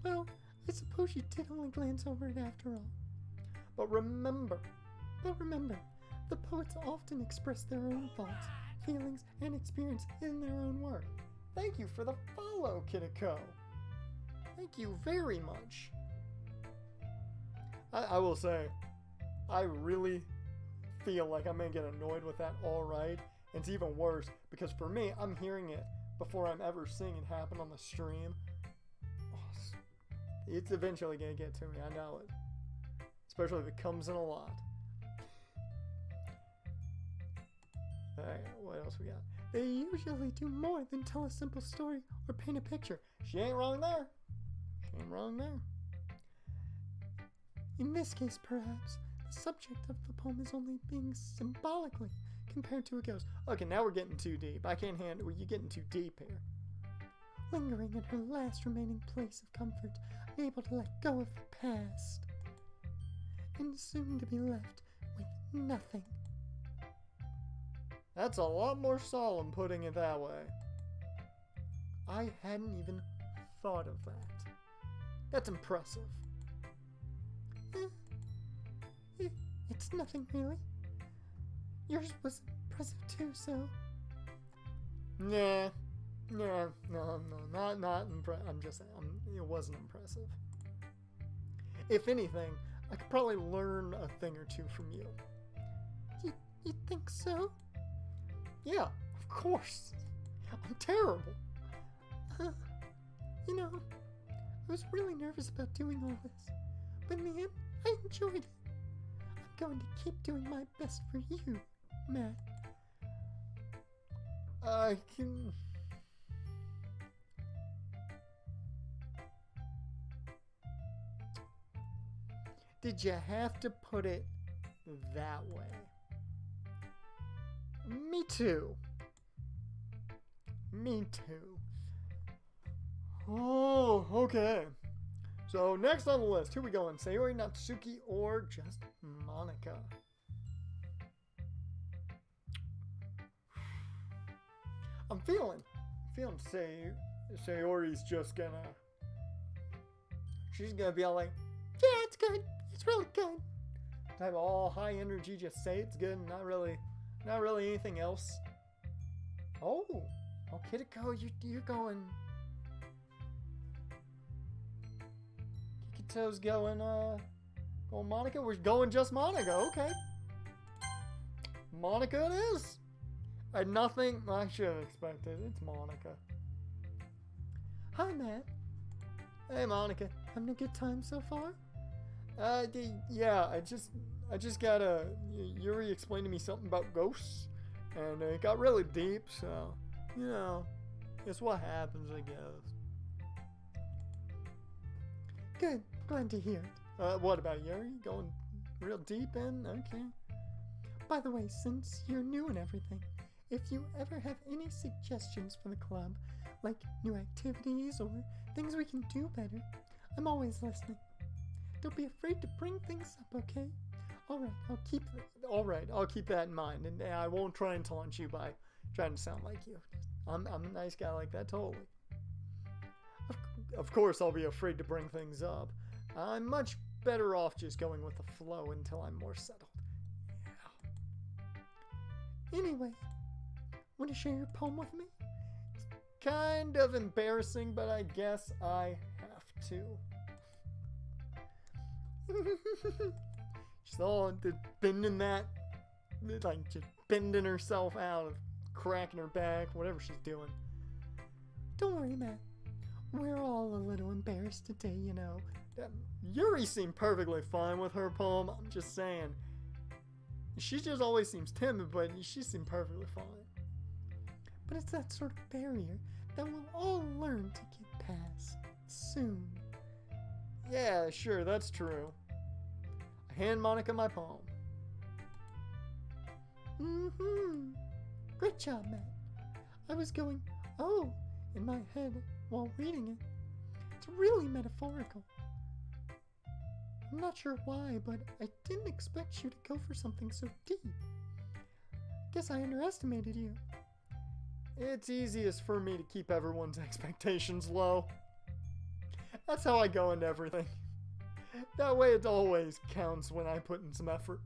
Well, I suppose you did only glance over it after all. But remember, the poets often express their own thoughts, feelings, and experience in their own work. Thank you for the follow, Kitiko. Thank you very much. I will say, I really feel like I'm going to get annoyed with that alright. And it's even worse, because for me, I'm hearing it before I'm ever seeing it happen on the stream. It's eventually going to get to me, I know it. Especially if it comes in a lot. Alright, what else we got? They usually do more than tell a simple story or paint a picture. She ain't wrong there. In this case, perhaps, the subject of the poem is only being symbolically compared to a ghost. Okay, now we're getting too deep. I can't handle. You're getting too deep here. Lingering in her last remaining place of comfort, unable to let go of the past, and soon to be left with nothing. That's a lot more solemn putting it that way. I hadn't even thought of that. That's impressive. It's nothing really. Yours was impressive too, so... No, not impressive. I'm just saying, it wasn't impressive. If anything, I could probably learn a thing or two from you. You think so? Yeah, of course. I'm terrible. You know, I was really nervous about doing all this, but in the end, I enjoyed it. I'm going to keep doing my best for you, Matt. I can... Did you have to put it that way? Me too. Me too. Oh, okay. So next on the list, who we going? Sayori, Natsuki, or just Monica? I'm feeling Sayori's just gonna... She's gonna be all like, yeah, it's good. It's really good. Type of all high energy, just say it's good, not really anything else. Oh, Kiriko, you're going. Kikito's going Monica. We're going just Monica. Okay, Monica it is. And nothing I should have expected. It's Monica. Hi, Matt. Hey, Monica. Having a good time so far? Yeah. I just got Yuri explained to me something about ghosts, and it got really deep. So, it's what happens, I guess. Good. Glad to hear it. What about Yuri? Going real deep in? Okay. By the way, since you're new and everything, if you ever have any suggestions for the club, like new activities or things we can do better, I'm always listening. Don't be afraid to bring things up, okay? Alright, I'll keep that in mind, and I won't try and taunt you by trying to sound like you. I'm a nice guy like that, totally. Of course I'll be afraid to bring things up. I'm much better off just going with the flow until I'm more settled. Yeah. Anyway, want to share your poem with me? It's kind of embarrassing, but I guess I have to. She's all bending that, like just bending herself out, cracking her back, whatever she's doing. Don't worry, Matt. We're all a little embarrassed today, you know. Yuri seemed perfectly fine with her poem. I'm just saying. She just always seems timid, but she seemed perfectly fine. But it's that sort of barrier that we'll all learn to get past soon. Yeah, sure, that's true. I hand Monica my poem. Great job, Matt. I was going, oh, in my head while reading it. It's really metaphorical. I'm not sure why, but I didn't expect you to go for something so deep. Guess I underestimated you. It's easiest for me to keep everyone's expectations low. That's how I go into everything. That way it always counts when I put in some effort.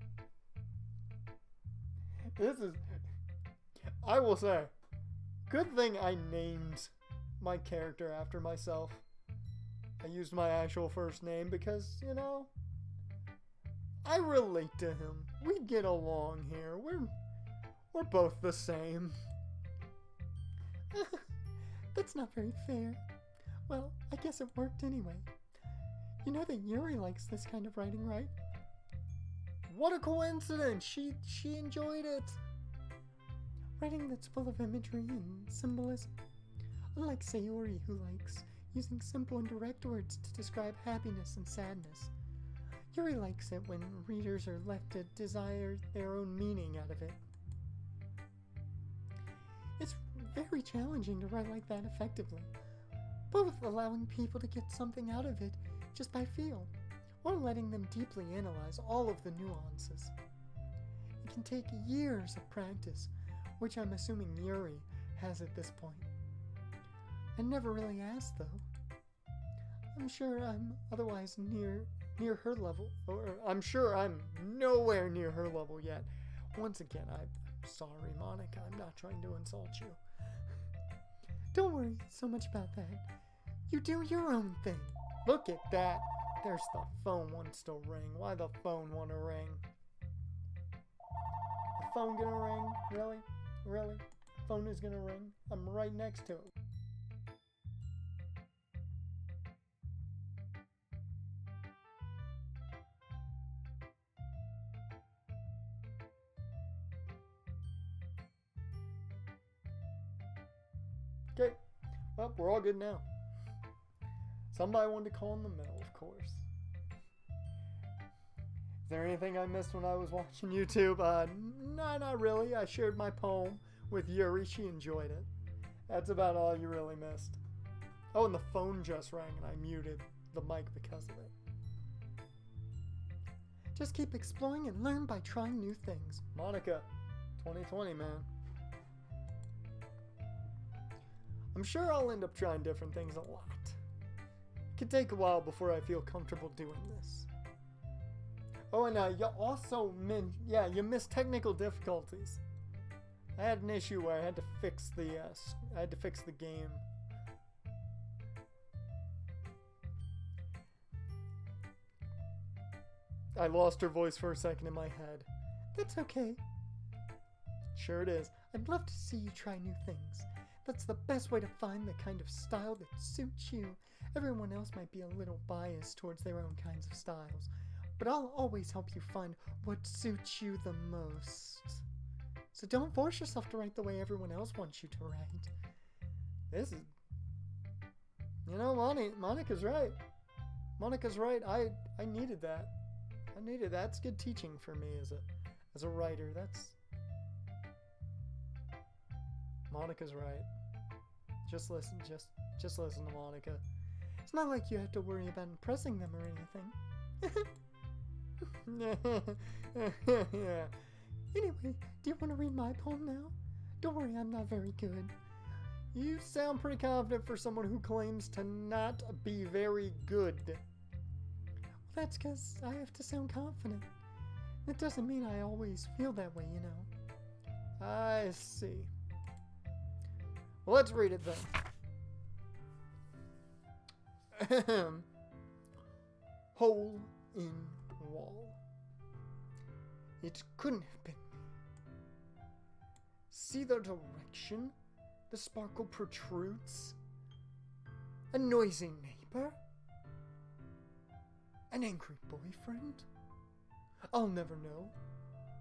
I will say, good thing I named my character after myself. I used my actual first name because, I relate to him. We get along here. We're both the same. That's not very fair. Well, I guess it worked anyway. You know that Yuri likes this kind of writing, right? What a coincidence! She enjoyed it. Writing that's full of imagery and symbolism. Unlike Sayori, who likes using simple and direct words to describe happiness and sadness. Yuri likes it when readers are left to desire their own meaning out of it. It's very challenging to write like that effectively, both allowing people to get something out of it just by feel, or letting them deeply analyze all of the nuances. It can take years of practice, which I'm assuming Yuri has at this point. I never really asked, though. I'm sure I'm otherwise near her level, or I'm sure I'm nowhere near her level yet. Once again, I'm sorry, Monica, I'm not trying to insult you. Don't worry so much about that. You do your own thing. Look at that. There's the phone wants to ring. Why the phone want to ring? The phone gonna ring? Really? Really? Phone is gonna ring? I'm right next to it. Okay, well, we're all good now. Somebody wanted to call in the middle, of course. Is there anything I missed when I was watching YouTube? No, not really. I shared my poem with Yuri. She enjoyed it. That's about all you really missed. Oh, and the phone just rang and I muted the mic because of it. Just keep exploring and learn by trying new things. Monica, 2020, man. I'm sure I'll end up trying different things a lot. It could take a while before I feel comfortable doing this. Oh, and you also missed technical difficulties. I had an issue where I had to fix the game. I lost her voice for a second in my head. That's okay. Sure it is. I'd love to see you try new things. That's the best way to find the kind of style that suits you. Everyone else might be a little biased towards their own kinds of styles, but I'll always help you find what suits you the most. So don't force yourself to write the way everyone else wants you to write. This is... Monica's right. Monica's right. I needed that. That's good teaching for me as a writer. Monica's right. Just listen to Monica. It's not like you have to worry about impressing them or anything. Yeah. Anyway, do you want to read my poem now? Don't worry, I'm not very good. You sound pretty confident for someone who claims to not be very good. Well, that's because I have to sound confident. That doesn't mean I always feel that way, you know. I see. Well, let's read it then. Hole in wall. It couldn't have been me. See the direction the sparkle protrudes? A noisy neighbor? An angry boyfriend? I'll never know.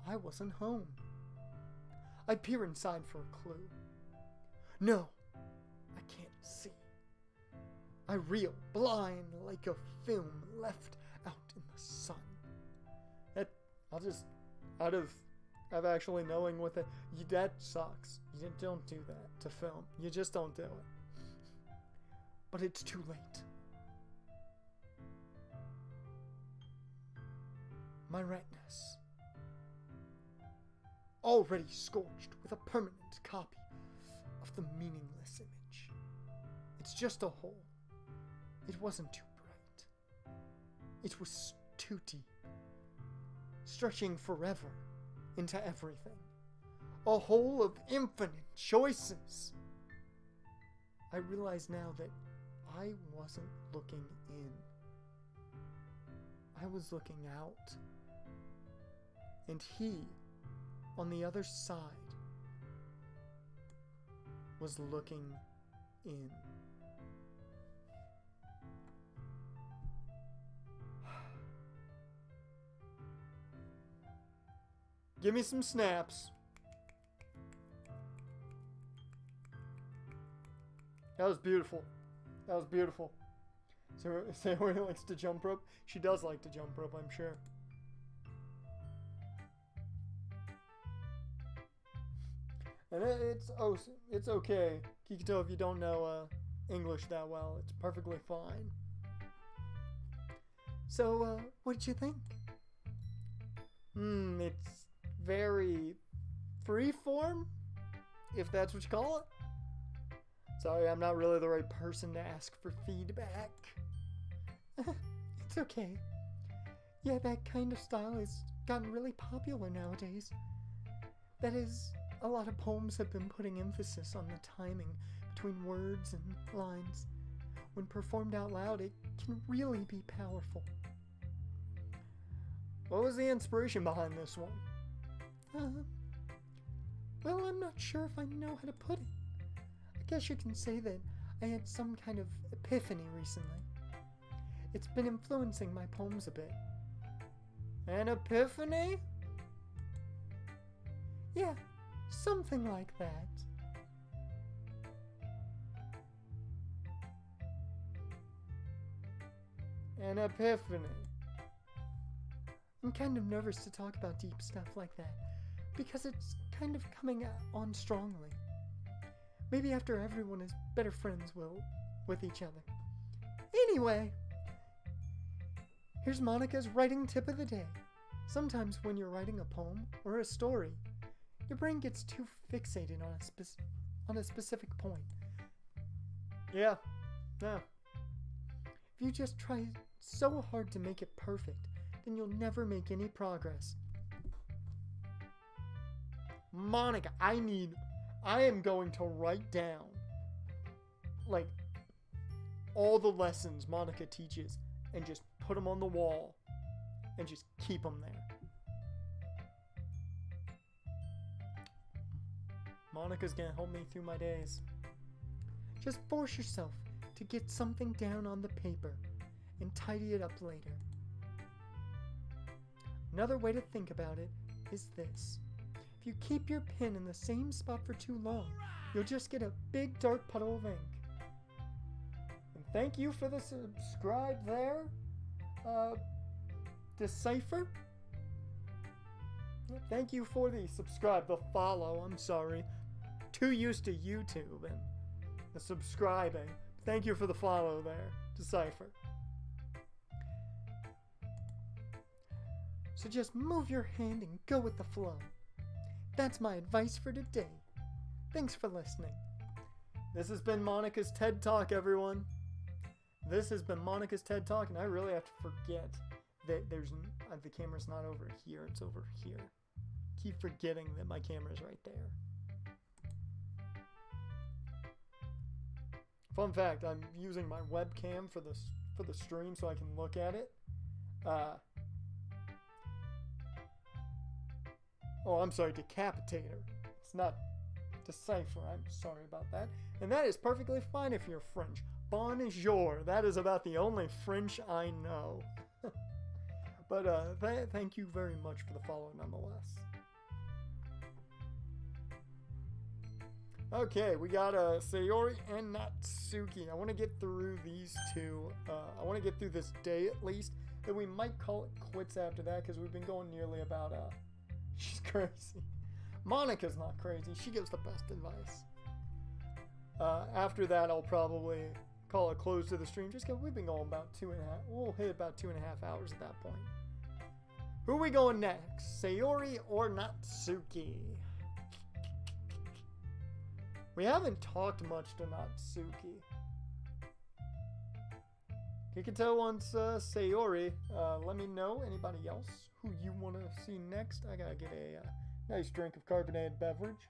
I wasn't home. I peer inside for a clue. No, I can't see. I reel blind like a film left out in the sun. Out of actually knowing what that sucks. You don't do that to film. You just don't do it. But it's too late. My retinas, already scorched with a permanent copy of the meaningless image. It's just a hole. It wasn't too bright. It was too deep, stretching forever into everything. A hole of infinite choices. I realize now that I wasn't looking in. I was looking out. And he, on the other side, was looking in. Give me some snaps. That was beautiful. That was beautiful. So Sayori likes to jump rope. She does like to jump rope, I'm sure. And it's okay, Kikito, if you don't know English that well. It's perfectly fine. So, what did you think? It's very freeform, if that's what you call it. Sorry, I'm not really the right person to ask for feedback. It's okay. Yeah, that kind of style has gotten really popular nowadays. That is, a lot of poems have been putting emphasis on the timing between words and lines. When performed out loud, it can really be powerful. What was the inspiration behind this one? Well, I'm not sure if I know how to put it. I guess you can say that I had some kind of epiphany recently. It's been influencing my poems a bit. An epiphany? Yeah, something like that. An epiphany. I'm kind of nervous to talk about deep stuff like that, because it's kind of coming on strongly. Maybe after everyone is better friends with each other. Anyway, here's Monica's writing tip of the day. Sometimes when you're writing a poem or a story, your brain gets too fixated on a specific point. Yeah. If you just try so hard to make it perfect, then you'll never make any progress. Monica, I am going to write down, like, all the lessons Monica teaches and just put them on the wall and just keep them there. Monica's gonna help me through my days. Just force yourself to get something down on the paper and tidy it up later. Another way to think about it is this. If you keep your pen in the same spot for too long, you'll just get a big dark puddle of ink. And thank you for the subscribe there, Decipher. Thank you for the subscribe, the follow, I'm sorry. Too used to YouTube and the subscribing. Thank you for the follow there, Decipher. So just move your hand and go with the flow. That's my advice for today. Thanks for listening. This has been Monica's TED Talk, everyone. This has been Monica's TED Talk, and I really have to forget that the camera's not over here, it's over here. Keep forgetting that my camera's right there. Fun fact, I'm using my webcam for the stream so I can look at it. Oh, I'm sorry, Decapitator. It's not Decipher. I'm sorry about that. And that is perfectly fine if you're French. Bonjour. That is about the only French I know. But thank you very much for the follow nonetheless. Okay, we got Sayori and Natsuki. I want to get through these two. I want to get through this day at least. Then we might call it quits after that because we've been going nearly about... She's crazy. Monica's not crazy. She gives the best advice. After that, I'll probably call it close to the stream. Just because we've been going about 2.5. We'll hit about 2.5 hours at that point. Who are we going next? Sayori or Natsuki? We haven't talked much to Natsuki. Kikito wants Sayori. Let me know. Anybody else who you want to see next? I gotta get a nice drink of carbonated beverage.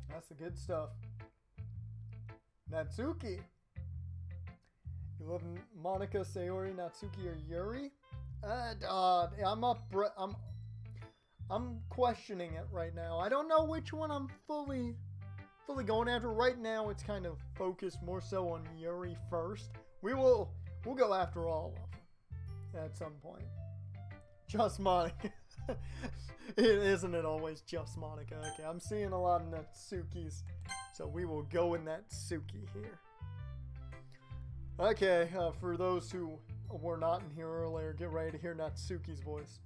That's the good stuff. Natsuki. You love Monica, Sayori, Natsuki, or Yuri? I'm questioning it right now. I don't know which one I'm fully going after. Right now, it's kind of focused more so on Yuri first. We'll go after all of them at some point. Just Monica. Isn't it always just Monica? Okay, I'm seeing a lot of Natsukis, so we will go in Natsuki here. Okay, for those who were not in here earlier, get ready to hear Natsuki's voice.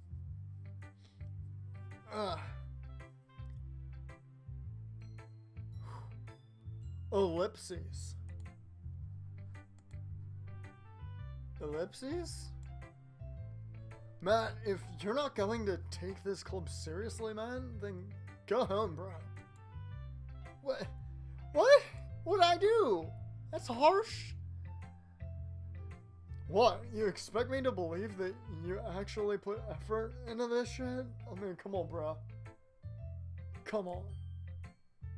Ellipses. Ellipses? Matt, if you're not going to take this club seriously, man, then go home, bro. What? What? What'd I do? That's harsh. What? You expect me to believe that you actually put effort into this shit? I mean, come on, bro. Come on.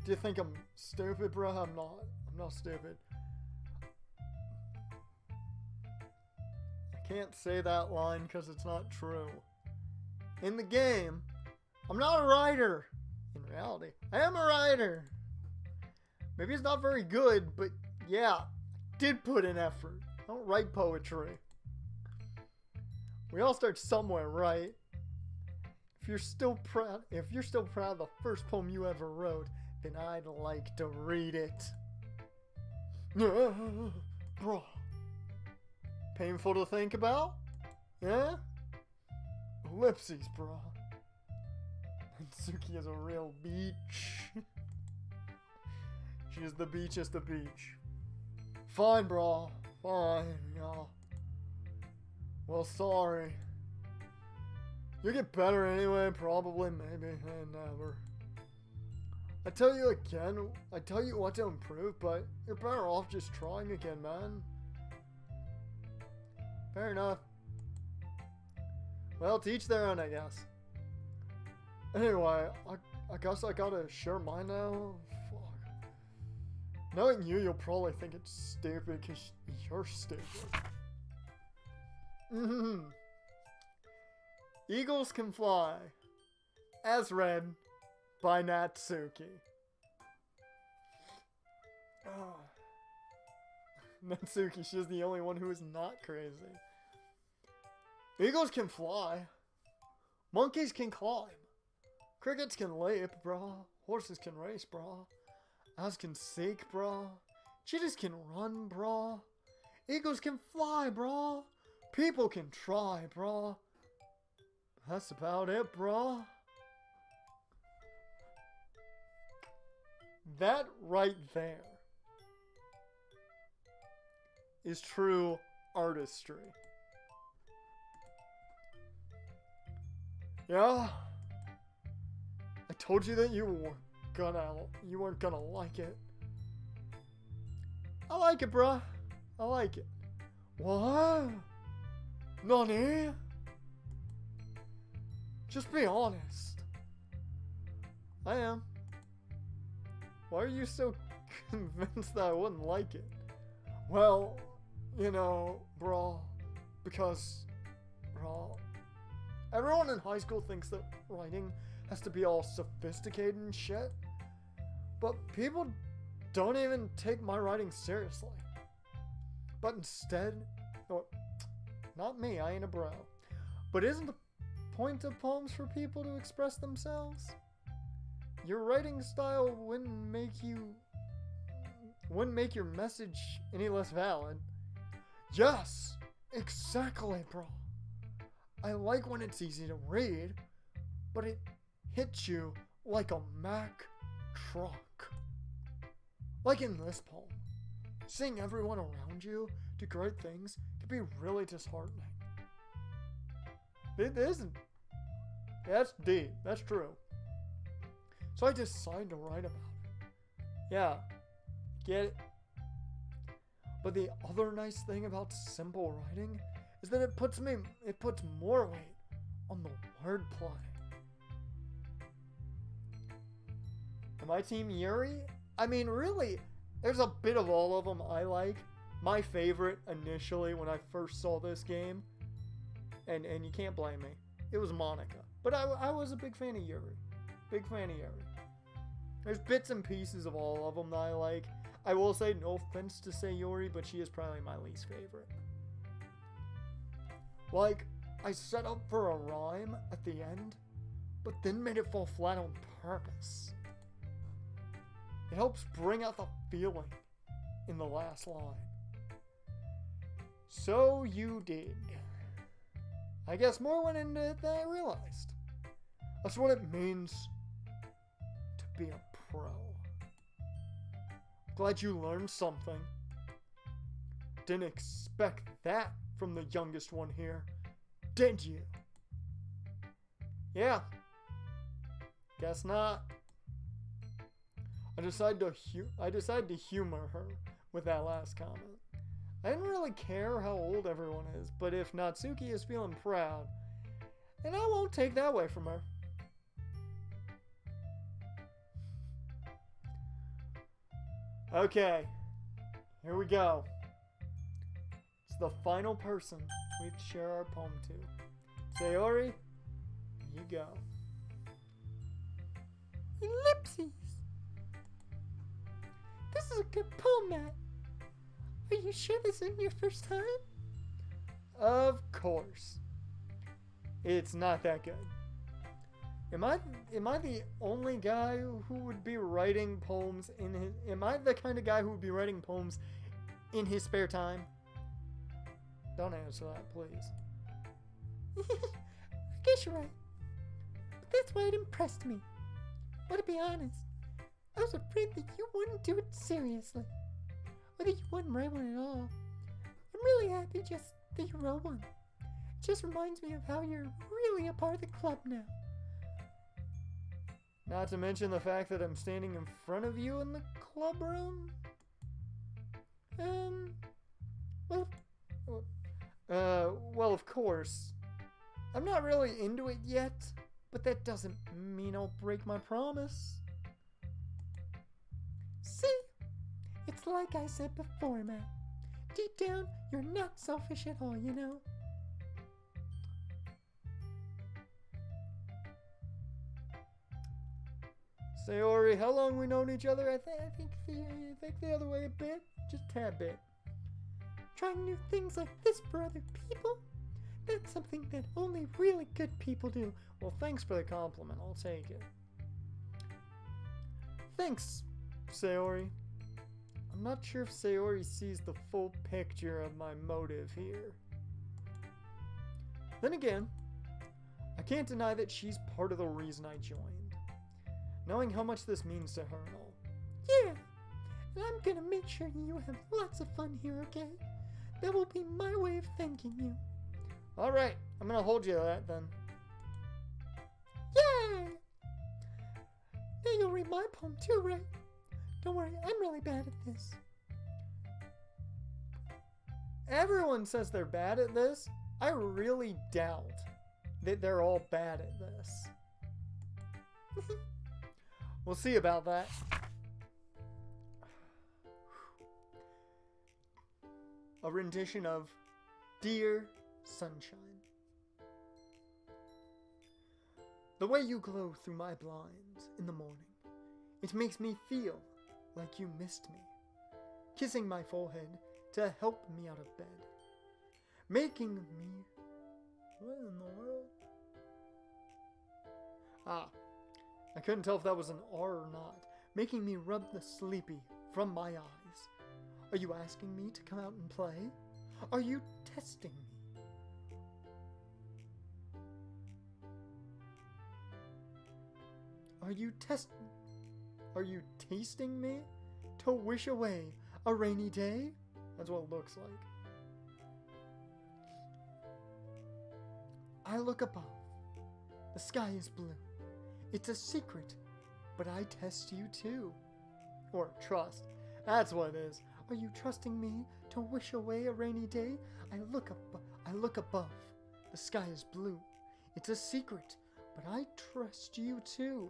Do you think I'm stupid, bro? I'm not. I'm not stupid. I can't say that line because it's not true. In the game, I'm not a writer. In reality, I am a writer. Maybe it's not very good, but yeah, I did put in effort. I don't write poetry. We all start somewhere, right? If you're still proud of the first poem you ever wrote, then I'd like to read it. Bro. Painful to think about? Yeah? Ellipses, bro. Natsuki is a real beach. She is the beachest of beach. Fine, bro. Fine, y'all. Well, sorry. You'll get better anyway, probably, maybe, never. I tell you what to improve, but you're better off just trying again, man. Fair enough. Well, to each their own, I guess. Anyway, I guess I gotta share mine now. Fuck. Knowing you'll probably think it's stupid because you're stupid. Eagles Can Fly, as read by Natsuki. Oh. Natsuki, she's the only one who is not crazy. Eagles can fly. Monkeys can climb. Crickets can leap, brah. Horses can race, brah. Owls can seek, brah. Cheetahs can run, brah. Eagles can fly, brah. People can try, brah. That's about it, brah. That right there is true artistry. Yeah, I told you that you weren't gonna like it. I like it, bruh. I like it. What? Nani? Just be honest. I am. Why are you so convinced that I wouldn't like it? Well, you know, brah, because, brah, everyone in high school thinks that writing has to be all sophisticated and shit, but people don't even take my writing seriously. But instead, or, not me, I ain't a bro, but isn't the point of poems for people to express themselves? Your writing style wouldn't make your message any less valid. Yes, exactly, bro. I like when it's easy to read, but it hits you like a Mack truck. Like in this poem, seeing everyone around you do great things can be really disheartening. It isn't. That's deep. That's true. So I decided to write about it. Yeah, get it? But the other nice thing about simple writing is that it puts more weight on the wordplay. Am I Team Yuri? I mean, really, there's a bit of all of them I like. My favorite initially when I first saw this game, and you can't blame me, it was Monica. But I was a big fan of Yuri. Big fan of Yuri. There's bits and pieces of all of them that I like. I will say, no offense to Sayori, but she is probably my least favorite. Like, I set up for a rhyme at the end, but then made it fall flat on purpose. It helps bring out the feeling in the last line. So you did. I guess more went into it than I realized. That's what it means to be a pro. Glad you learned something. Didn't expect that from the youngest one here, did you? Yeah. Guess not. I decided to humor her with that last comment. I didn't really care how old everyone is, but if Natsuki is feeling proud, then I won't take that away from her. Okay, here we go. It's the final person we have to share our poem to. Sayori, here you go. Ellipses. This is a good poem, Matt. Are you sure this isn't your first time? Of course. It's not that good. Am I the only guy who would be writing poems in his... Am I the kind of guy who would be writing poems in his spare time? Don't answer that, please. I guess you're right. But that's why it impressed me. But to be honest, I was afraid that you wouldn't do it seriously. Or that you wouldn't write one at all. I'm really happy just that you wrote one. It just reminds me of how you're really a part of the club now. Not to mention the fact that I'm standing in front of you in the club room? Well, of course. I'm not really into it yet, but that doesn't mean I'll break my promise. See? It's like I said before, Matt. Deep down, you're not selfish at all, you know? Sayori, how long we known each other? I think the other way a bit. Just a tad bit. Trying new things like this for other people? That's something that only really good people do. Well, thanks for the compliment. I'll take it. Thanks, Sayori. I'm not sure if Sayori sees the full picture of my motive here. Then again, I can't deny that she's part of the reason I joined. Knowing how much this means to her and all. Yeah, and I'm gonna make sure you have lots of fun here, okay? That will be my way of thanking you. Alright, I'm gonna hold you to that then. Yay! Now you'll read my poem too, right? Don't worry, I'm really bad at this. Everyone says they're bad at this. I really doubt that they're all bad at this. We'll see about that. A rendition of Dear Sunshine. The way you glow through my blinds in the morning, it makes me feel like you missed me, kissing my forehead to help me out of bed, making me... What in the world? I couldn't tell if that was an R or not. Making me rub the sleepy from my eyes. Are you asking me to come out and play? Are you testing me? Are you tasting me to wish away a rainy day? That's what it looks like. I look above. The sky is blue. It's a secret, but I test you too. Or trust. That's what it is. Are you trusting me to wish away a rainy day? I look above. The sky is blue. It's a secret, but I trust you too.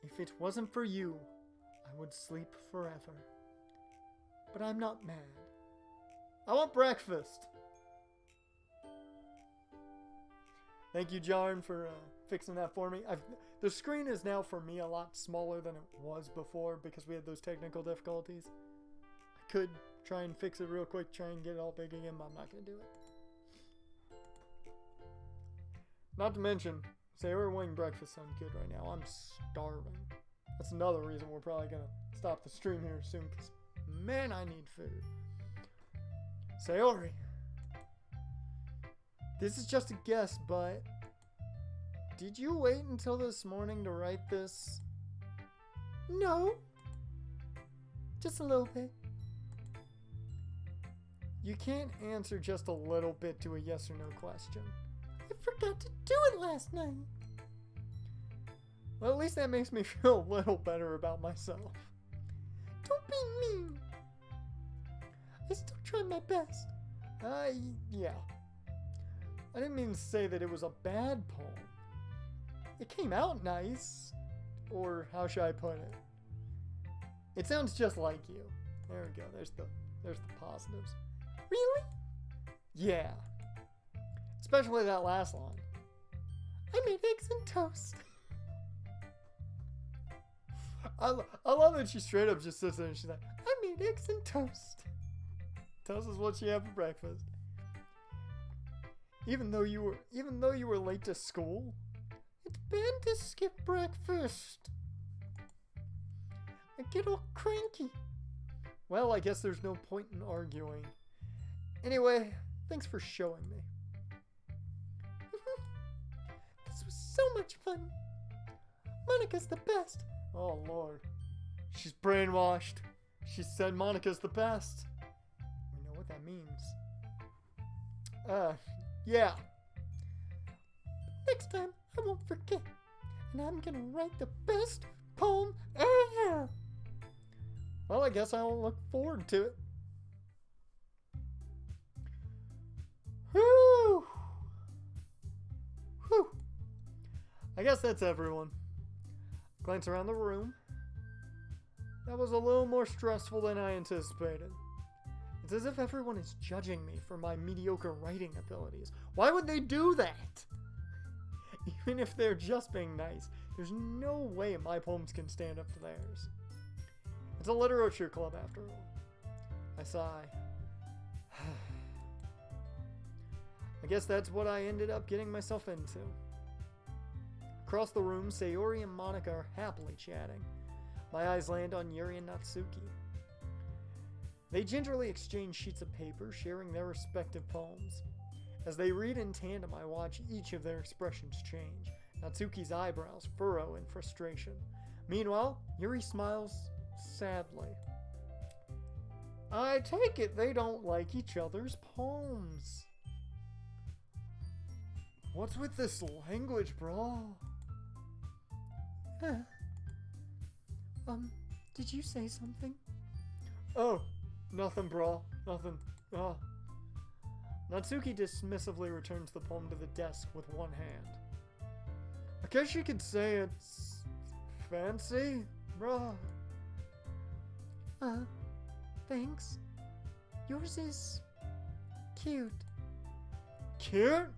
If it wasn't for you, I would sleep forever. But I'm not mad. I want breakfast. Thank you, Jarn, for fixing that for me. The screen is now for me a lot smaller than it was before because we had those technical difficulties. I could try and fix it real quick, try and get it all big again, but I'm not going to do it. Not to mention, Sayori wanting breakfast sounds good right now. I'm starving. That's another reason we're probably gonna stop the stream here soon, because man, I need food. Sayori. This is just a guess, but did you wait until this morning to write this? No. Just a little bit. You can't answer just a little bit to a yes or no question. I forgot to do it last night. Well, at least that makes me feel a little better about myself. Don't be mean. I still try my best. Yeah. I didn't mean to say that it was a bad poem. It came out nice. Or how should I put it? It sounds just like you. There we go. There's the positives. Really? Yeah. Especially that last line. I made eggs and toast. I love that she straight up just sits there and she's like, I made eggs and toast. Toast is what she had for breakfast. Even though you were late to school? It's bad to skip breakfast. I get all cranky. Well, I guess there's no point in arguing. Anyway, thanks for showing me. This was so much fun. Monica's the best. Oh, Lord. She's brainwashed. She said Monica's the best. We know what that means. Yeah. Next time, I won't forget. And I'm gonna write the best poem ever. Well, I guess I'll look forward to it. Whew. Whew. I guess that's everyone. Glance around the room. That was a little more stressful than I anticipated. It's as if everyone is judging me for my mediocre writing abilities. Why would they do that? Even if they're just being nice, there's no way my poems can stand up to theirs. It's a literature club after all. I sigh. I guess that's what I ended up getting myself into. Across the room, Sayori and Monica are happily chatting. My eyes land on Yuri and Natsuki. They gingerly exchange sheets of paper, sharing their respective poems. As they read in tandem, I watch each of their expressions change. Natsuki's eyebrows furrow in frustration. Meanwhile, Yuri smiles sadly. I take it they don't like each other's poems. What's with this language, bro? Did you say something? Oh, nothing, bro. Nothing. Natsuki dismissively returns the poem to the desk with one hand. I guess you could say it's fancy, bro. Thanks. Yours is cute. Cute?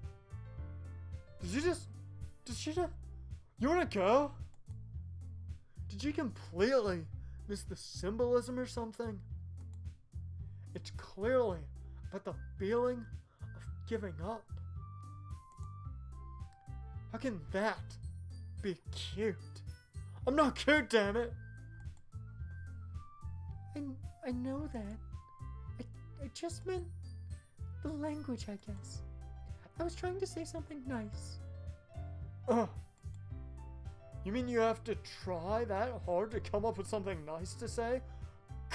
You wanna go? Did you completely miss the symbolism or something? It's clearly about the feeling of giving up. How can that be cute? I'm not cute, damn it! I know that. I just meant the language, I guess. I was trying to say something nice. You mean you have to try that hard to come up with something nice to say?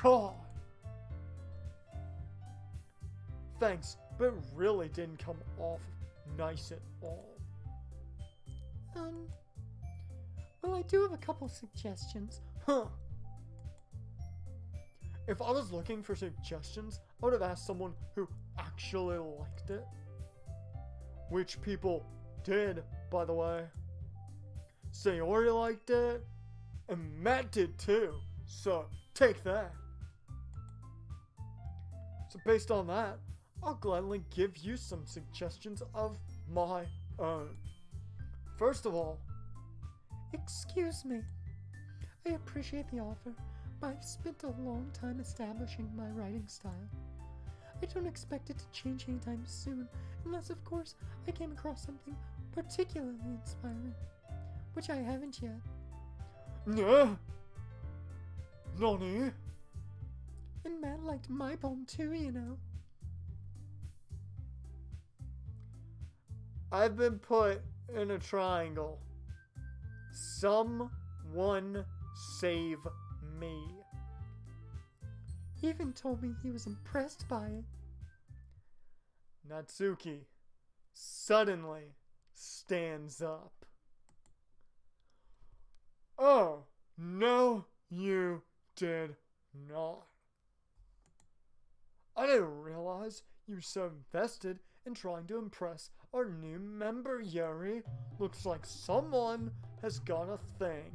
God! Thanks, but it really didn't come off nice at all. Well, I do have a couple suggestions. Huh. If I was looking for suggestions, I would have asked someone who actually liked it. Which people did, by the way. Sayori liked it, and Matt did too, so take that. So based on that, I'll gladly give you some suggestions of my own. First of all, Excuse me. I appreciate the offer, but I've spent a long time establishing my writing style. I don't expect it to change anytime soon, unless, of course, I came across something particularly inspiring, which I haven't yet. Yeah. Nani? And Matt liked my poem too, you know. I've been put in a triangle. Someone save me. He even told me he was impressed by it. Natsuki suddenly stands up. Oh, no, you did not. I didn't realize you were so invested in trying to impress our new member, Yuri. Looks like someone has got a thing.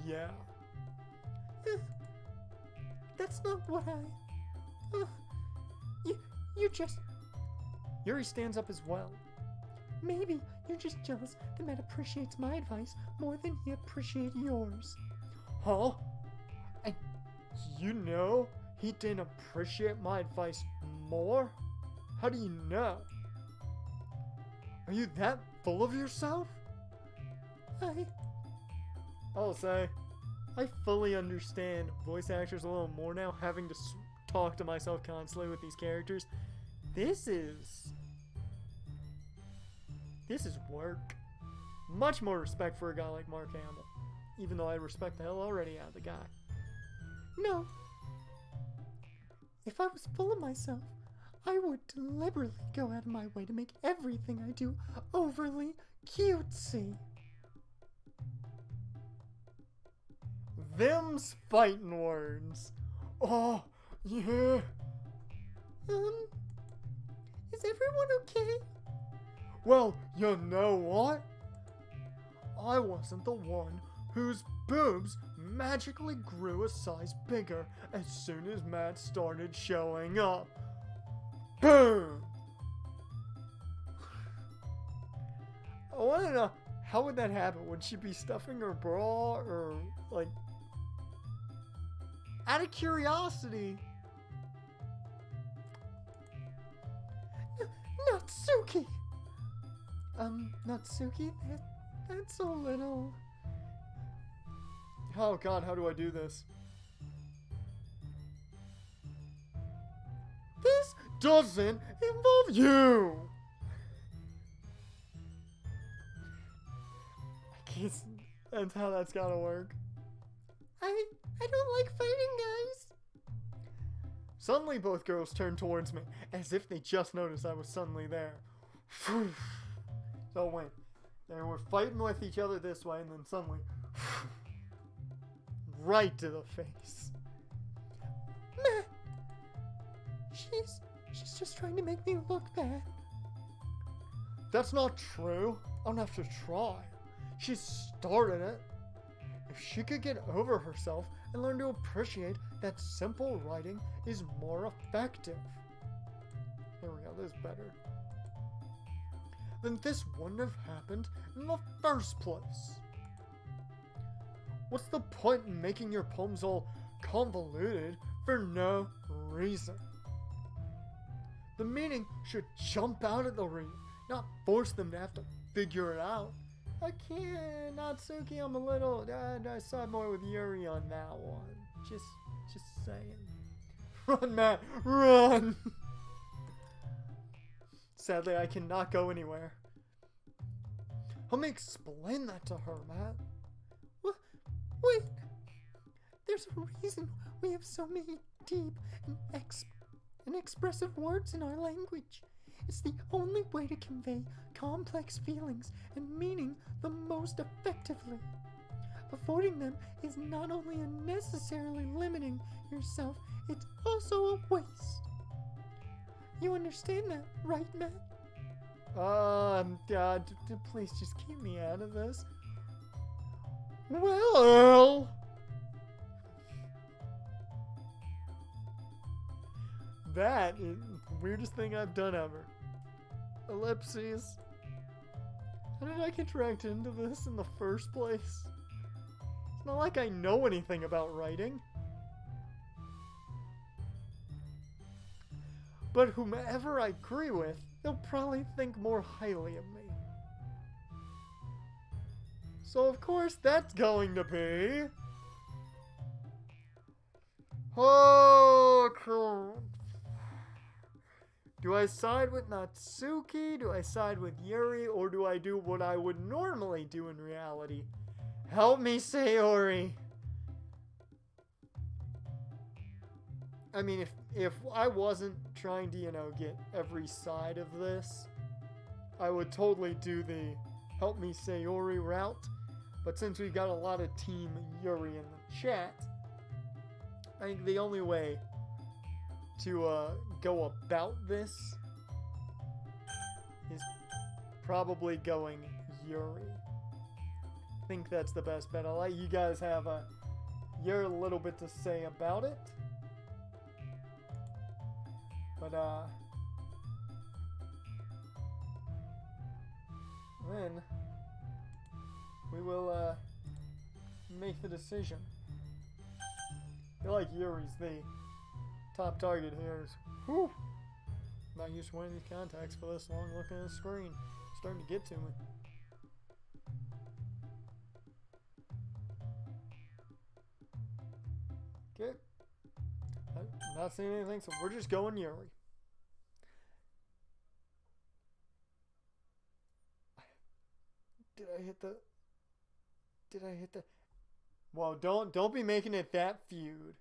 Yeah. That's not what I... you just... Yuri stands up as well. Maybe you're just jealous that Matt appreciates my advice more than he appreciates yours. Huh? And you know he didn't appreciate my advice more? How do you know? Are you that full of yourself? I'll say, I fully understand voice actors a little more now, having to talk to myself constantly with these characters. This is work. Much more respect for a guy like Mark Hamill, even though I respect the hell already out of the guy. No. If I was full of myself, I would deliberately go out of my way to make everything I do overly cutesy. Them's fighting words. Oh, yeah. Is everyone okay? Well, you know what? I wasn't the one whose boobs magically grew a size bigger as soon as Matt started showing up. Boom! I want to know, how would that happen? Would she be stuffing her bra or, like... Out of curiosity... Natsuki! Natsuki, that's a little... Oh god, how do I do this? This doesn't involve you! I guess that's how that's gotta work. I don't like fighting, guys. Suddenly both girls turned towards me, as if they just noticed I was suddenly there. So wait, they were fighting with each other this way, and then suddenly, right to the face. Matt, she's just trying to make me look bad. That's not true. I don't have to try. She started it. If she could get over herself and learn to appreciate that simple writing is more effective. There we go, this is better. Then this wouldn't have happened in the first place. What's the point in making your poems all convoluted for no reason? The meaning should jump out at the reader, not force them to have to figure it out. I can't, Natsuki, I'm a little, I side more with Yuri on that one. Just saying. Run, Matt, run! Sadly, I cannot go anywhere. Help me explain that to her, Matt. What? Wait. There's a reason we have so many deep and expressive words in our language. It's the only way to convey complex feelings and meaning the most effectively. Avoiding them is not only unnecessarily limiting yourself, it's also a waste. You understand that, right, Matt? Please just keep me out of this. Well... That is the weirdest thing I've done ever. Ellipses. How did I get dragged into this in the first place? It's not like I know anything about writing. But whomever I agree with, they'll probably think more highly of me. So of course that's going to be... Oh, cool. Do I side with Natsuki? Do I side with Yuri? Or do I do what I would normally do in reality? Help me, Sayori. I mean, if I wasn't trying to, get every side of this, I would totally do the help me Sayori route. But since we've got a lot of Team Yuri in the chat, I think the only way to go about this is probably going Yuri. I think that's the best bet. I'll let you guys have your little bit to say about it. But then we will make the decision. I feel like Yuri's the top target here. Whew. Not used to wearing these contacts for this long looking at the screen. It's starting to get to me. Okay. I'm not seeing anything, so we're just going Yuri. Did I hit the... Well, don't be making it that feud,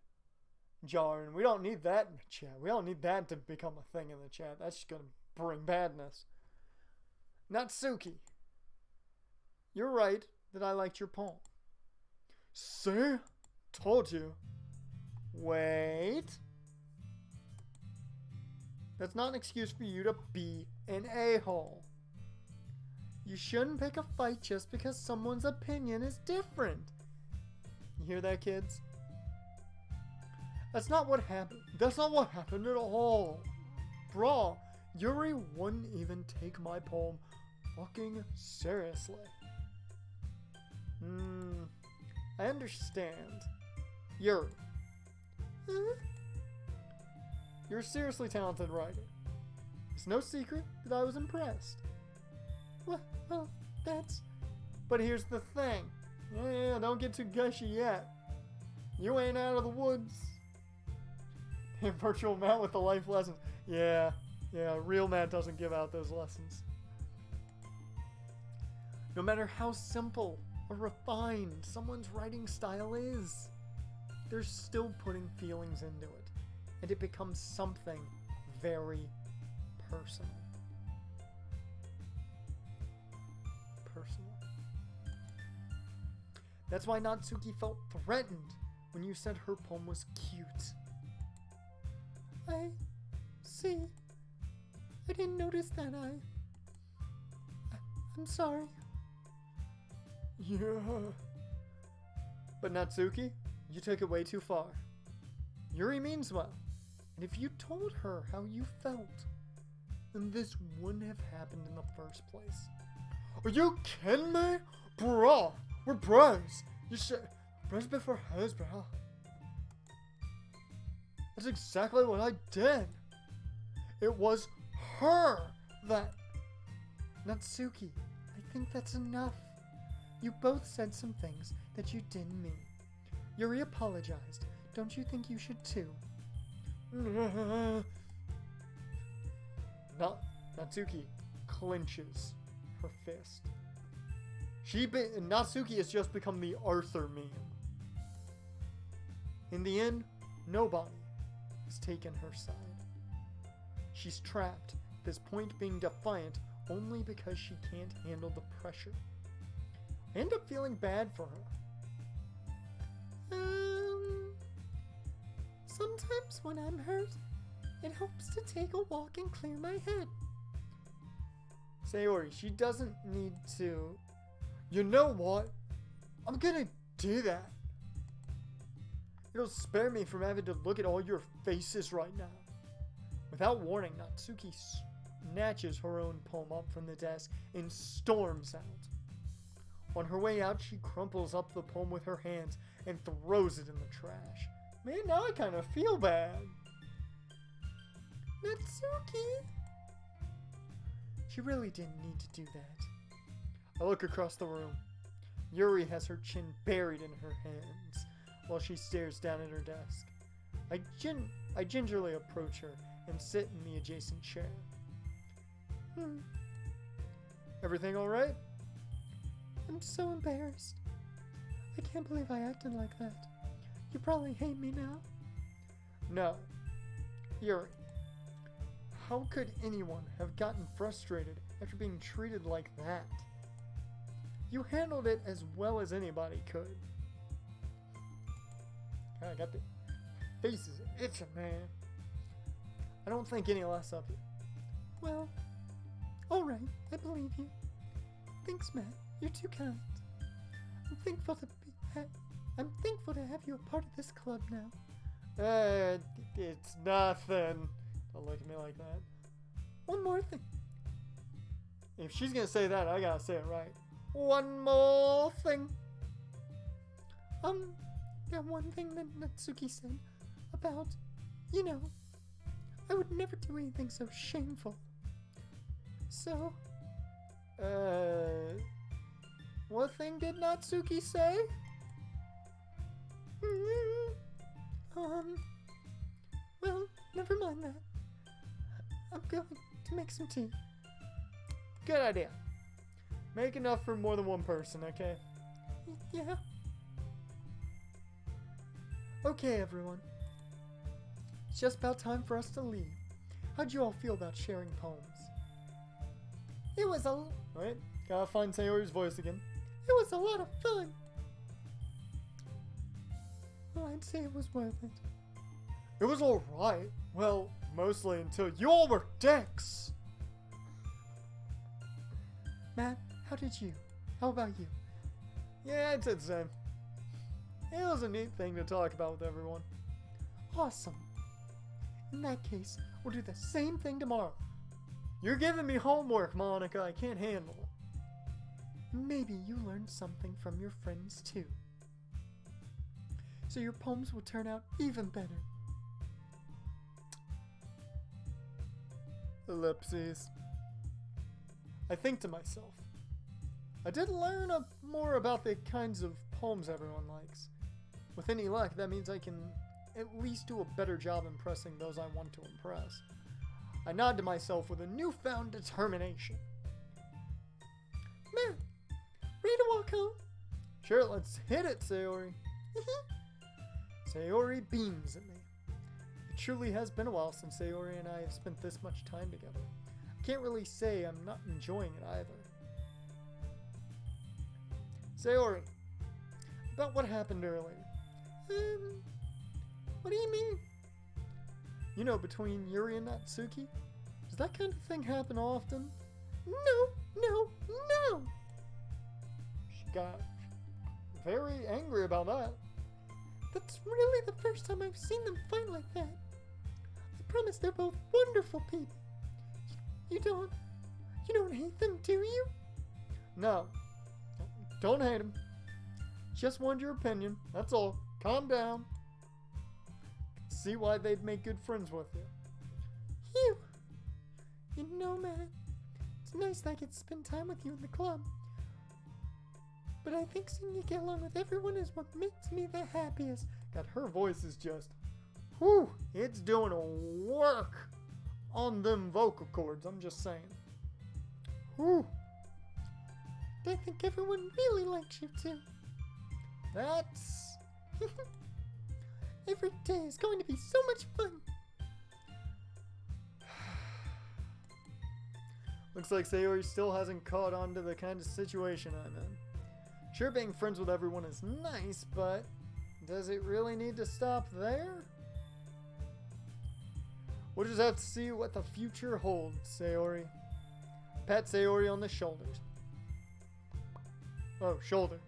Jarn. We don't need that in the chat. We don't need that to become a thing in the chat. That's just gonna bring badness. Natsuki, you're right that I liked your poem. See? Told you. Wait. That's not an excuse for you to be an a-hole. You shouldn't pick a fight just because someone's opinion is different. You hear that, kids? That's not what happened. That's not what happened at all. Bruh, Yuri wouldn't even take my poem fucking seriously. I understand. Yuri. You're a seriously talented writer. It's no secret that I was impressed. Well, that's... But here's the thing. Yeah, don't get too gushy yet. You ain't out of the woods. Virtual Matt with the life lessons. Yeah, real Matt doesn't give out those lessons. No matter how simple or refined someone's writing style is, they're still putting feelings into it, and it becomes something very personal. That's why Natsuki felt threatened when you said her poem was cute. I see. I didn't notice that. I'm sorry. Yeah. But Natsuki, you took it way too far. Yuri means well. And if you told her how you felt, then this wouldn't have happened in the first place. Are you kidding me? Bruh, we're bros. You said bros before hoes, bro. That's exactly what I did. It was her that... Natsuki, I think that's enough. You both said some things that you didn't mean. Yuri apologized. Don't you think you should too? Natsuki clenches her fist. Natsuki has just become the Arthur meme. In the end, nobody has taken her side. She's trapped, at this point being defiant only because she can't handle the pressure. I end up feeling bad for her. Sometimes when I'm hurt, it helps to take a walk and clear my head. Sayori, she doesn't need to... You know what? I'm gonna do that. It'll spare me from having to look at all your faces right now. Without warning, Natsuki snatches her own poem up from the desk and storms out. On her way out, she crumples up the poem with her hands and throws it in the trash. Man, now I kind of feel bad. Natsuki! She really didn't need to do that. I look across the room. Yuri has her chin buried in her hands while she stares down at her desk. I gingerly approach her and sit in the adjacent chair. Everything all right? I'm so embarrassed. I can't believe I acted like that. You probably hate me now. No. Yuri, how could anyone have gotten frustrated after being treated like that? You handled it as well as anybody could. God, I got the faces itching, man. I don't think any less of you. Well, alright, I believe you. Thanks, Matt. You're too kind. I'm thankful to have you a part of this club now. It's nothing. Don't look at me like that. One more thing. If she's gonna say that, I gotta say it right. One more thing. That one thing that Natsuki said about, I would never do anything so shameful. So, what thing did Natsuki say? Well, never mind that. I'm going to make some tea. Good idea. Make enough for more than one person, okay? Yeah. Okay, everyone. It's just about time for us to leave. How'd you all feel about sharing poems? It was Wait, gotta find Sayori's voice again. It was a lot of fun. Well, I'd say it was worth it. It was alright. Well, mostly until you all were dicks. Matt, how about you? Yeah, it's the same. It was a neat thing to talk about with everyone. Awesome. In that case, we'll do the same thing tomorrow. You're giving me homework, Monica. I can't handle it. Maybe you learned something from your friends too. So your poems will turn out even better. Ellipses. I think to myself, I did learn more about the kinds of poems everyone likes. With any luck, that means I can at least do a better job impressing those I want to impress. I nod to myself with a newfound determination. Man, ready to walk home? Sure, let's hit it, Sayori. Sayori beams at me. It truly has been a while since Sayori and I have spent this much time together. I can't really say I'm not enjoying it either. Sayori, about what happened earlier. What do you mean? You know, between Yuri and Natsuki? Does that kind of thing happen often? No. She got very angry about that. That's really the first time I've seen them fight like that. I promise they're both wonderful people. You don't hate them, do you? No. Don't hate them. Just wanted your opinion. That's all. Calm down. See why they'd make good friends with you. Phew. You know, man, it's nice that I get to spend time with you in the club. But I think seeing you get along with everyone is what makes me the happiest. God, her voice is just, whew, it's doing a work on them vocal cords, I'm just saying. Whew. I think everyone really likes you too. That's... Every day is going to be so much fun. Looks like Sayori still hasn't caught on to the kind of situation I'm in. Sure, being friends with everyone is nice, but does it really need to stop there? We'll just have to see what the future holds, Sayori. Pat Sayori on the shoulders. Oh, shoulder.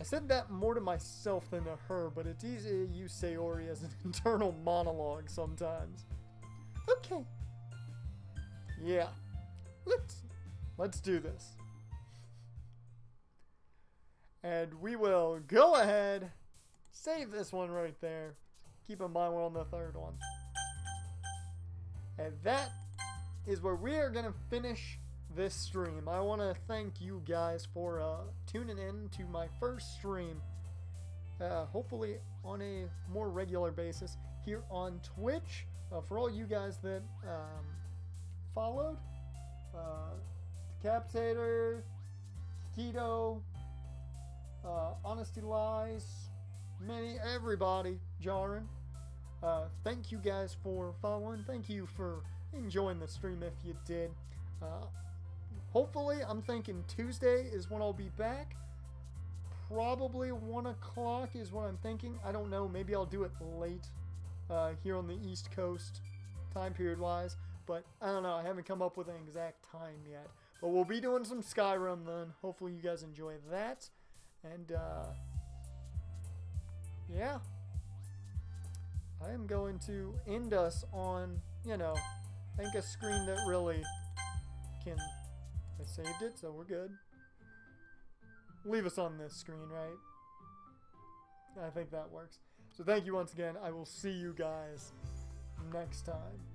I said that more to myself than to her, but it's easy to use Sayori as an internal monologue sometimes. Okay. Yeah. Let's do this. And we will go ahead, save this one right there. Keep in mind we're on the third one. And that is where we are going to finish this stream. I want to thank you guys for tuning in to my first stream, hopefully on a more regular basis here on Twitch. For all you guys that followed, Decapitator, Keto, Honesty Lies, everybody, Jarin. Thank you guys for following. Thank you for enjoying the stream if you did. Hopefully, I'm thinking Tuesday is when I'll be back. Probably 1 o'clock is what I'm thinking. I don't know. Maybe I'll do it late here on the East Coast, time period wise. But I don't know. I haven't come up with an exact time yet. But we'll be doing some Skyrim then. Hopefully, you guys enjoy that. And yeah. I am going to end us on, I think a screen that really can... I saved it, so we're good. Leave us on this screen, right? I think that works. So thank you once again. I will see you guys next time.